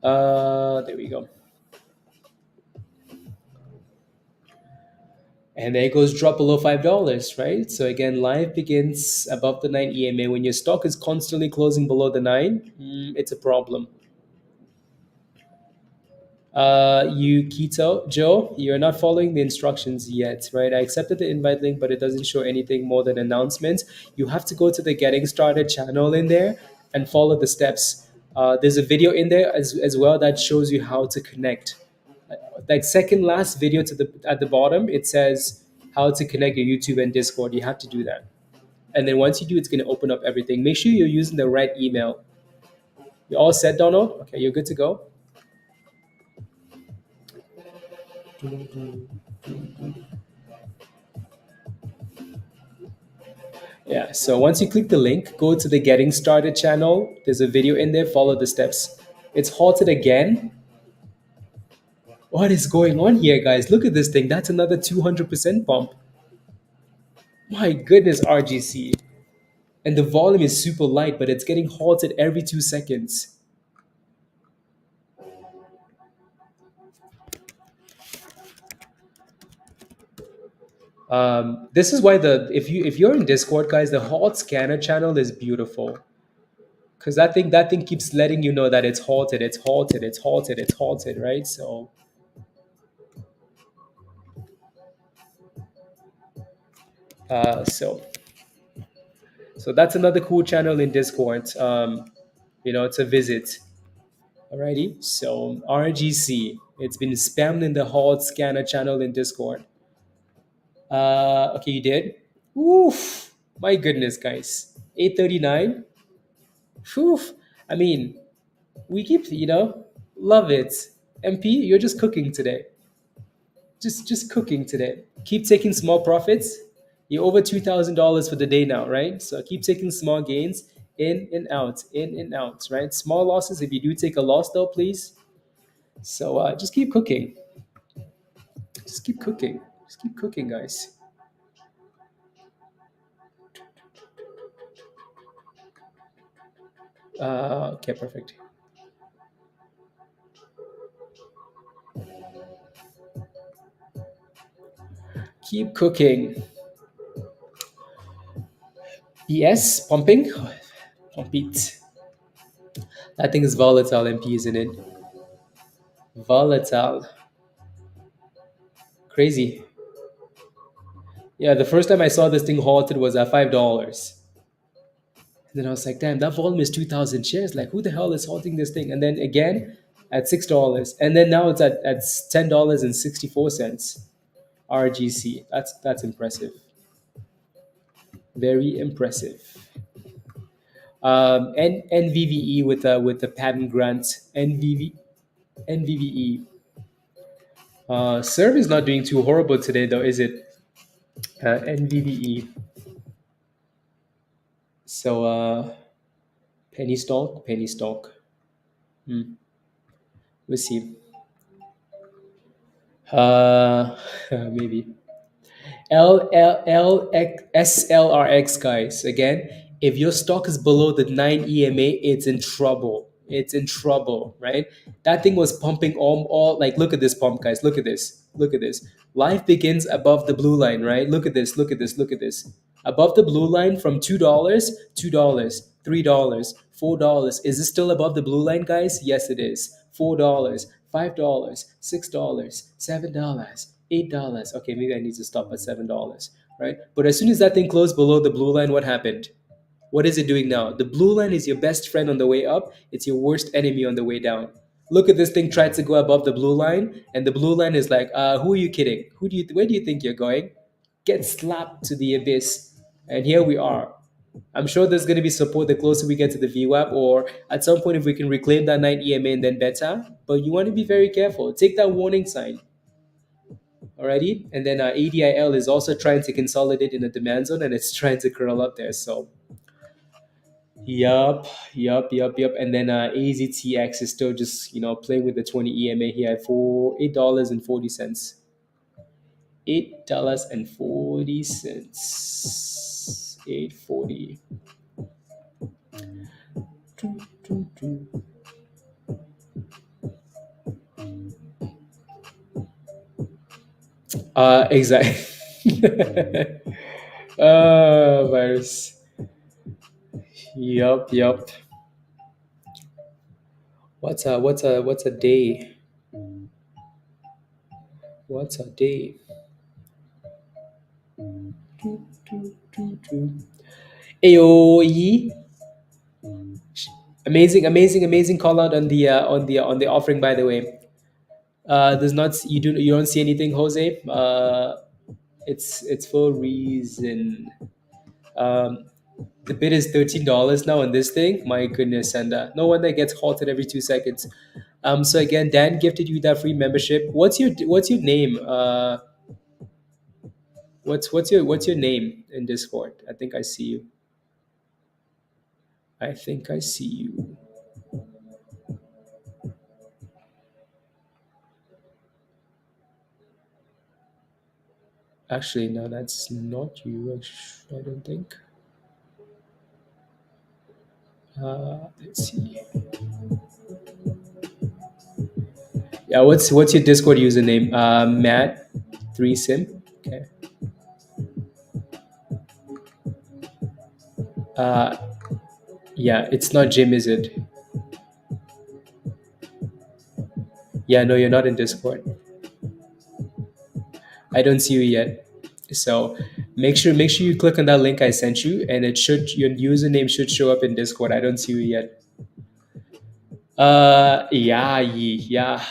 There we go. And there goes drop below $5, right? So again, life begins above the 9 EMA. When your stock is constantly closing below the 9, it's a problem. You keto Joe, you're not following the instructions yet, right? I accepted the invite link, but it doesn't show anything more than announcements. You have to go to the getting started channel in there and follow the steps. There's a video in there as well that shows you how to connect. Like second last video to the at the bottom, it says how to connect your YouTube and Discord. You have to do that, and then once you do, it's going to open up everything. Make sure you're using the right email. You're all set, Donald? Okay, you're good to go. Yeah, so once you click the link, go to the Getting Started channel. There's a video in there, follow the steps. It's halted again. What is going on here, guys? Look at this thing. That's another 200% bump. My goodness, RGC. And the volume is super light, but it's getting halted every 2 seconds. This is why the if you're in Discord, guys, the halt scanner channel is beautiful. Because that thing keeps letting you know that it's halted, it's halted, it's halted, it's halted, right? So so that's another cool channel in Discord. It's a visit. Alrighty. So RGC, it's been spammed in the halt scanner channel in Discord. Okay, you did. Oof! My goodness, guys. 839. Oof! I mean, we keep, love it. MP, you're just cooking today. Just cooking today. Keep taking small profits. You're over $2,000 for the day now, right? So keep taking small gains. in and out, in and out, right? Small losses. If you do take a loss, though, please. So just keep cooking. Just keep cooking. Just keep cooking, guys. Okay, perfect. Keep cooking. Yes, pumping. Pump it. That thing is volatile, MP, isn't it? Volatile. Crazy. Yeah, the first time I saw this thing halted was at $5. And then I was like, damn, that volume is 2,000 shares. Like, who the hell is halting this thing? And then again at $6. And then now it's at $10.64. RGC. That's impressive. Very impressive. NVVE with the patent grant. NVVE. SERV is not doing too horrible today, though, is it? NVVE. So, penny stock, penny stock. Hmm. Let's see. Maybe. SLRX, guys. Again, if your stock is below the 9 EMA, it's in trouble. It's in trouble, right? That thing was pumping all like look at this pump, guys. Look at this. Look at this. Life begins above the blue line, right? Look at this. Look at this. Look at this. Above the blue line from $2, $2, $3, $4. Is this still above the blue line, guys? Yes, it is. $4, $5, $6, $7, $8. Okay, maybe I need to stop at $7, right? But as soon as that thing closed below the blue line, what happened? What is it doing now? The blue line is your best friend on the way up. It's your worst enemy on the way down. Look at this thing try to go above the blue line, and the blue line is like, who are you kidding? Where do you think you're going? Get slapped to the abyss. And here we are. I'm sure there's going to be support the closer we get to the VWAP, or at some point if we can reclaim that 9 EMA and then better. But you want to be very careful. Take that warning sign. Alrighty, and then ADIL is also trying to consolidate in the demand zone, and it's trying to curl up there. So, yup. And then AZTX is still just playing with the 20 EMA here for $8.40. $8.40. 8.40. Exactly. Virus. Yup. What's a day? What's a day? AOE. Amazing call out on the offering, by the way. There's not you don't see anything, Jose. It's for a reason. Um, the bid is $13 now on this thing. My goodness, and no wonder it gets halted every 2 seconds. So again, Dan gifted you that free membership. What's your name? What's your name in Discord? I think I see you. I think I see you. Actually, no, that's not you. I don't think. Let's see. Yeah, what's your Discord username? Matt, 3sim. Okay. Uh, yeah, it's not Jim, is it? Yeah, no, you're not in Discord. I don't see you yet. So make sure you click on that link I sent you, and your username should show up in Discord. I don't see you yet. Yeah.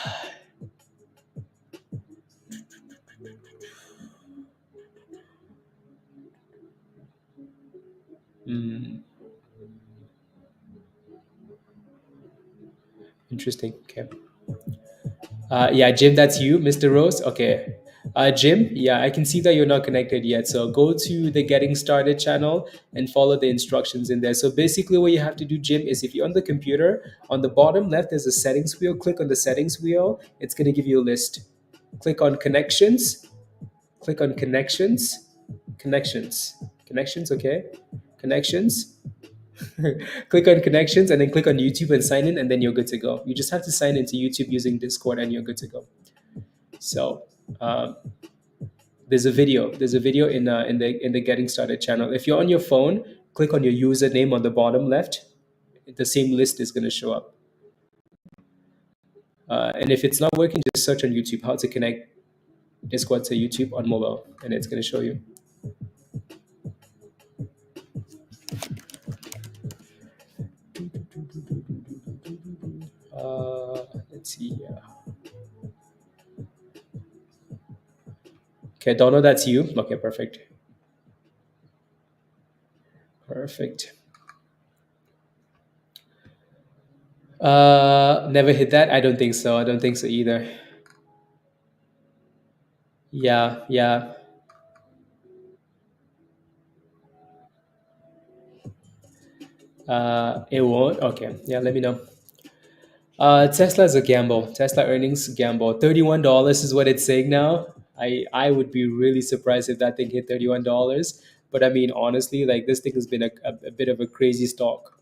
Hmm. Interesting. Okay. Yeah, Jim, that's you, Mr. Rose. Okay. Jim, yeah, I can see that you're not connected yet. So go to the Getting Started channel and follow the instructions in there. So basically, what you have to do, Jim, is if you're on the computer, on the bottom left, there's a settings wheel. Click on the settings wheel. It's going to give you a list. Click on connections. Click on connections. Connections. Connections, okay? Connections. Click on connections and then click on YouTube and sign in, and then you're good to go. You just have to sign into YouTube using Discord, and you're good to go. So, um, there's a video in the Getting Started channel. If you're on your phone, click on your username on the bottom left. The same list is going to show up. And if it's not working, just search on YouTube how to connect Discord to YouTube on mobile, and it's going to show you. Let's see here. Okay, Donald, that's you. Okay, perfect. Perfect. Never hit that. I don't think so. I don't think so either. Yeah, yeah. It won't. Okay. Yeah, let me know. Tesla's a gamble. Tesla earnings gamble. $31 is what it's saying now. I would be really surprised if that thing hit $31. But I mean, honestly, like this thing has been a bit of a crazy stock.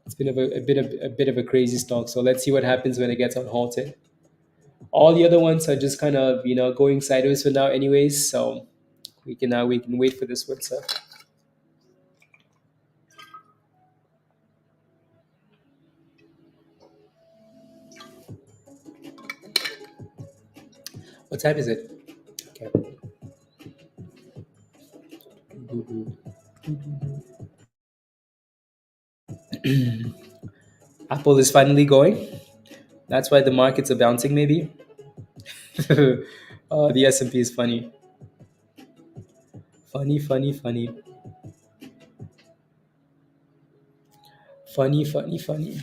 It's been a bit of a crazy stock. So let's see what happens when it gets unhalted. All the other ones are just kind of going sideways for now, anyways. So we can wait for this one. So what time is it? Okay. Apple is finally going. That's why the markets are bouncing, maybe. The S&P is funny. Funny, funny, funny. Funny, funny, funny.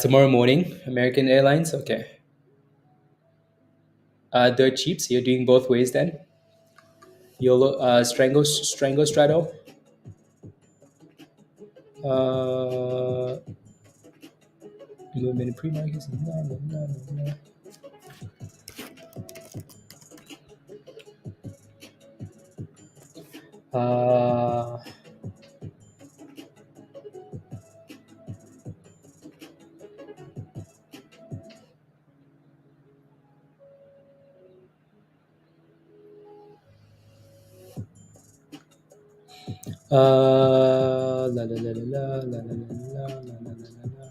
Tomorrow morning, American Airlines. Okay. Dirt cheap. So you're doing both ways then. YOLO, Strango Strato. Uh, movement in pre-markets. Uh, la la la la la la la la la la la la.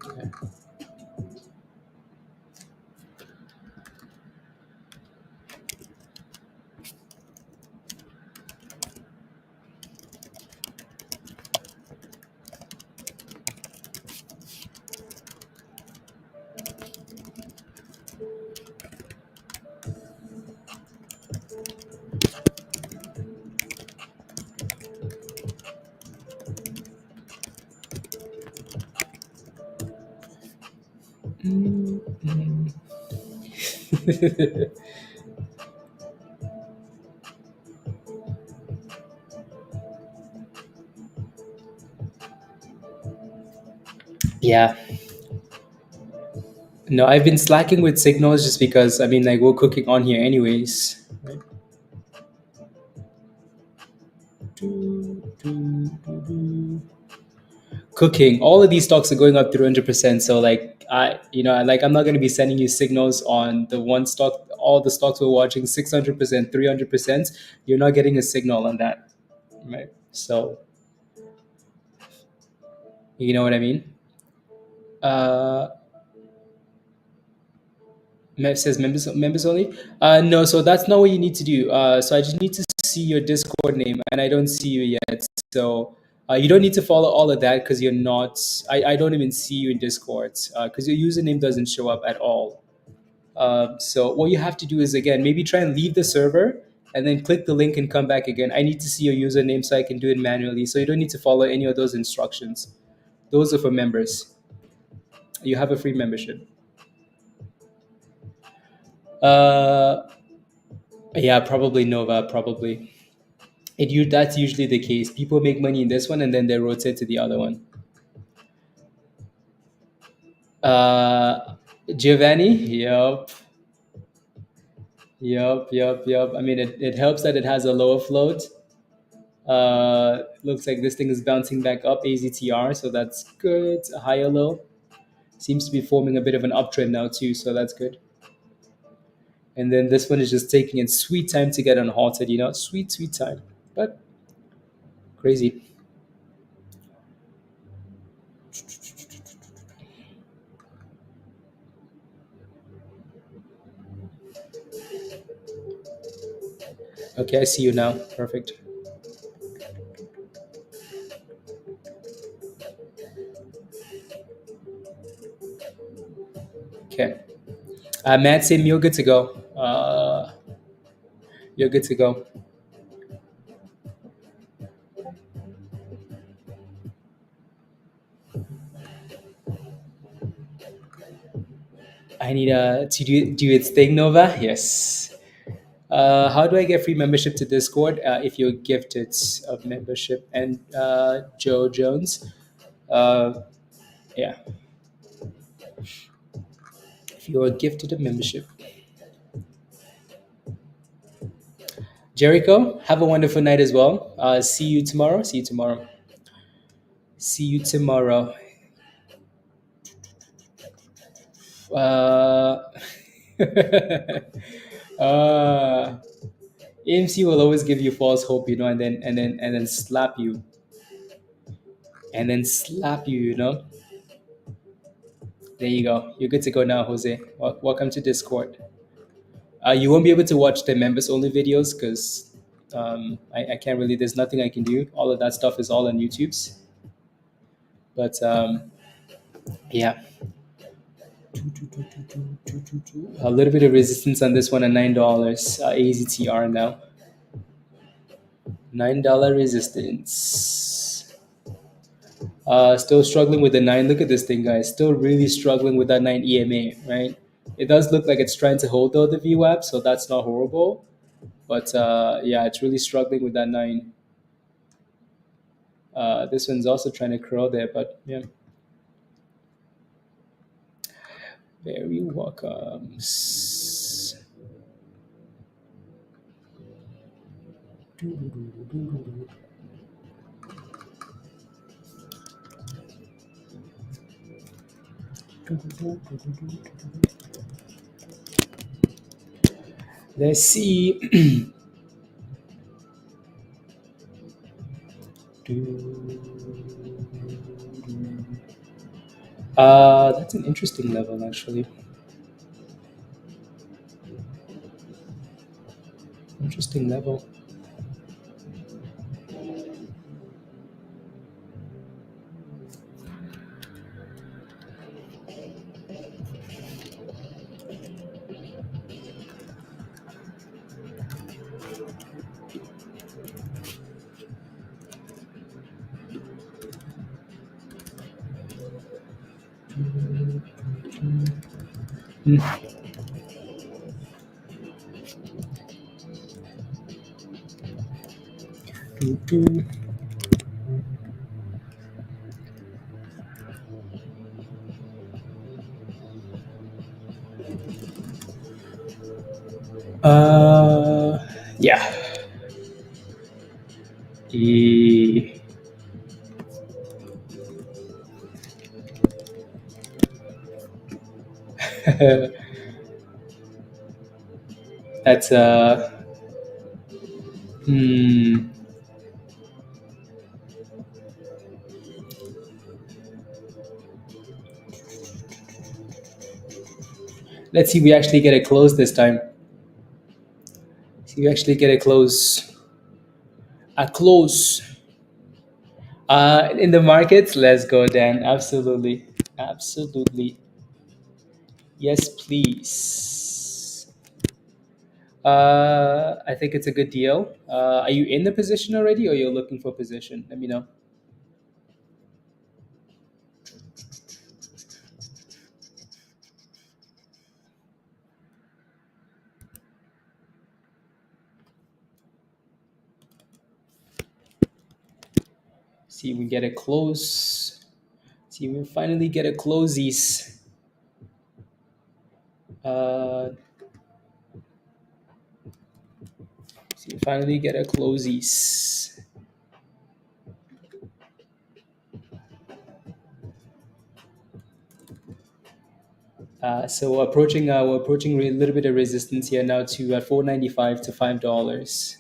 Okay. Yeah. No, I've been slacking with signals just because I mean, like we're cooking on here anyways. Right? Cooking. All of these stocks are going up 300%. So like I'm not going to be sending you signals on the one stock. All the stocks we're watching 600%, 300%. You're not getting a signal on that, right? So you know what I mean. Uh, says members only. No, so that's not what you need to do. So I just need to see your Discord name, and I don't see you yet. So you don't need to follow all of that because you're not. I don't even see you in Discord because your username doesn't show up at all. So what you have to do is again maybe try and leave the server and then click the link and come back again. I need to see your username so I can do it manually. So you don't need to follow any of those instructions. Those are for members. You have a free membership. Uh, yeah, probably Nova. Probably that's usually the case. People make money in this one and then they rotate to the other one. Uh, Giovanni. Yep. Yep. I mean, it helps that it has a lower float. Looks like this thing is bouncing back up AZTR, so that's good. A higher low seems to be forming a bit of an uptrend now too, so that's good. And then this one is just taking its sweet time to get unhalted, sweet time, but crazy. Okay, I see you now. Perfect. Okay, Matt, Sim, you're good to go. You're good to go. I need to do its thing, Nova. Yes. How do I get free membership to Discord? If you're gifted of membership, and Joe Jones, uh, yeah, if you are gifted a membership. Jericho, have a wonderful night as well. See you tomorrow. See you tomorrow. See you tomorrow. Uh, uh, AMC will always give you false hope, and then slap you, There you go. You're good to go now, Jose. Welcome to Discord. You won't be able to watch the members only videos because I can't really. There's nothing I can do. All of that stuff is all on YouTube's. But yeah, a little bit of resistance on this one at $9. AZTR now. $9 resistance. Still struggling with the 9. Look at this thing, guys. Still really struggling with that 9 EMA, right? It does look like it's trying to hold though the VWAP, so that's not horrible. But yeah, it's really struggling with that 9. This one's also trying to curl there, but yeah. Very welcome. Let's see. That's an interesting level, actually. Interesting level. Hmm. Yeah. E- That's hmm. Let's see. We actually get a close this time. See, we actually get a close. A close. In the markets, let's go, Dan. Absolutely, absolutely. Yes, please. I think it's a good deal. Are you in the position already, or you're looking for position? Let me know. See if we get a close. See if we finally get a closies. See if we finally get a closies. So we're approaching a little bit of resistance here now to 4.95 to $5.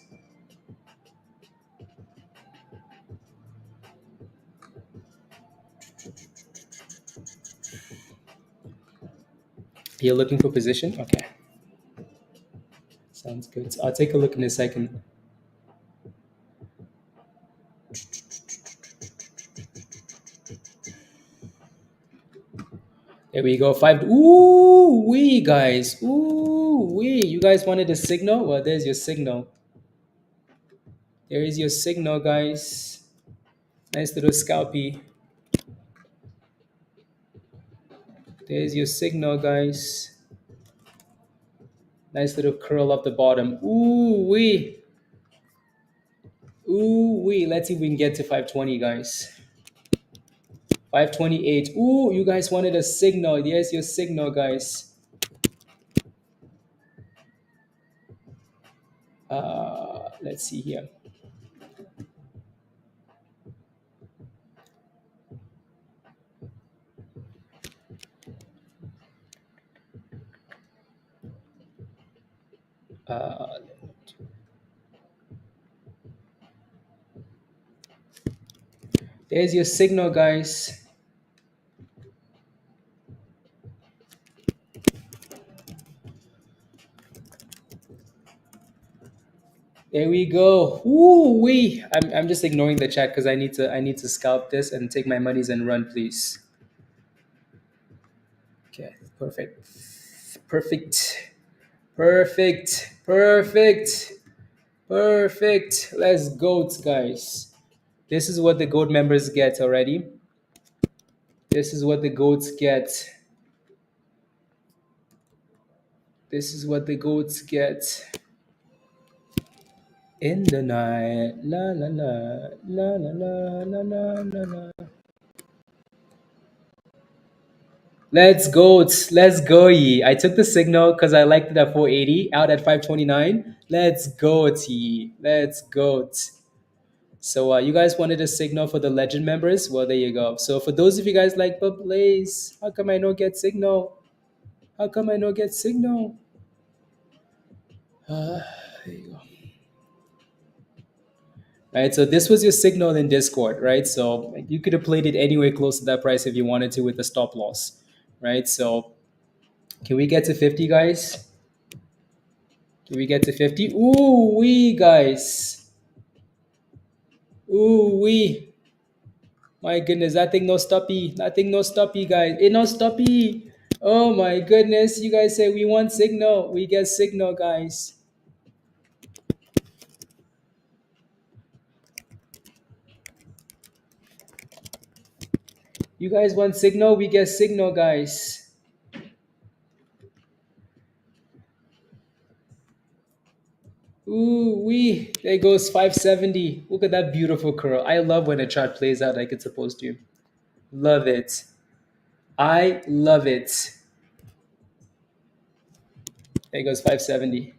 You're looking for position? Okay. Sounds good. So I'll take a look in a second. There we go. Five. Ooh, wee, guys. Ooh, wee. You guys wanted a signal? Well, there's your signal. There is your signal, guys. Nice little scalpy. There's your signal, guys. Nice little curl up the bottom. Ooh, wee. Ooh, wee. Let's see if we can get to 520, guys. 528. Ooh, you guys wanted a signal. There's your signal, guys. Let's see here. There's your signal, guys. There we go. Woo wee. I'm just ignoring the chat because I need to scalp this and take my monies and run, please. Okay, perfect. Perfect. Perfect. Perfect. Perfect. Let's go, guys. This is what the GOAT members get already. This is what the GOATs get. This is what the GOATs get. In the night, la la la, la la la la la la la. Let's go. Let's go, ye. I took the signal because I liked it at 480, out at 529. Let's go, T. Let's go. So you guys wanted a signal for the legend members? Well, there you go. So for those of you guys like, but Blaze, how come I don't get signal? How come I don't get signal? There you go. Right, so this was your signal in Discord, right? So you could have played it anywhere close to that price if you wanted to with the stop loss, right? So can we get to 50, guys? Can we get to 50? Ooh, wee, guys. Ooh, wee. My goodness, that thing no stoppy. That thing no stoppy, guys. It no stoppy. Oh my goodness. You guys say we want signal. We get signal, guys. You guys want signal? We get signal, guys. Ooh, wee. There goes 570. Look at that beautiful curl. I love when a chart plays out like it's supposed to. Love it. I love it. There goes 570.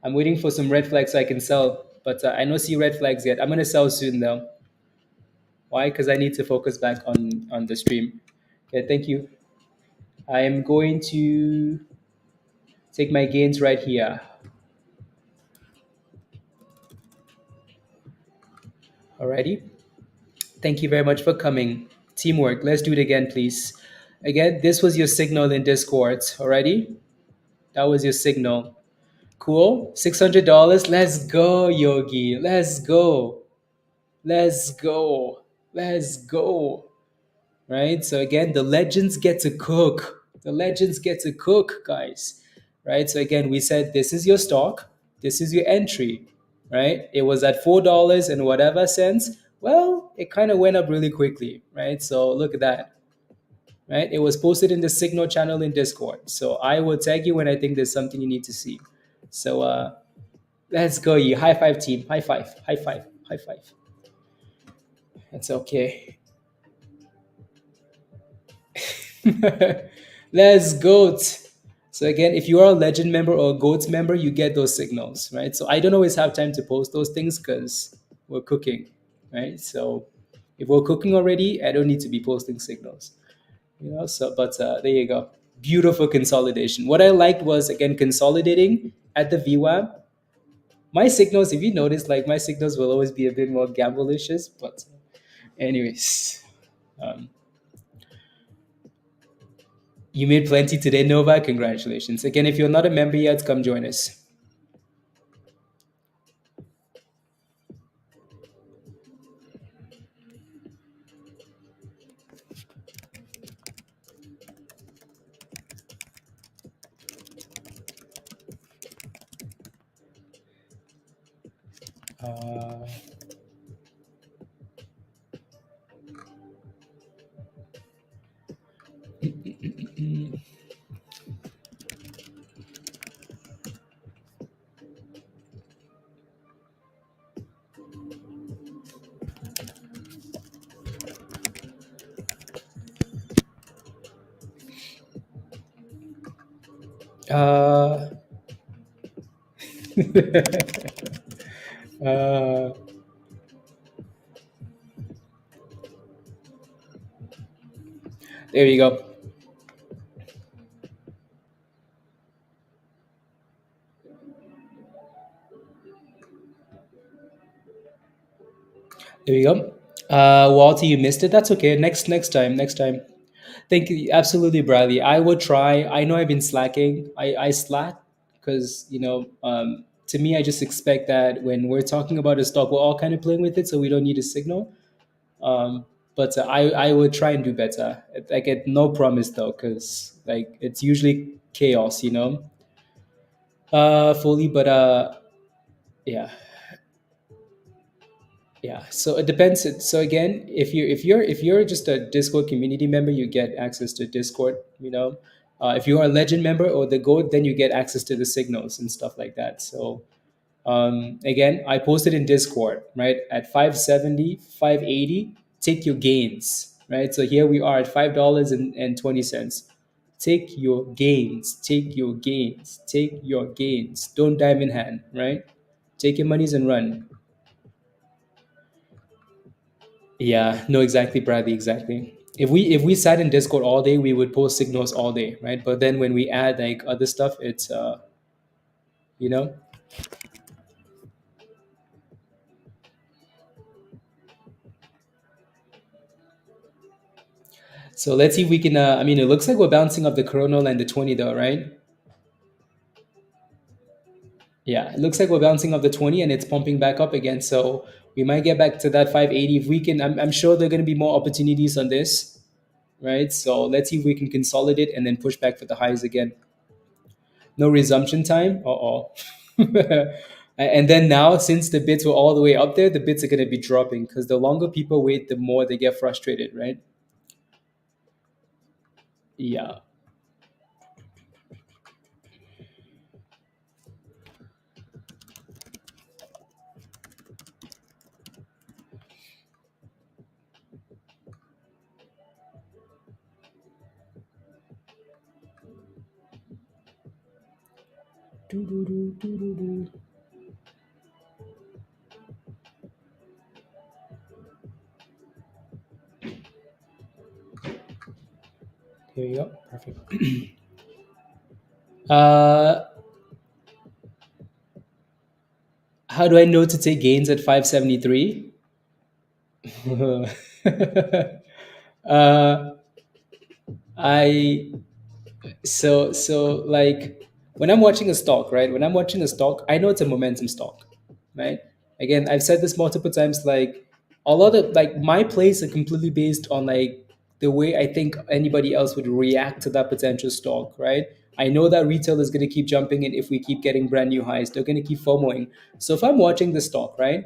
I'm waiting for some red flags so I can sell, but I don't see red flags yet. I'm going to sell soon, though. Why? Because I need to focus back on the stream. Okay, thank you. I am going to take my gains right here. Alrighty. Thank you very much for coming. Teamwork. Let's do it again, please. Again, this was your signal in Discord. Alrighty. That was your signal. Cool. $600. Let's go, Yogi. Let's go. Let's go. Let's go. Right? So again, the legends get to cook. The legends get to cook, guys. right? So again, we said this is your stock, this is your entry, right? It was at $4 and whatever cents. Well, it kind of went up really quickly, right? So look at that, right? It was posted in the Signal channel in Discord. So I will tag you when I think there's something you need to see. So let's go, you. High five, team. High five. High five. High five. That's okay. Let's go. So again, if you are a legend member or a goats member, you get those signals, right? So I don't always have time to post those things because we're cooking, right? So if we're cooking already, I don't need to be posting signals, So, but there you go. Beautiful consolidation. What I liked was again consolidating at the VWAP. My signals, if you notice, like my signals will always be a bit more gamblelicious, but anyways. Um, You made plenty today, Nova. Congratulations. Again, if you're not a member yet, come join us. Uh, uh, uh, there you go. There you go. Walter, you missed it. That's okay. Next time. Next time. Thank you. Absolutely, Bradley. I will try. I know I've been slacking. I slack because to me, I just expect that when we're talking about a stock, we're all kind of playing with it, so we don't need a signal. But I would try and do better. I get no promise though, because like it's usually chaos, fully. But yeah, yeah. So it depends. So again, if you're just a Discord community member, you get access to Discord. If you are a Legend member or the Goat, then you get access to the signals and stuff like that. So again, I posted in Discord, right? At 570, 580, take your gains, right? So here we are at $5.20. Take your gains, take your gains, take your gains. Don't dive in hand, right? Take your monies and run. Yeah, no, exactly, Bradley, exactly. If we sat in Discord all day, we would post signals all day, right? But then when we add like other stuff, it's you know, so let's see if we can. I mean, it looks like we're bouncing off the coronal and the 20 though, right? Yeah, it looks like we're bouncing off the 20 and it's pumping back up again. So we might get back to that 580 if we can. I'm sure there are going to be more opportunities on this, right? So let's see if we can consolidate and then push back for the highs again. No resumption time. Uh-oh. And then now, since the bids were all the way up there, the bids are going to be dropping because the longer people wait, the more they get frustrated, right? Yeah. Doo-doo-doo-doo-doo-doo. Here you go. Perfect. uh, how do I know to take gains at 573? uh, I so like when I'm watching a stock, right? When I'm watching a stock, I know it's a momentum stock, right? Again, I've said this multiple times. Like a lot of like my plays are completely based on like the way I think anybody else would react to that potential stock, right? I know that retail is going to keep jumping in if we keep getting brand new highs. They're going to keep FOMOing. So if I'm watching the stock, right?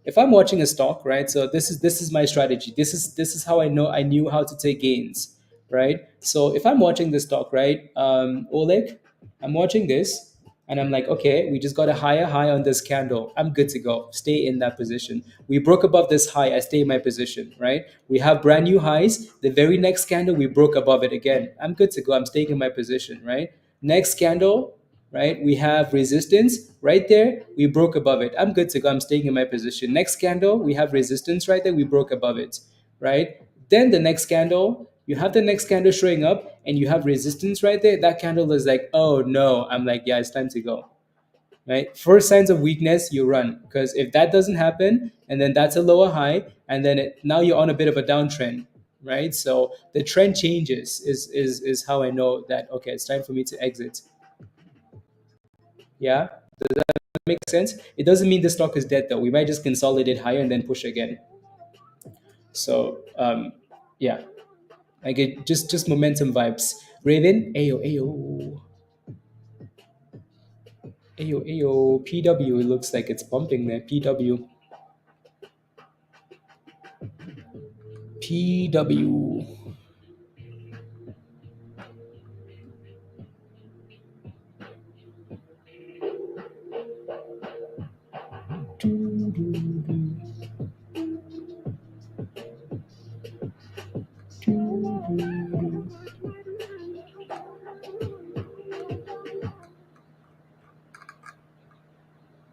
If I'm watching a stock, right? So this is my strategy. This is how I knew how to take gains, right? So if I'm watching the stock, right, Oleg, I'm watching this, and I'm like, okay, we just got a higher high on this candle. I'm good to go. Stay in that position. We broke above this high. I stay in my position, right? We have brand new highs. The very next candle, we broke above it again. I'm good to go. I'm staying in my position, right? Next candle, right? We have resistance right there. We broke above it. I'm good to go. I'm staying in my position. Next candle, we have resistance right there. We broke above it, right? Then the next candle, you have the next candle showing up and you have resistance right there. That candle is like, oh no. I'm like, yeah, it's time to go, right? First signs of weakness, you run. Because if that doesn't happen, and then that's a lower high, and then now you're on a bit of a downtrend, right? So the trend changes is how I know that, okay, it's time for me to exit. Yeah. Does that make sense? It doesn't mean the stock is dead though. We might just consolidate higher and then push again. So yeah, I get just momentum vibes. Raven, ayo, ayo, ayo, ayo. PW, it looks like it's bumping there. PW, PW.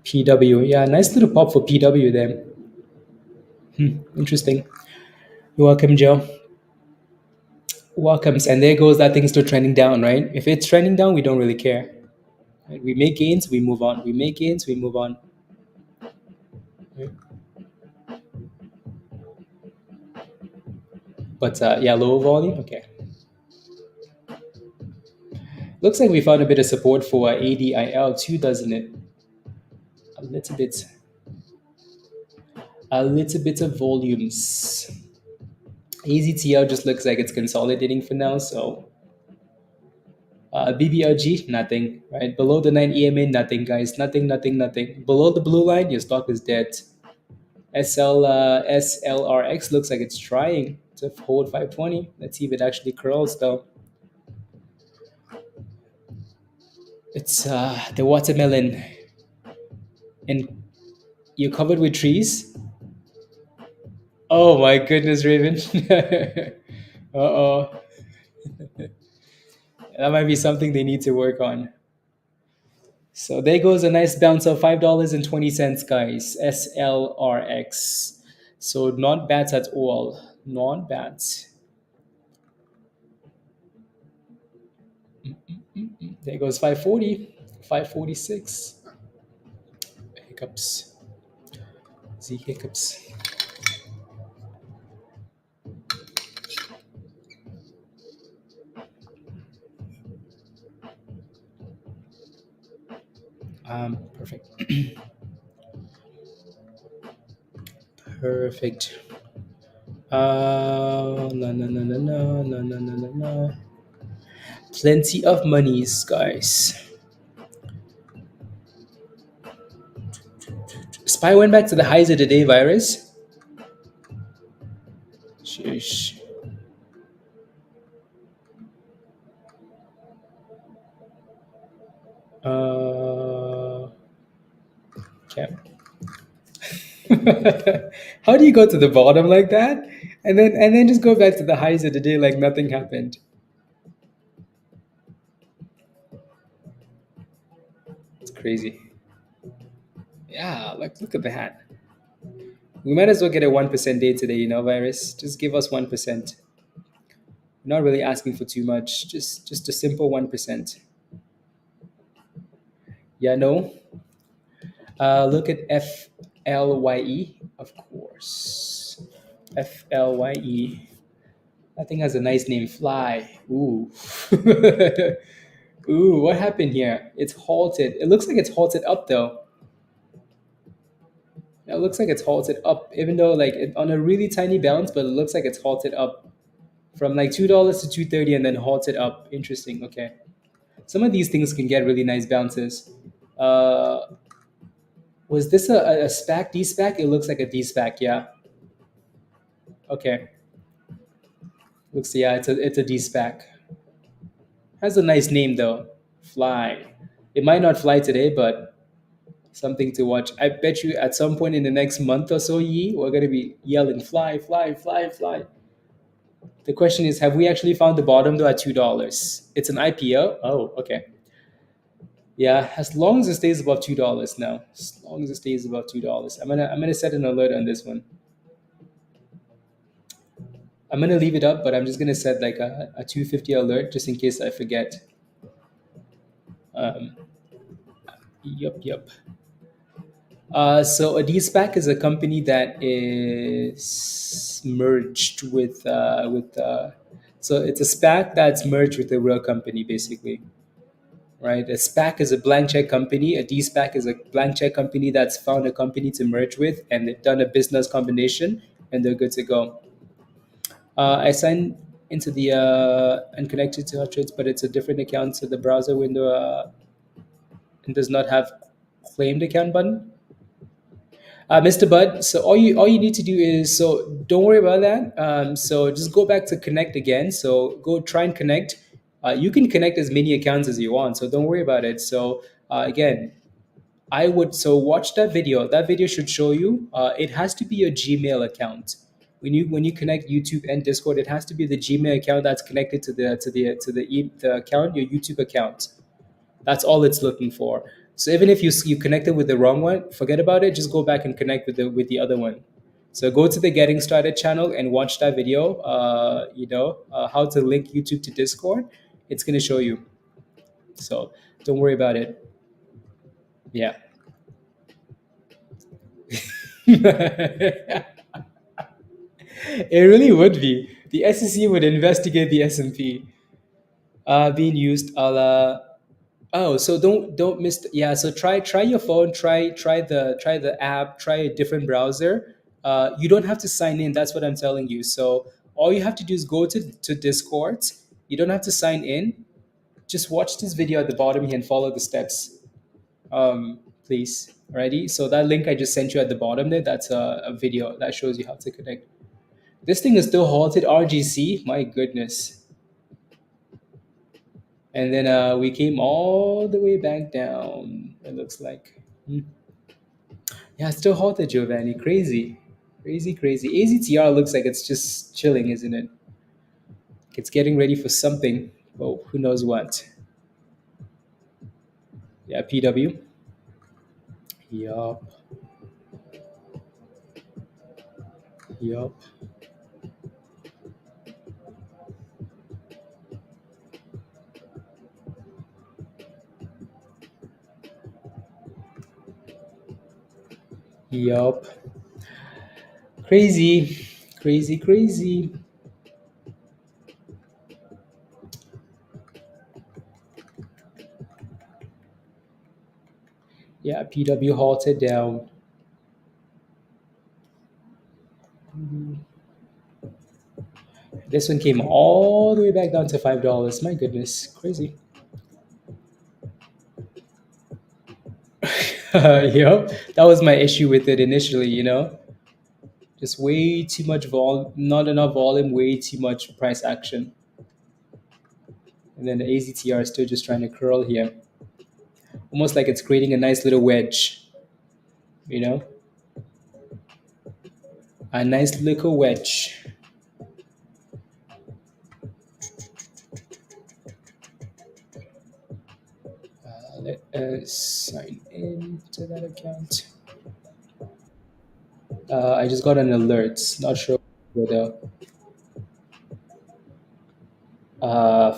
PW, yeah, nice little pop for PW there. Interesting. You're welcome, Joe. Welcomes, and there goes that thing still trending down, right? If it's trending down, we don't really care. Right? We make gains, we move on. We make gains, we move on. Right? But yeah, lower volume. Okay. Looks like we found a bit of support for ADIL too, doesn't it? A little bit. A little bit of volumes. AZTR just looks like it's consolidating for now. So BBRG, nothing. Right below the 9 EMA, nothing, guys. Nothing, nothing, nothing. Below the blue line, your stock is dead. SLRX looks like it's trying to hold 520. Let's see if it actually curls though. It's the watermelon, and you're covered with trees. Oh my goodness, Raven. Uh-oh. That might be something they need to work on. So there goes a nice bounce of $5.20, guys. SLRX. So not bad at all. Not bad. There goes 540. 546. Hiccups. Z hiccups. Perfect. Perfect. No, no, no, no, no, no, no, no, no, no. Plenty of monies, guys. SPY went back to the highs of the day, virus. Sheesh. Okay. How do you go to the bottom like that, and then just go back to the highs of the day like nothing happened? It's crazy. Yeah, like look at that. We might as well get a 1% day today, virus. Just give us 1%. We're not really asking for too much. Just a simple 1%. Yeah, no. Look at FLYE, of course. FLYE. That thing has a nice name, Fly. Ooh. Ooh, what happened here? It's halted. It looks like it's halted up though. It looks like it's halted up, even though on a really tiny bounce, but it looks like it's halted up from like $2 to 230 and then halted up. Interesting. Okay. Some of these things can get really nice bounces. Uh, was this a SPAC, D-SPAC? It looks like a D-SPAC, yeah. Okay. Looks, yeah, it's a D-SPAC. Has a nice name though. Fly. It might not fly today, but something to watch. I bet you at some point in the next month or so, Yi, we're gonna be yelling fly, fly, fly, fly. The question is, have we actually found the bottom though at $2? It's an IPO. Oh, okay. Yeah, as long as it stays above $2 now. As long as it stays above $2. I'm gonna set an alert on this one. I'm gonna leave it up, but I'm just gonna set like a 250 alert just in case I forget. Um, yup, yup. So a DSPAC is a company that is merged so it's a SPAC that's merged with a real company, basically, right? A SPAC is a blank check company. A DSPAC is a blank check company that's found a company to merge with, and they've done a business combination, and they're good to go. I signed into the and connected to Halts, but it's a different account, so the browser window and does not have claimed account button. Mr. Bud, so all you need to do is, so don't worry about that. So just go back to connect again. So go try and connect. You can connect as many accounts as you want, so don't worry about it. So again, I would, so watch that video. That video should show you. It has to be your Gmail account. When you connect YouTube and Discord, it has to be the Gmail account that's connected to the account, your YouTube account. That's all it's looking for. So even if you connected with the wrong one, forget about it. Just go back and connect with the other one. So go to the Getting Started channel and watch that video. How to link YouTube to Discord. It's gonna show you. So don't worry about it. Yeah. It really would be. The SEC would investigate the S&P being used a la. Oh, so don't miss. Yeah, so try your phone. Try the app. Try a different browser. You don't have to sign in. That's what I'm telling you. So all you have to do is go to Discord. You don't have to sign in. Just watch this video at the bottom here and follow the steps. Please. Ready? So that link I just sent you at the bottom there. That's a video that shows you how to connect. This thing is still halted. RGC. My goodness. And then we came all the way back down. It looks like. Yeah, it's still halted, Giovanni. Crazy, crazy, crazy. AZTR looks like it's just chilling, isn't it? It's getting ready for something. Oh, who knows what? Yeah, PW. Yup, yup, yup. Crazy, crazy, crazy. Yeah, PW halted down. This one came all the way back down to $5. My goodness, crazy. Yep, that was my issue with it initially. Just way too much vol, not enough volume, way too much price action, and then the AZTR is still just trying to curl here, almost like it's creating a nice little wedge. You know, a nice little wedge. Let us sign in to that account. I just got an alert. Not sure whether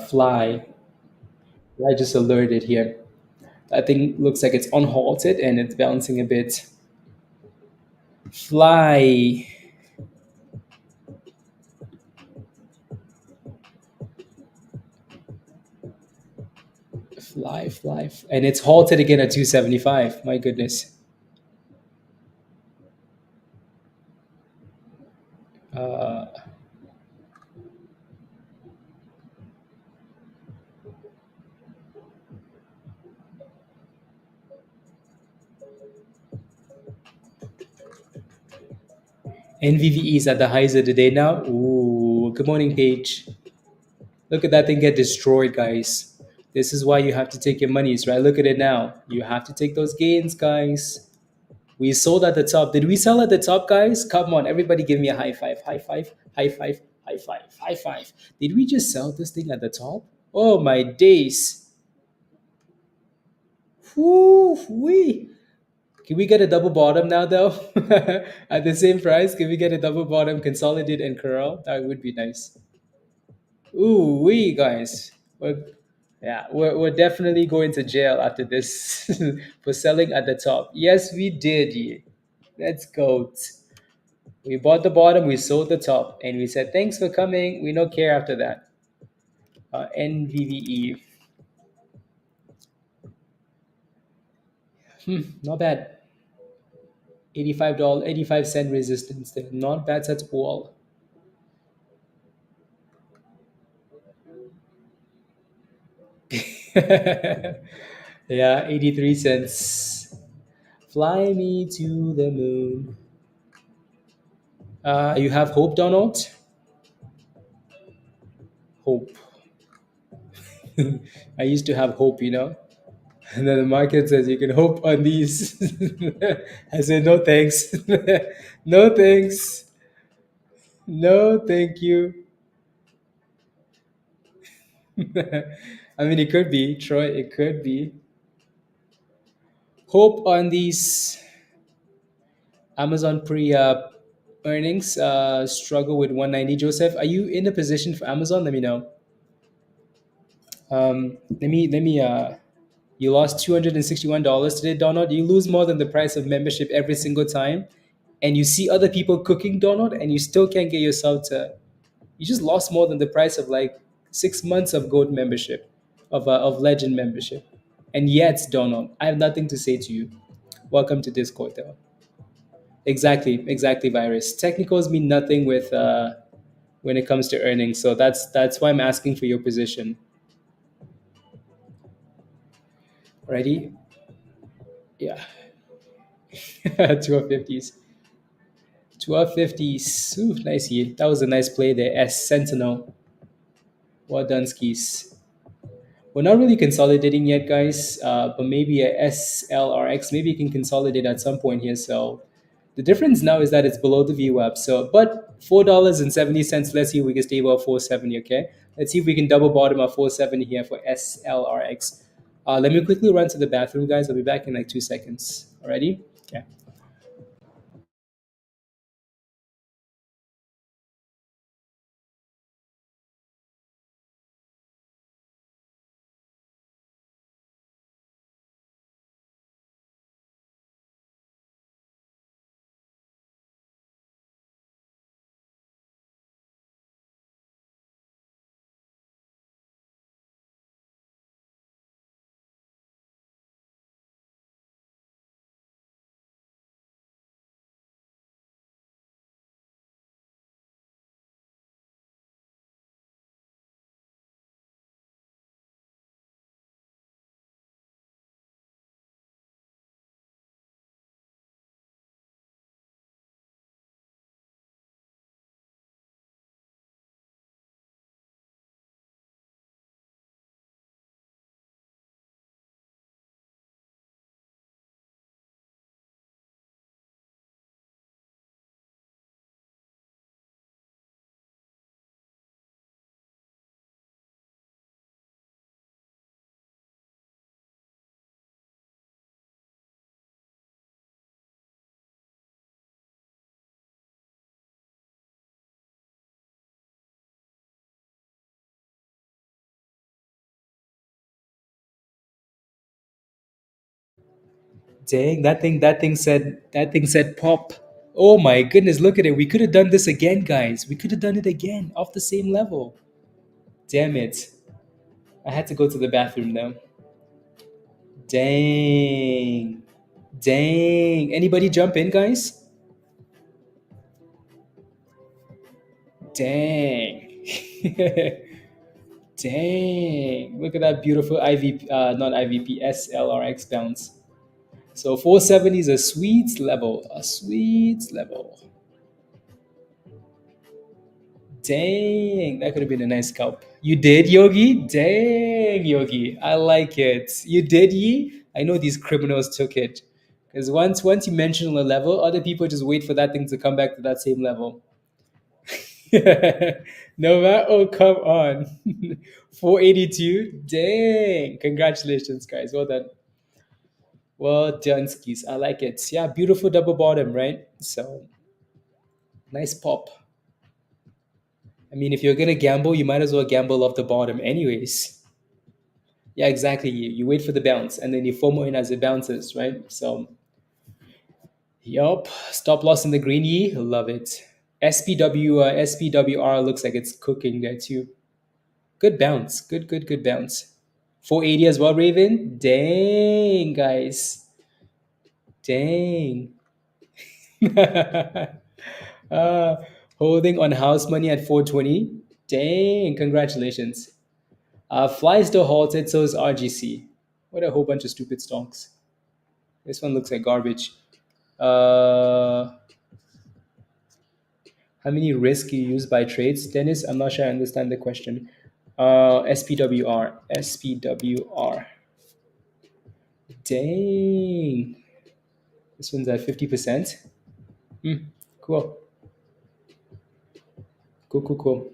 fly. I just alerted here. That thing looks like it's unhalted and it's bouncing a bit. Fly, fly, fly, and it's halted again at 275. My goodness. Uh, NVVE is at the highs of the day now. Ooh, good morning, Paige. Look at that thing get destroyed, guys. This is why you have to take your monies, right? Look at it now. You have to take those gains, guys. We sold at the top. Did we sell at the top, guys? Come on, everybody give me a high five. High five, high five, high five, high five. Did we just sell this thing at the top? Oh my days. Whoo wee. Can we get a double bottom now though? At the same price? Can we get a double bottom, consolidate and curl? That would be nice. Ooh wee guys. We're definitely going to jail after this for selling at the top. Yes, we did. Yeah. Let's go. We bought the bottom, we sold the top, and we said thanks for coming. We don't care after that. NVVE, not bad. $85, 85 cent resistance there. Not bad at all. Yeah, 83 cents. Fly me to the moon. You have hope, Donald? Hope. I used to have hope, you know. And then the market says you can hope on these. I said, no thanks. No thanks. No thank you. I mean, it could be, Troy, it could be. Hope on these Amazon pre earnings struggle with 190. Joseph, are you in a position for Amazon? Let me know. Let me you lost $261 today, Donald. You lose more than the price of membership every single time. And you see other people cooking, Donald, and you still can't get yourself to, you just lost more than the price of like 6 months of gold membership, of legend membership. And yet, Donald, I have nothing to say to you. Welcome to Discord, though. Exactly, virus. Technicals mean nothing with when it comes to earnings. So that's why I'm asking for your position. Ready? Yeah. 1250s. 1250s. Ooh, nice here. That was a nice play there. S Sentinel. Well done, skis. We're not really consolidating yet, guys, but maybe a SLRX, maybe you can consolidate at some point here. So the difference now is that it's below the VWAP. So, but $4.70. Let's see if we can stay above 470. Okay, let's see if we can double bottom at 470 here for SLRX. Let me quickly run to the bathroom, guys. I'll be back in like 2 seconds. Alrighty? Okay. Dang, that thing said pop. Oh my goodness, look at it. We could have done this again, guys. We could have done it again off the same level. Damn it. I had to go to the bathroom now. Dang. Dang. Anybody jump in, guys? Dang. Dang. Look at that beautiful IV, not IVP, SLRX bounce. So 470 is a sweet level, a sweet level. Dang, that could have been a nice scalp. You did, Yogi? Dang, Yogi. I like it. You did, Yi? I know these criminals took it. Because once you mention a level, other people just wait for that thing to come back to that same level. No matter, oh, come on. 482? Dang. Congratulations, guys. Well done. Well done, skis. I like it. Yeah, beautiful double bottom, right? So, nice pop. I mean, if you're gonna gamble, you might as well gamble off the bottom, anyways. Yeah, exactly. You wait for the bounce, and then you FOMO in as it bounces, right? So, yup. Stop loss in the green. Ye love it. SPWR looks like it's cooking there too. Good bounce. Good bounce. 480 as well, Raven. Dang, guys. Dang. uh, Holding on house money at 420. Dang, congratulations. Fly still halted, so is RGC. What a whole bunch of stupid stocks. This one looks like garbage. Uh, how many risk you use by trades, Dennis? I'm not sure I understand the question. SPWR. SPWR. Dang. This one's at 50%. Cool. Cool.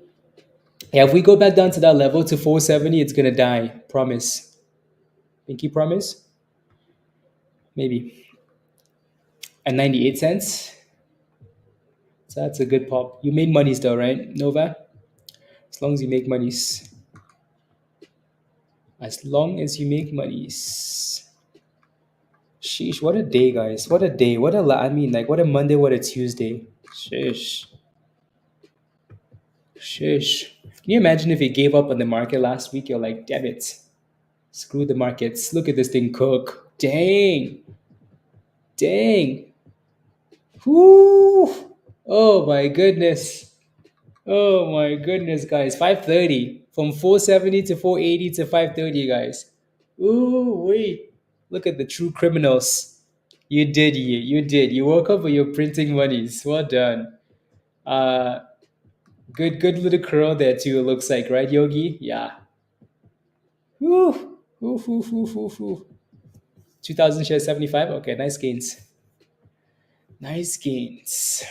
Yeah, if we go back down to that level to 470, it's gonna die. Promise. Pinky promise? Maybe. At 98 cents. So that's a good pop. You made monies though, right, Nova? As long as you make monies. As long as you make monies. Sheesh, what a day, guys. What a day. I mean, like, what a Monday, what a Tuesday. Sheesh. Sheesh. Can you imagine if you gave up on the market last week? You're like, damn it. Screw the markets. Look at this thing cook. Dang. Dang. Whoo. Oh my goodness. Oh my goodness, guys. 530. From 470 to 480 to 530, guys. Ooh, wait. Look at the true criminals. You did, you did. You woke up and you're printing monies. Well done. Uh good little curl there too, it looks like, right, Yogi? Yeah. Woo. Woo. 2000 shares 75. Okay, nice gains. Nice gains.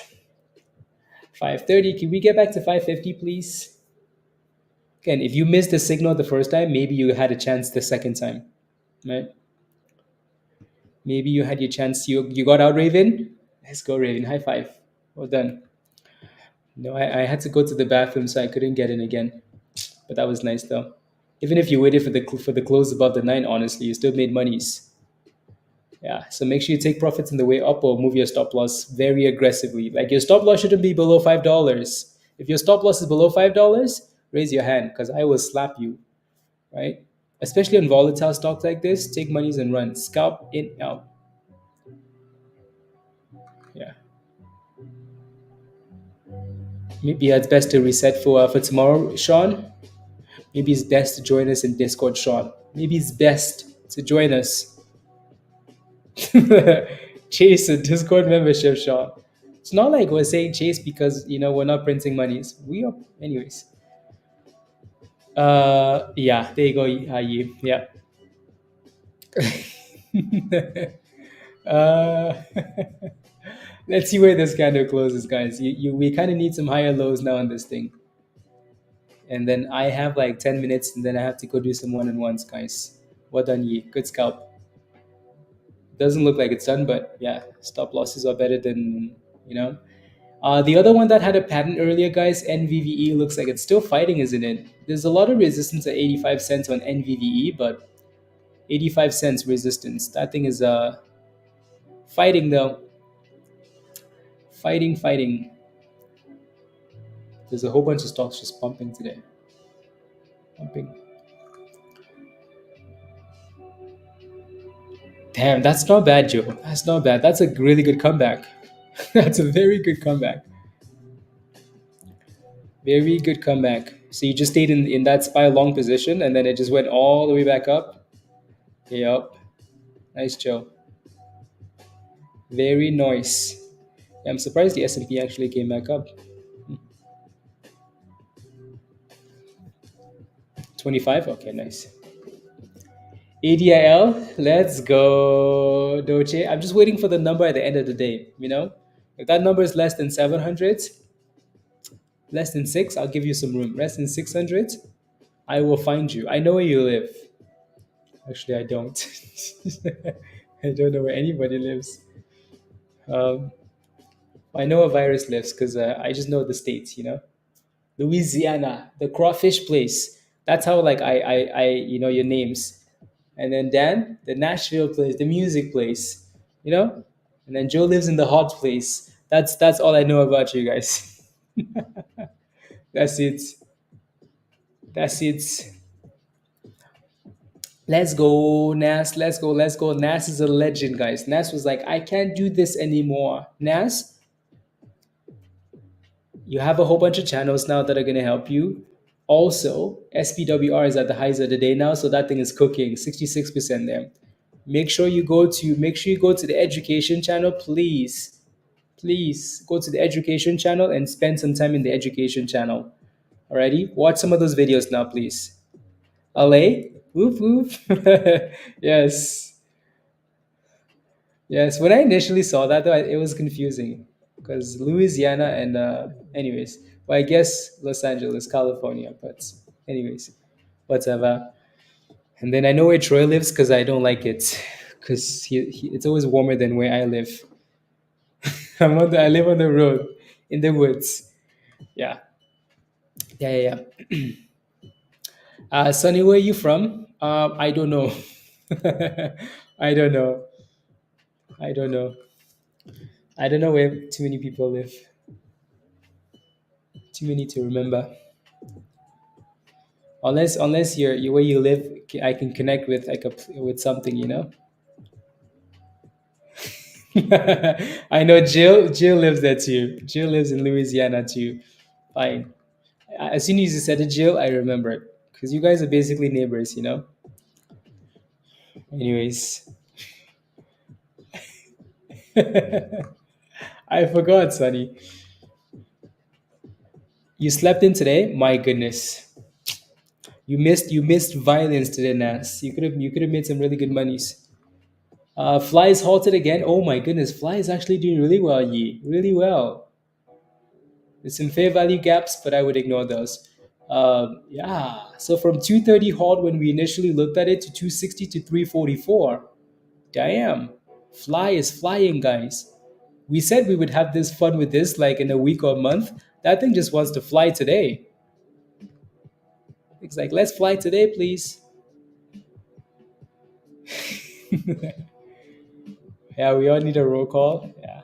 530. Can we get back to 550, please? Again, if you missed the signal the first time, maybe you had a chance the second time, right? Maybe you had your chance. You got out, Raven. Let's go, Raven. High five. Well done. No, I had to go to the bathroom, so I couldn't get in again. But that was nice, though. Even if you waited for the close above the 9, honestly, you still made monies. Yeah. So make sure you take profits in the way up or move your stop loss very aggressively. Like your stop loss shouldn't be below $5. If your stop loss is below $5, raise your hand because I will slap you, right? Especially on volatile stocks like this, take monies and run. Scalp in, out. Yeah. Maybe it's best to reset for tomorrow, Sean. Maybe it's best to join us in Discord, Sean. Maybe it's best to join us. Chase a Discord membership, Sean. It's not like we're saying chase because we're not printing monies. We are, anyways. Yeah, there you go, you. Yeah. uh, let's see where this candle closes, guys. We kind of need some higher lows now on this thing. And then I have like 10 minutes and then I have to go do some one-on-ones, guys. Well done, Yi. Good scalp. Doesn't look like it's done, but yeah, stop losses are better than, the other one that had a pattern earlier, guys, NVVE, looks like it's still fighting, isn't it? There's a lot of resistance at 85 cents on NVVE, but 85 cents resistance. That thing is fighting though. Fighting. There's a whole bunch of stocks just pumping today. Pumping. Damn, that's not bad, Joe. That's not bad. That's a really good comeback. That's a very good comeback. Very good comeback. So you just stayed in that SPY long position and then it just went all the way back up. Yep. Nice, Joe. Very nice. I'm surprised the S&P actually came back up. 25? Okay, nice. ADIL, let's go, Doche. I'm just waiting for the number at the end of the day, you know? If that number is less than 700, less than 6, I'll give you some room. Less than 600, I will find you. I know where you live. Actually, I don't. I don't know where anybody lives. Um, I know a virus lives because I just know the states, you know? Louisiana, the crawfish place. That's how like I your names. And then Dan, the Nashville place, the music place, you know. And then Joe lives in the hot place. That's all I know about you guys. That's it. That's it. Let's go, Nas. Let's go. Let's go. Nas is a legend, guys. Nas was like, I can't do this anymore. Nas, you have a whole bunch of channels now that are going to help you. Also, SPWR is at the highs of the day now, so that thing is cooking 66% there. Make sure you go to the education channel, please. Please go to the education channel and spend some time in the education channel. Alrighty, watch some of those videos now, please. LA, whoop whoop. Yes, yes. When I initially saw that, though, it was confusing because Louisiana and anyways, well, I guess Los Angeles, California, but anyways, whatever. And then I know where Troy lives because I don't like it because it's always warmer than where I live. I live on the road in the woods. Yeah, yeah, yeah, yeah. Sonny, where are you from? I don't know. I don't know. I don't know. I don't know where too many people live. Too many to remember. Unless you're where you live, I can connect with with something, you know. I know Jill lives there too. Jill lives in Louisiana too. Fine. As soon as you said it, Jill, I remembered because you guys are basically neighbors, you know. Anyways, I forgot, Sonny. You slept in today? My goodness. You missed violence today, Nas. You could have made some really good monies. Fly is halted again. Oh my goodness, Fly is actually doing really well, Yi. Really well. There's some fair value gaps, but I would ignore those. Yeah. So from 230 halt when we initially looked at it to 260 to 344. Damn. Fly is flying, guys. We said we would have this fun with this like in a week or a month. That thing just wants to fly today. It's like, let's fly today, please. Yeah, we all need a roll call. Yeah.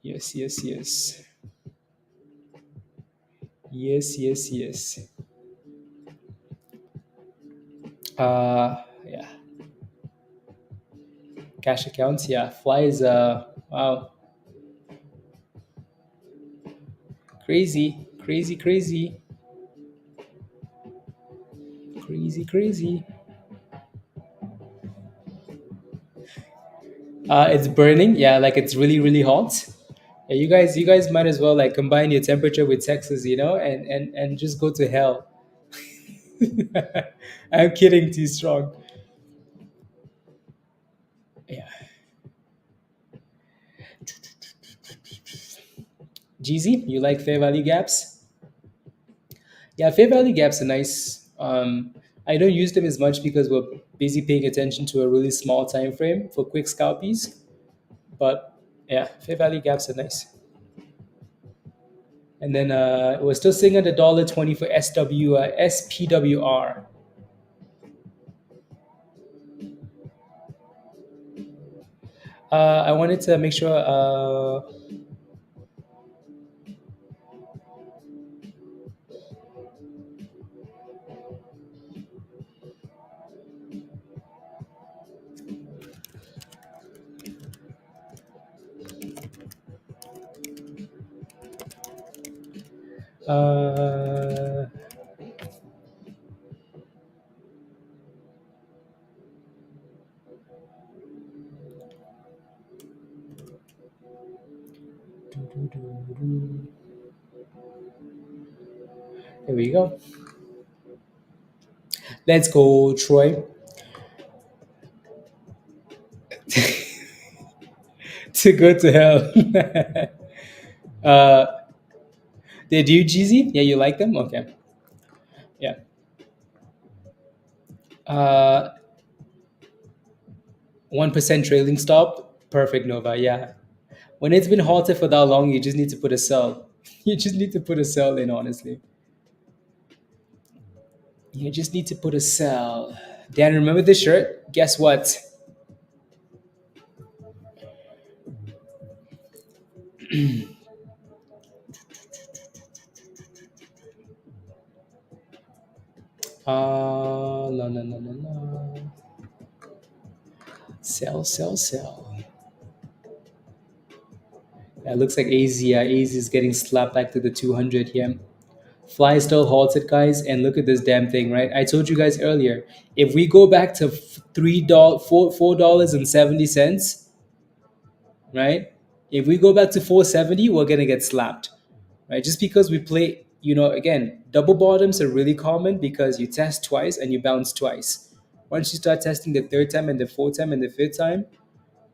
Yes, yes, yes. Yes, yes, yes. Yeah. Cash accounts, yeah. Fly is wow. Crazy, crazy, crazy, crazy, crazy. It's burning, yeah, like it's really, really hot. Yeah, you guys might as well like combine your temperature with Texas, you know, and just go to hell. I'm kidding, too strong. Yeah. GZ, you like fair value gaps? Yeah, fair value gaps are nice. I don't use them as much because we're busy paying attention to a really small time frame for quick scalpies. But yeah, fair value gaps are nice. And then we're still sitting at $1.20 for SPWR. I wanted to make sure. Uh, There we go. Let's go, Troy. To go to hell. uh, they do Jeezy? Yeah, you like them? Okay. Yeah. 1% trailing stop. Perfect, Nova. Yeah. When it's been halted for that long, you just need to put a sell. You just need to put a sell in, honestly. You just need to put a sell. Dan, remember this shirt? Guess what? No, no, no, no, no. Sell, sell, sell. Yeah, it looks like AZ is getting slapped back to the 200 here. Fly still halted, guys, and look at this damn thing, right? I told you guys earlier, if we go back to $4.70, right? If we go back to 470, we're gonna get slapped, right? Just because we play, again, double bottoms are really common because you test twice and you bounce twice. Once you start testing the third time and the fourth time and the fifth time,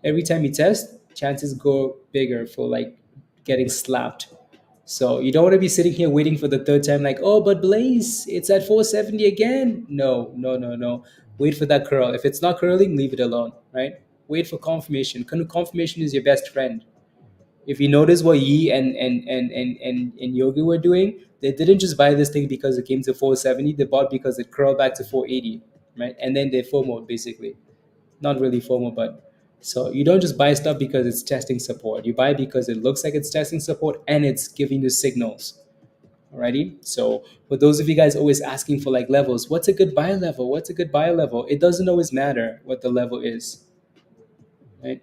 every time you test, chances go bigger for like getting slapped. So you don't want to be sitting here waiting for the third time, like, oh, but Blaze, it's at 470 again. No, no, no, no. Wait for that curl. If it's not curling, leave it alone, right? Wait for confirmation. Confirmation is your best friend. If you notice what Yi and Yogi were doing, they didn't just buy this thing because it came to 470. They bought because it curled back to 480, right? And then they FOMO basically. Not really FOMO, but so you don't just buy stuff because it's testing support. You buy because it looks like it's testing support and it's giving you signals. Alrighty. So for those of you guys always asking for like levels, what's a good buy level? What's a good buy level? It doesn't always matter what the level is. Right?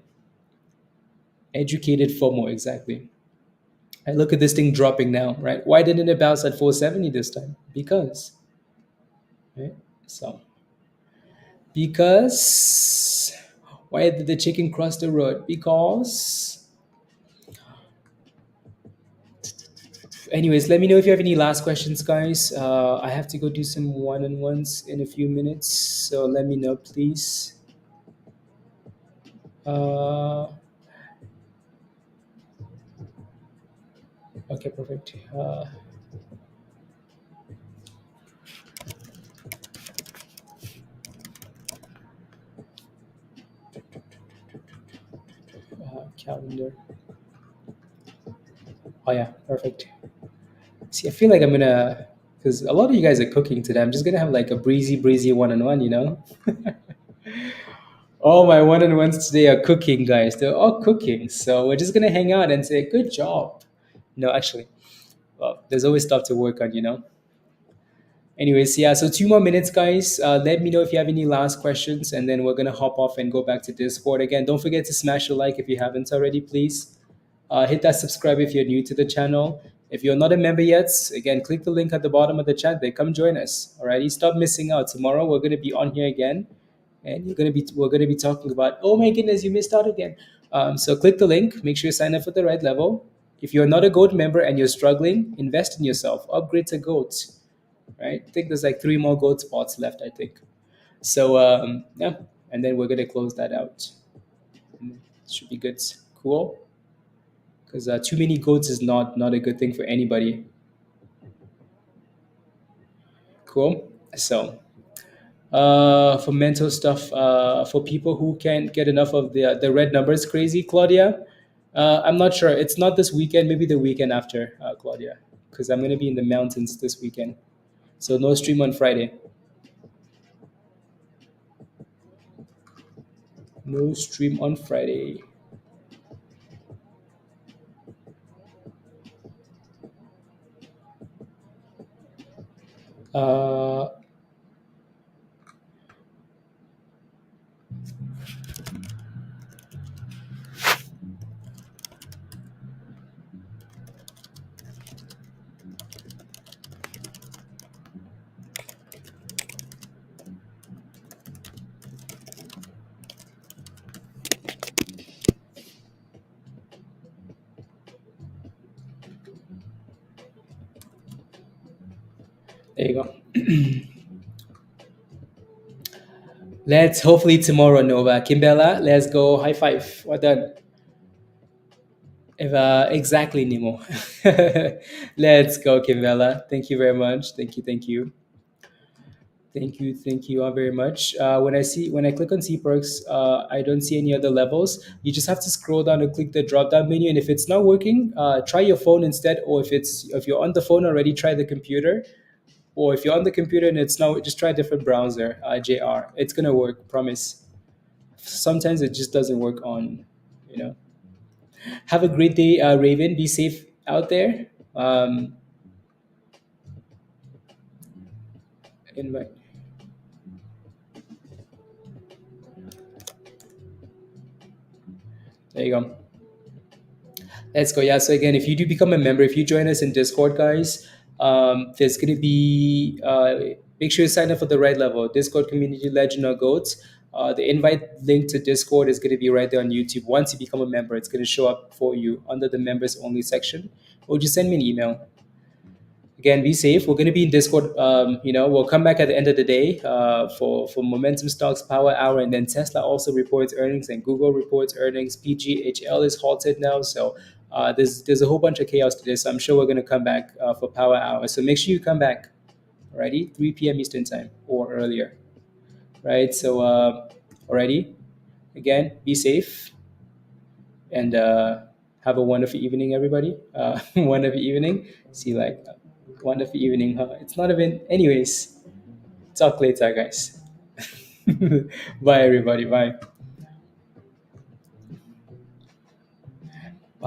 Educated FOMO, exactly. I look at this thing dropping now, right? Why didn't it bounce at 470 this time? Right? So because why did the chicken cross the road? Because anyways, let me know if you have any last questions, guys. I have to go do some one-on-ones in a few minutes, so let me know, please. Uh, okay, perfect. Calendar. Oh yeah, perfect. See, I feel like I'm gonna, because a lot of you guys are cooking today. I'm just gonna have like a breezy one-on-one. All my one-on-ones today are cooking, guys. They're all cooking. So we're just gonna hang out and say, good job. No, actually, well, there's always stuff to work on. Anyways, yeah, so 2 more minutes, guys. Let me know if you have any last questions, and then we're gonna hop off and go back to Discord again. Don't forget to smash a like if you haven't already, please. Hit that subscribe if you're new to the channel. If you're not a member yet, again, click the link at the bottom of the chat. There, come join us. Alrighty, stop missing out. Tomorrow we're gonna be on here again, and we're gonna be talking about. Oh my goodness, you missed out again. So click the link. Make sure you sign up for the right level. If you're not a Goat member and you're struggling, invest in yourself. Upgrade to Goat, right? I think there's like 3 more gold spots left, I think. So yeah, and then we're gonna close that out. Should be good. Cool. Because too many goats is not a good thing for anybody. Cool. So for mental stuff, for people who can't get enough of the red numbers, crazy, Claudia. I'm not sure. It's not this weekend. Maybe the weekend after, Claudia, because I'm gonna be in the mountains this weekend. So no stream on Friday. No stream on Friday. Uh, There you go. Let's hopefully tomorrow, Nova. Kimbella, let's go. High five. Well done. If, exactly, Nemo. Let's go, Kimbella. Thank you very much. Thank you. Thank you. Thank you all very much. When I click on C perks, I don't see any other levels. You just have to scroll down and click the drop down menu, and if it's not working, try your phone instead. Or if you're on the phone already, try the computer. Or if you're on the computer and it's not, just try a different browser. JR, it's gonna work. Promise. Sometimes it just doesn't work on, you know. Have a great day, Raven. Be safe out there. Invite. There you go. Let's go. Yeah. So again, if you do become a member, if you join us in Discord, guys, there's gonna be make sure you sign up for the right level. Discord community legend or goats. The invite link to Discord is gonna be right there on YouTube. Once you become a member, it's gonna show up for you under the members only section. Or just send me an email. Again, be safe. We're going to be in Discord. We'll come back at the end of the day for momentum stocks, power hour, and then Tesla also reports earnings and Google reports earnings. PGHL is halted now, so there's a whole bunch of chaos today. So I'm sure we're going to come back for power hour. So make sure you come back. Alrighty, 3 p.m. Eastern time or earlier. Right. So alrighty. Again, be safe and have a wonderful evening, everybody. Wonderful evening. See, like, wonderful evening. Huh? It's not even. Anyways, talk later, guys. Bye, everybody. Bye.